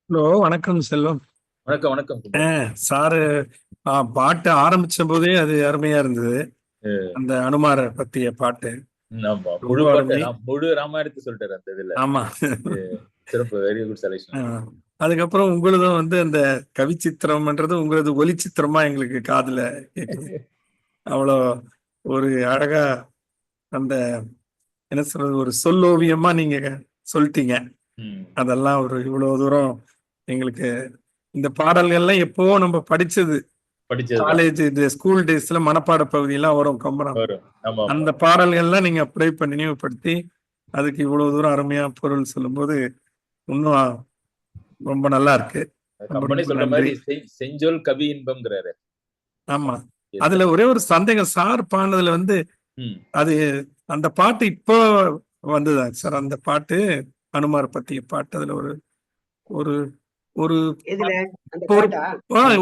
ஹலோ, வணக்கம் செல்வம். வணக்கம், வணக்கம். சாரு பாட்டு ஆரம்பிச்ச போதே அது அருமையா இருந்தது. அந்த அனுமார பத்திய பாட்டு. ஆமா, முழு ராமாயணத்தை சொல்லிட்டாரு அந்த இதுல. ஆமா, சிறப்பு. Very good selection. அதுக்கப்புறம் உங்களதும் வந்து அந்த கவி சித்திரம்ன்றது உங்களது ஒலி சித்திரமா எங்களுக்கு காதுல கேக்குது. அவ்வளோ ஒரு அழகா அந்த என்ன சொல்றது, ஒரு சொல்லோவியமா நீங்க சொல்லிட்டீங்க. அதெல்லாம் ஒரு இவ்வளவு தூரம் எங்களுக்கு இந்த பாடல்கள்லாம் எப்போ நம்ம படிச்சது காலேஜ் ஸ்கூல் டேஸ்ல மனப்பாட பகுதியெல்லாம் வரும் கம்பரம். அந்த பாடல்கள்லாம் நீங்க அப்படியே இப்ப நினைவுபடுத்தி அதுக்கு இவ்வளவு தூரம் அருமையா பொருள் சொல்லும் போது இன்னும் ரொம்ப நல்லா இருக்கு. செஞ்சொல் கவி இன்பம்ங்கிறாரு. ஆமா, அதுல ஒரே ஒரு சந்தேகம் சார் பாடுனதுல வந்து அது அந்த பாட்டு இப்போ வந்துதான் சார். அந்த பாட்டு அனுமார் பத்திய பாட்டு அதுல ஒரு ஒரு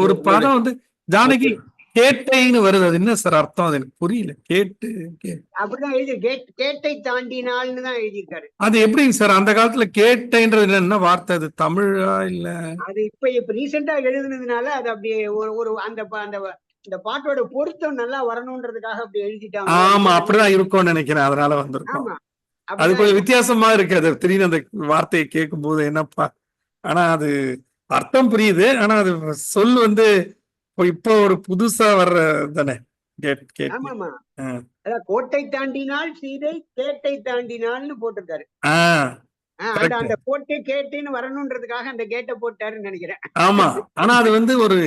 ஒரு பதம் வந்து ஜானகி கேட்டைன்னு வருது. அது என்ன சார் அர்த்தம்? அது எனக்கு புரியல. கேட்டு அப்படிதான் எழுதி கேட்டை தாண்டினால்னு தான் எழுதியிருக்காரு. அது எப்படிங்க சார் அந்த காலத்துல கேட்டைன்றது என்ன வார்த்தை? அது தமிழா இல்ல? அது இப்ப ரீசெண்டா எழுதுனதுனால அது அப்படியே ஒரு அந்த இந்த பாட்டோட பொருத்தம் நல்லா வரணும்ன்றதுக்காக அப்படி எழுதிட்டாங்க. ஆமா, அப்படிதான் இருக்கும்னு நினைக்கிறேன். அதனால வந்திருக்கோம். அது கொஞ்சம் வித்தியாசமா இருக்கு. அது திடீர்னு அந்த வார்த்தையை கேட்கும் போது என்னப்பா, ஆனா அது அர்த்தம் புரியுது. ஆனா அது சொல் வந்து இப்போ ஒரு புதுசா வர்ற தானே. கோட்டை தாண்டினால் சீதை கேட்டை தாண்டினால்னு போட்டிருக்காரு. அந்த கோட்டை கேட்டைன்னு வரணும்ன்றதுக்காக அந்த கேட்டை போட்டாருன்னு நினைக்கிறேன். ஆமா, ஆனா அது வந்து ஒரு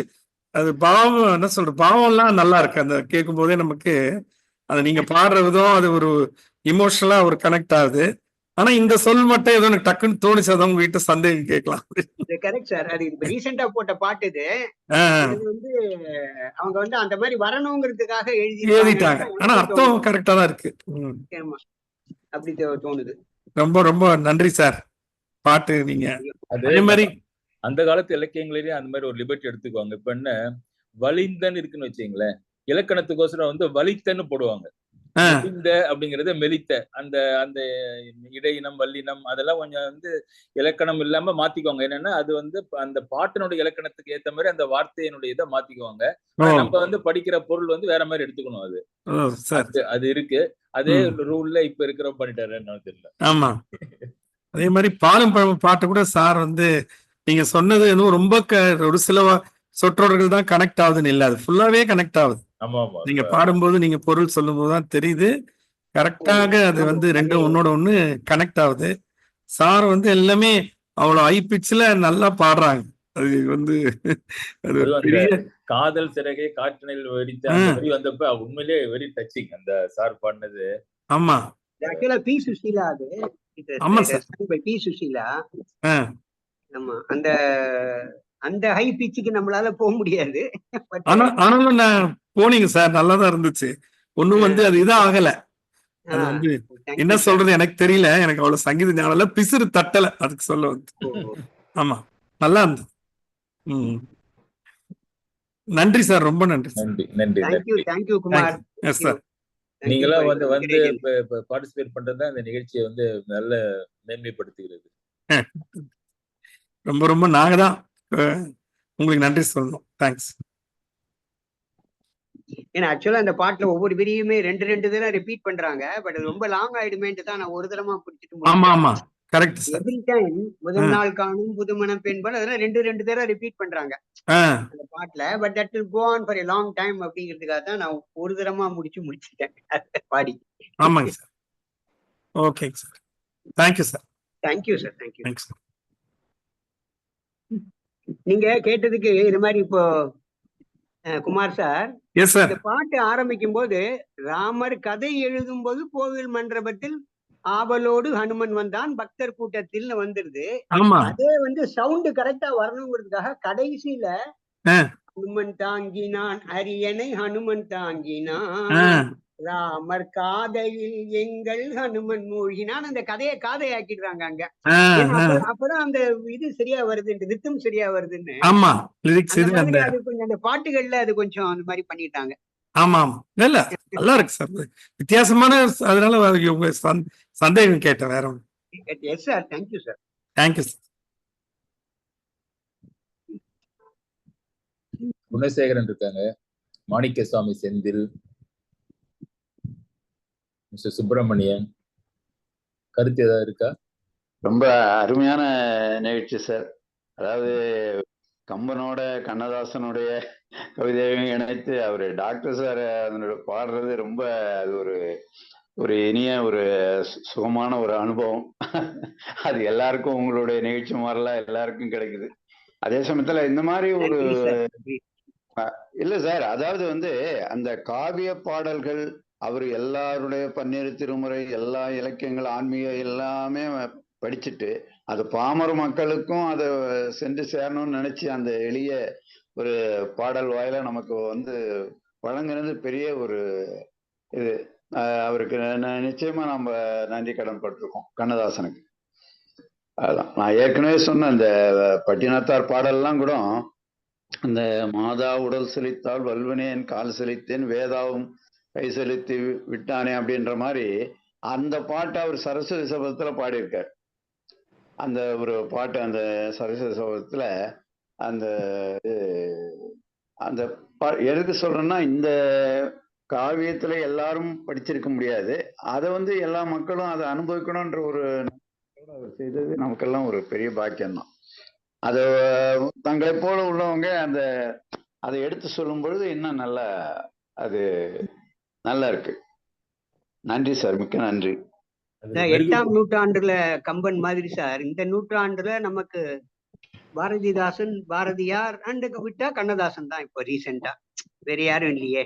அது பாவம் என்ன சொல்ற பாவம் எல்லாம் நல்லா இருக்கு. அந்த கேட்கும் போதே நமக்கு அது நீங்க பாடுற விதம் அது ஒரு இமோஷனலா ஒரு கனெக்ட் ஆகுது. ஆனா இந்த சொல் மட்டும் ஏதோ எனக்கு டக்குன்னு தோணுச்சு, அதான் உங்ககிட்ட சந்தேகம் கேட்கலாம். Correct sir. அது இப்ப ரீசெண்டா போட்ட பாட்டு இது. இது வந்து அவங்க வந்து அந்த மாதிரி வரணுங்கிறதுக்காக எழுதிட்டாங்க. ஆனா அர்த்தம் கரெக்டா தான் இருக்கு. அப்படி தோணுது. ரொம்ப ரொம்ப நன்றி சார். பாட்டு நீங்க அதே மாதிரி அந்த காலத்து இலக்கியங்களிலேயே அந்த மாதிரி ஒரு லிபர்ட்டி எடுத்துக்குவாங்க. இப்ப என்ன வலிந்தன் இருக்குன்னு வச்சுங்களேன், இலக்கணத்துக்கோசரம் வந்து வலித்தன்னு போடுவாங்க. மெலிந்த அப்படிங்கறது மெலித்த, அந்த அந்த இடையினம் வல்லினம் அதெல்லாம் கொஞ்சம் வந்து இலக்கணம் இல்லாம மாத்திக்குவாங்க. என்னன்னா அது வந்து அந்த பாட்டினுடைய இலக்கணத்துக்கு ஏத்த மாதிரி அந்த வார்த்தையினுடைய இதை மாத்திக்குவாங்க. நம்ம வந்து படிக்கிற பொருள் வந்து வேற மாதிரி எடுத்துக்கணும். அது இருக்கு. அதே ரூல்ல இப்ப இருக்கிற பண்ணிட்டாரு என்னன்னு தெரியல. ஆமா, அதே மாதிரி பாலும் பழம் பாட்டு கூட சார் வந்து நீங்க சொன்னது இன்னும் ரொம்ப ஒரு சில சொற்றொடர்கள் தான் கனெக்ட் ஆகுதுன்னு இல்லை, அது ஃபுல்லாவே கனெக்ட் ஆகுது. நீங்க பாடும்போது நீங்க பொருள் சொல்லும் போதுதான் தெரியுது கரெக்டாக அது வந்து ரெண்டும் ஒன்னோட ஒண்ணு கனெக்ட் ஆகுது. சார் வந்து எல்லாமே அவ்வளவு ஹை பிட்ச்ல நல்லா பாடுறாங்க. அது வந்து அது பெரிய காதல் சிறகை காற்றினில் வெடித்த வந்தப்ப உண்மையிலேயே வெரி டச்சிங் அந்த சார் பாடினது. ஆமா, ஆக்சுவலா பி சுஷீலா அது. ஆமா சார், பி சுஷீலா. ஆமா, அந்த அந்த ஹை பிச்சுக்கு நம்மளால போக முடியாது. ஆனாலும் நான் போனீங்க சார், நல்லாதான் இருந்துச்சு. ஒண்ணும் வந்து அது இதான் ஆகல. அது வந்து என்ன சொல்றது எனக்கு தெரியல, எனக்கு அவ்வளவு சங்கீத ஞானம் இல்ல, பிசிறு தட்டல அதுக்கு சொல்ல வந்து. ஆமா, நல்லா இருந்தது. நன்றி சார், ரொம்ப நன்றி. நன்றி. தேங்க்யூ குமார். Yes sir. நீங்களாம் வந்து பார்ட்டிசிபேட் பண்றது இந்த நிகழ்ச்சியை வந்து நல்ல மேன்மைப்படுத்துகிறது. ரொம்ப ரொம்ப நாங்க தான் உங்களுக்கு நன்றி சொல்லணும். தேங்க்ஸ். ஏன்னா ஆக்சுவலா அந்த பாட்டுல ஒவ்வொரு வரியுமே 2 தடவை ரிப்பீட் பண்றாங்க. பட் அது ரொம்ப லாங் ஆயிடுமேன்ட்டு தான் நான் ஒரு தடவை பிடிச்சிட்டு. ஆமா கரெக்ட் சார். எவ்ரி டைம் முதல் நாள் காணும் புதுமணம் பெண்பால் அதெல்லாம் 2 தடவை ரிப்பீட் பண்றாங்க அந்த பாட்டுல. But that will go on for a long time அப்படிங்கிறதுக்காக தான் நான் ஒரு தடவை முடிச்சிட்டேன் பாடி. ஆமாங்க sir. Okay sir. Thank you sir. Thank you sir. Thank you. நீங்க கேட்டதுக்கு இது மாதிரி இப்போ குமார் சார், இந்த பாட்டு ஆரம்பிக்கும் போது ராமர் கதை எழுதும் போது கோவில் மண்டபத்தில் ஆவலோடு ஹனுமன் வந்தான் பக்தர் கூட்டத்தில் வந்துருது. அதே வந்து சவுண்ட் கரெக்டா வரணுங்கிறதுக்காக கடைசியில ஹனுமன் தாங்கினான் அரியணை ஹனுமன் தாங்கினான் ராமர் காதையில் எங்கள் ஹனுமன் மூழ்கினான். அந்த கதையை காதையாக்கிடுறாங்க அங்க. அப்பதான் அந்த இது சரியா வருது, ரித்தம் சரியா வருதுன்னு. அது கொஞ்சம் அந்த பாட்டுகள்ல அது கொஞ்சம் அந்த மாதிரி பண்ணிட்டாங்க. ஆமா இல்ல நல்லா இருக்கு சார், வித்தியாசமான. அதனால உங்க சந்தேகம் கேட்டேன், வேற ஒன்று. Yes sir. Thank you sir. Thank you sir. Gunasekaran இருக்காங்க, மாணிக்க சுவாமி செந்தில், மிஸ்டர் சுப்பிரமணியன், கருத்து ஏதாவது இருக்கா? ரொம்ப அருமையான நிகழ்ச்சி சார். அதாவது கம்பனோட கண்ணதாசனுடைய கவிதையும் இணைத்து அவரு டாக்டர் சார் அதனோட பாடுறது ரொம்ப அது ஒரு இனிய ஒரு சுகமான ஒரு அனுபவம். அது எல்லாருக்கும் உங்களுடைய நிகழ்ச்சி மாதிரிலாம் எல்லாருக்கும் கிடைக்குது. அதே சமயத்துல இந்த மாதிரி ஒரு இல்ல சார், அதாவது வந்து அந்த காவிய பாடல்கள் அவர் எல்லாருடைய பன்னிரு திருமுறை எல்லா இலக்கியங்கள் ஆன்மீக எல்லாமே படிச்சுட்டு அது பாமர மக்களுக்கும் அதை சென்று சேரணும்னு நினைச்சு அந்த எளிய ஒரு பாடல் வாயில நமக்கு வந்து வழங்குறது பெரிய ஒரு இது. அவருக்கு நிச்சயமா நம்ம நன்றி கடன் பட்டிருக்கோம், கண்ணதாசனுக்கு. அதான் நான் ஏற்கனவே சொன்ன அந்த பட்டினத்தார் பாடல்லாம் கூட அந்த மாதா உடல் செலுத்தால் வல்வனேன் கால் செலுத்தேன் வேதாவும் கை செலுத்தி விட்டானே அப்படின்ற மாதிரி அந்த பாட்டை அவர் சரஸ்வதி சபதத்துல பாடியிருக்கார். அந்த ஒரு பாட்டு அந்த சரஸ்வதி சபதத்துல அந்த அந்த எதுக்கு சொல்றேன்னா, இந்த காவியத்துல எல்லாரும் படிச்சிருக்க முடியாது, அதை வந்து எல்லா மக்களும் அதை அனுபவிக்கணும்ன்ற ஒரு அவர் செய்தது நமக்கெல்லாம் ஒரு பெரிய பாக்கியம்தான். அதை தங்களை போல உள்ளவங்க அதை எடுத்து சொல்லும் பொழுது இன்னும் நல்லா அது நல்லா இருக்கு. நன்றி சார், மிக்க நன்றி. 8ஆம் நூற்றாண்டுல கம்பன் மாதிரி சார், இந்த நூற்றாண்டுல நமக்கு பாரதிதாசன், பாரதியார் அண்ட் விட்டா கண்ணதாசன் தான் இப்போ ரீசெண்டா, வேற யாரும் இல்லையே.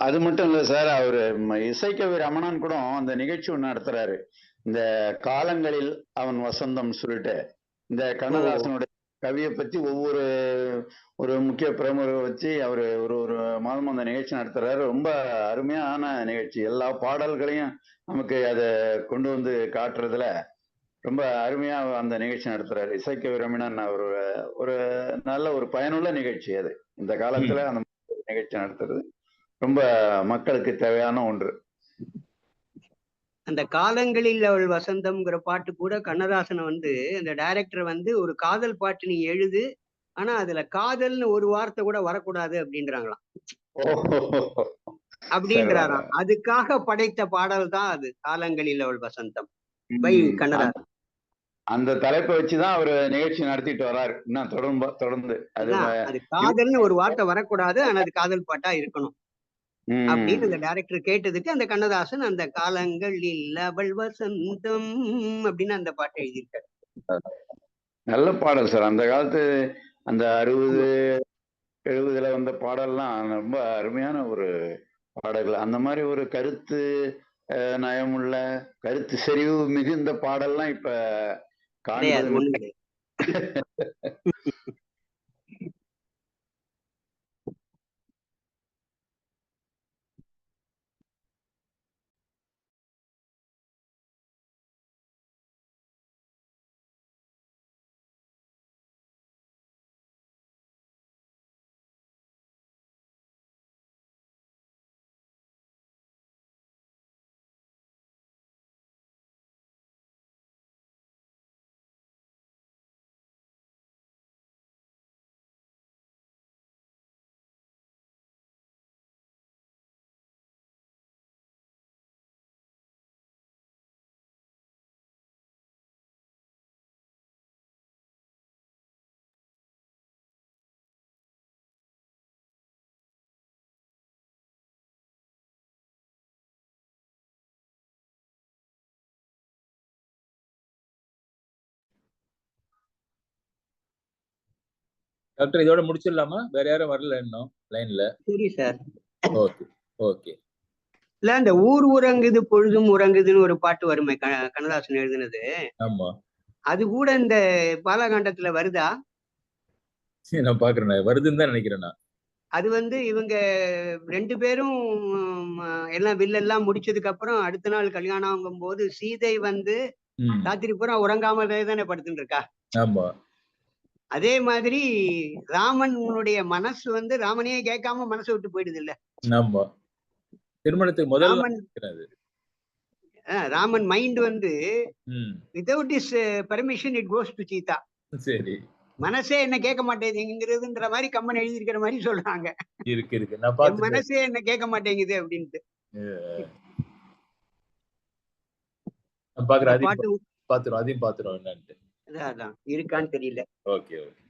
அது மட்டும் இல்ல சார், அவரு இசைக்கவி ரமணன் கூட அந்த நிகழ்ச்சி ஒண்ணு நடத்துறாரு. இந்த காலங்களில் அவன் வசந்தம் சொல்லிட்டு இந்த கண்ணதாசனுடைய கவியை பத்தி ஒரு முக்கிய பிரமுகரை வச்சு அவரு ஒரு மாதம் அந்த நிகழ்ச்சி நடத்துறாரு. ரொம்ப அருமையான நிகழ்ச்சி. எல்லா பாடல்களையும் நமக்கு அதை கொண்டு வந்து காட்டுறதுல ரொம்ப அருமையா அந்த நிகழ்ச்சி நடத்துறாரு இசைக்கவி ரமணன். ஒரு நல்ல ஒரு பயனுள்ள நிகழ்ச்சி அது. இந்த காலத்துல அந்த நிகழ்ச்சி நடத்துறது ரொம்ப மக்களுக்கு தேவையான ஒன்று. அந்த காலங்களில் அவள் வசந்தம்ங்கிற பாட்டு கூட கண்ணதாசனை அந்த டைரக்டர் ஒரு காதல் பாட்டு நீ எழுது, ஆனா அதுல காதல்னு ஒரு வார்த்தை கூட வரக்கூடாது அப்படின்றாங்களாம். அப்படின்றாராம். அதுக்காக படைத்த பாடல் தான் அது, காலங்களில் அவள் வசந்தம் பை கண்ணதாசன். அந்த தலைப்பை வச்சுதான் அவரு நிகழ்ச்சி நடத்திட்டு வர்றாரு இன்னும் தொடர்ந்து. அது காதல்னு ஒரு வார்த்தை வரக்கூடாது, ஆனா அது காதல் பாட்டா இருக்கணும் அப்படின்னு அந்த டைரக்டர் கேட்டதுக்கு அந்த கண்ணதாசன் அந்த காலங்களில் அவள் வசந்தம் அப்படின்னு அந்த பாட்டை எழுதியிருக்காரு. நல்ல பாடல் சார். அந்த காலத்து அந்த 60, 70 வந்த பாடல்லாம் ரொம்ப அருமையான ஒரு பாடல்கள். அந்த மாதிரி ஒரு கருத்து நயமுள்ள கருத்து செறிவு மிகுந்த பாடல்லாம் இப்ப காண்பது. டாக்டர் இதோட முடிச்சிடலாமா? வேற யாரும் வரல இன்னும் லைன்ல? சரி சார். Okay okay. இல்ல அந்த ஊர் உறங்குது பொழுதும் உறங்குதுன்னு ஒரு பாட்டு வருமே கண்ணதாசன் எழுதுனது. ஆமா. அது கூட இந்த பாலகாண்டத்துல வருதா? நான் பாக்குறேன், வருதுன்னு தான் நினைக்கிறேன் நான். அது இவங்க 2 பேரும் எல்லாம் வில்லெல்லாம் முடிச்சதுக்கு அப்புறம் அடுத்த நாள் கல்யாணம் ஆகும் போது சீதை ராத்திரி பூரா உறங்காமலே தானே படுத்துட்டு இருக்கா. ஆமா. அதே மாதிரி ராமனுடைய மனசு ராமனையே கேட்காம மனசை விட்டு போயிடுது இல்ல. ஆமா. திருமணத்துக்கு முதல்ல Raman mind without his permission it goes to Sita. சரி. மனசே என்ன கேட்க மாட்டேங்குதுங்கிற மாதிரி கம்மன் எழுதி இருக்கிற மாதிரி சொல்றாங்க. இருக்கு நான் பாத்து மனசே என்ன கேட்க மாட்டேங்குது அப்படின்ட்டு. நான் பாக்குறேன், அதையும் பாத்துறோம் என்னன்ட்டு. அதான் இருக்கான்னு தெரியல. Okay okay.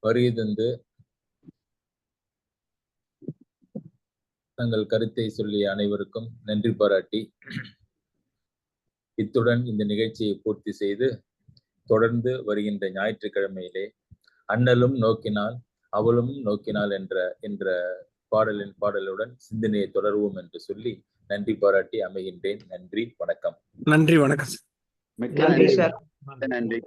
வருகை தந்து தங்கள் கருத்தை சொல்லிய அனைவருக்கும் நன்றி பாராட்டி இத்துடன் இந்த நிகழ்ச்சியை பூர்த்தி செய்து தொடர்ந்து வருகின்ற ஞாயிற்றுக்கிழமையிலே அண்ணலும் நோக்கினால் அவளும் நோக்கினால் என்ற பாடலுடன் சிந்தனையை தொடர்வோம் என்று சொல்லி நன்றி பாராட்டி அமைகின்றேன். நன்றி, வணக்கம். நன்றி, வணக்கம். நன்றி சார். நன்றி.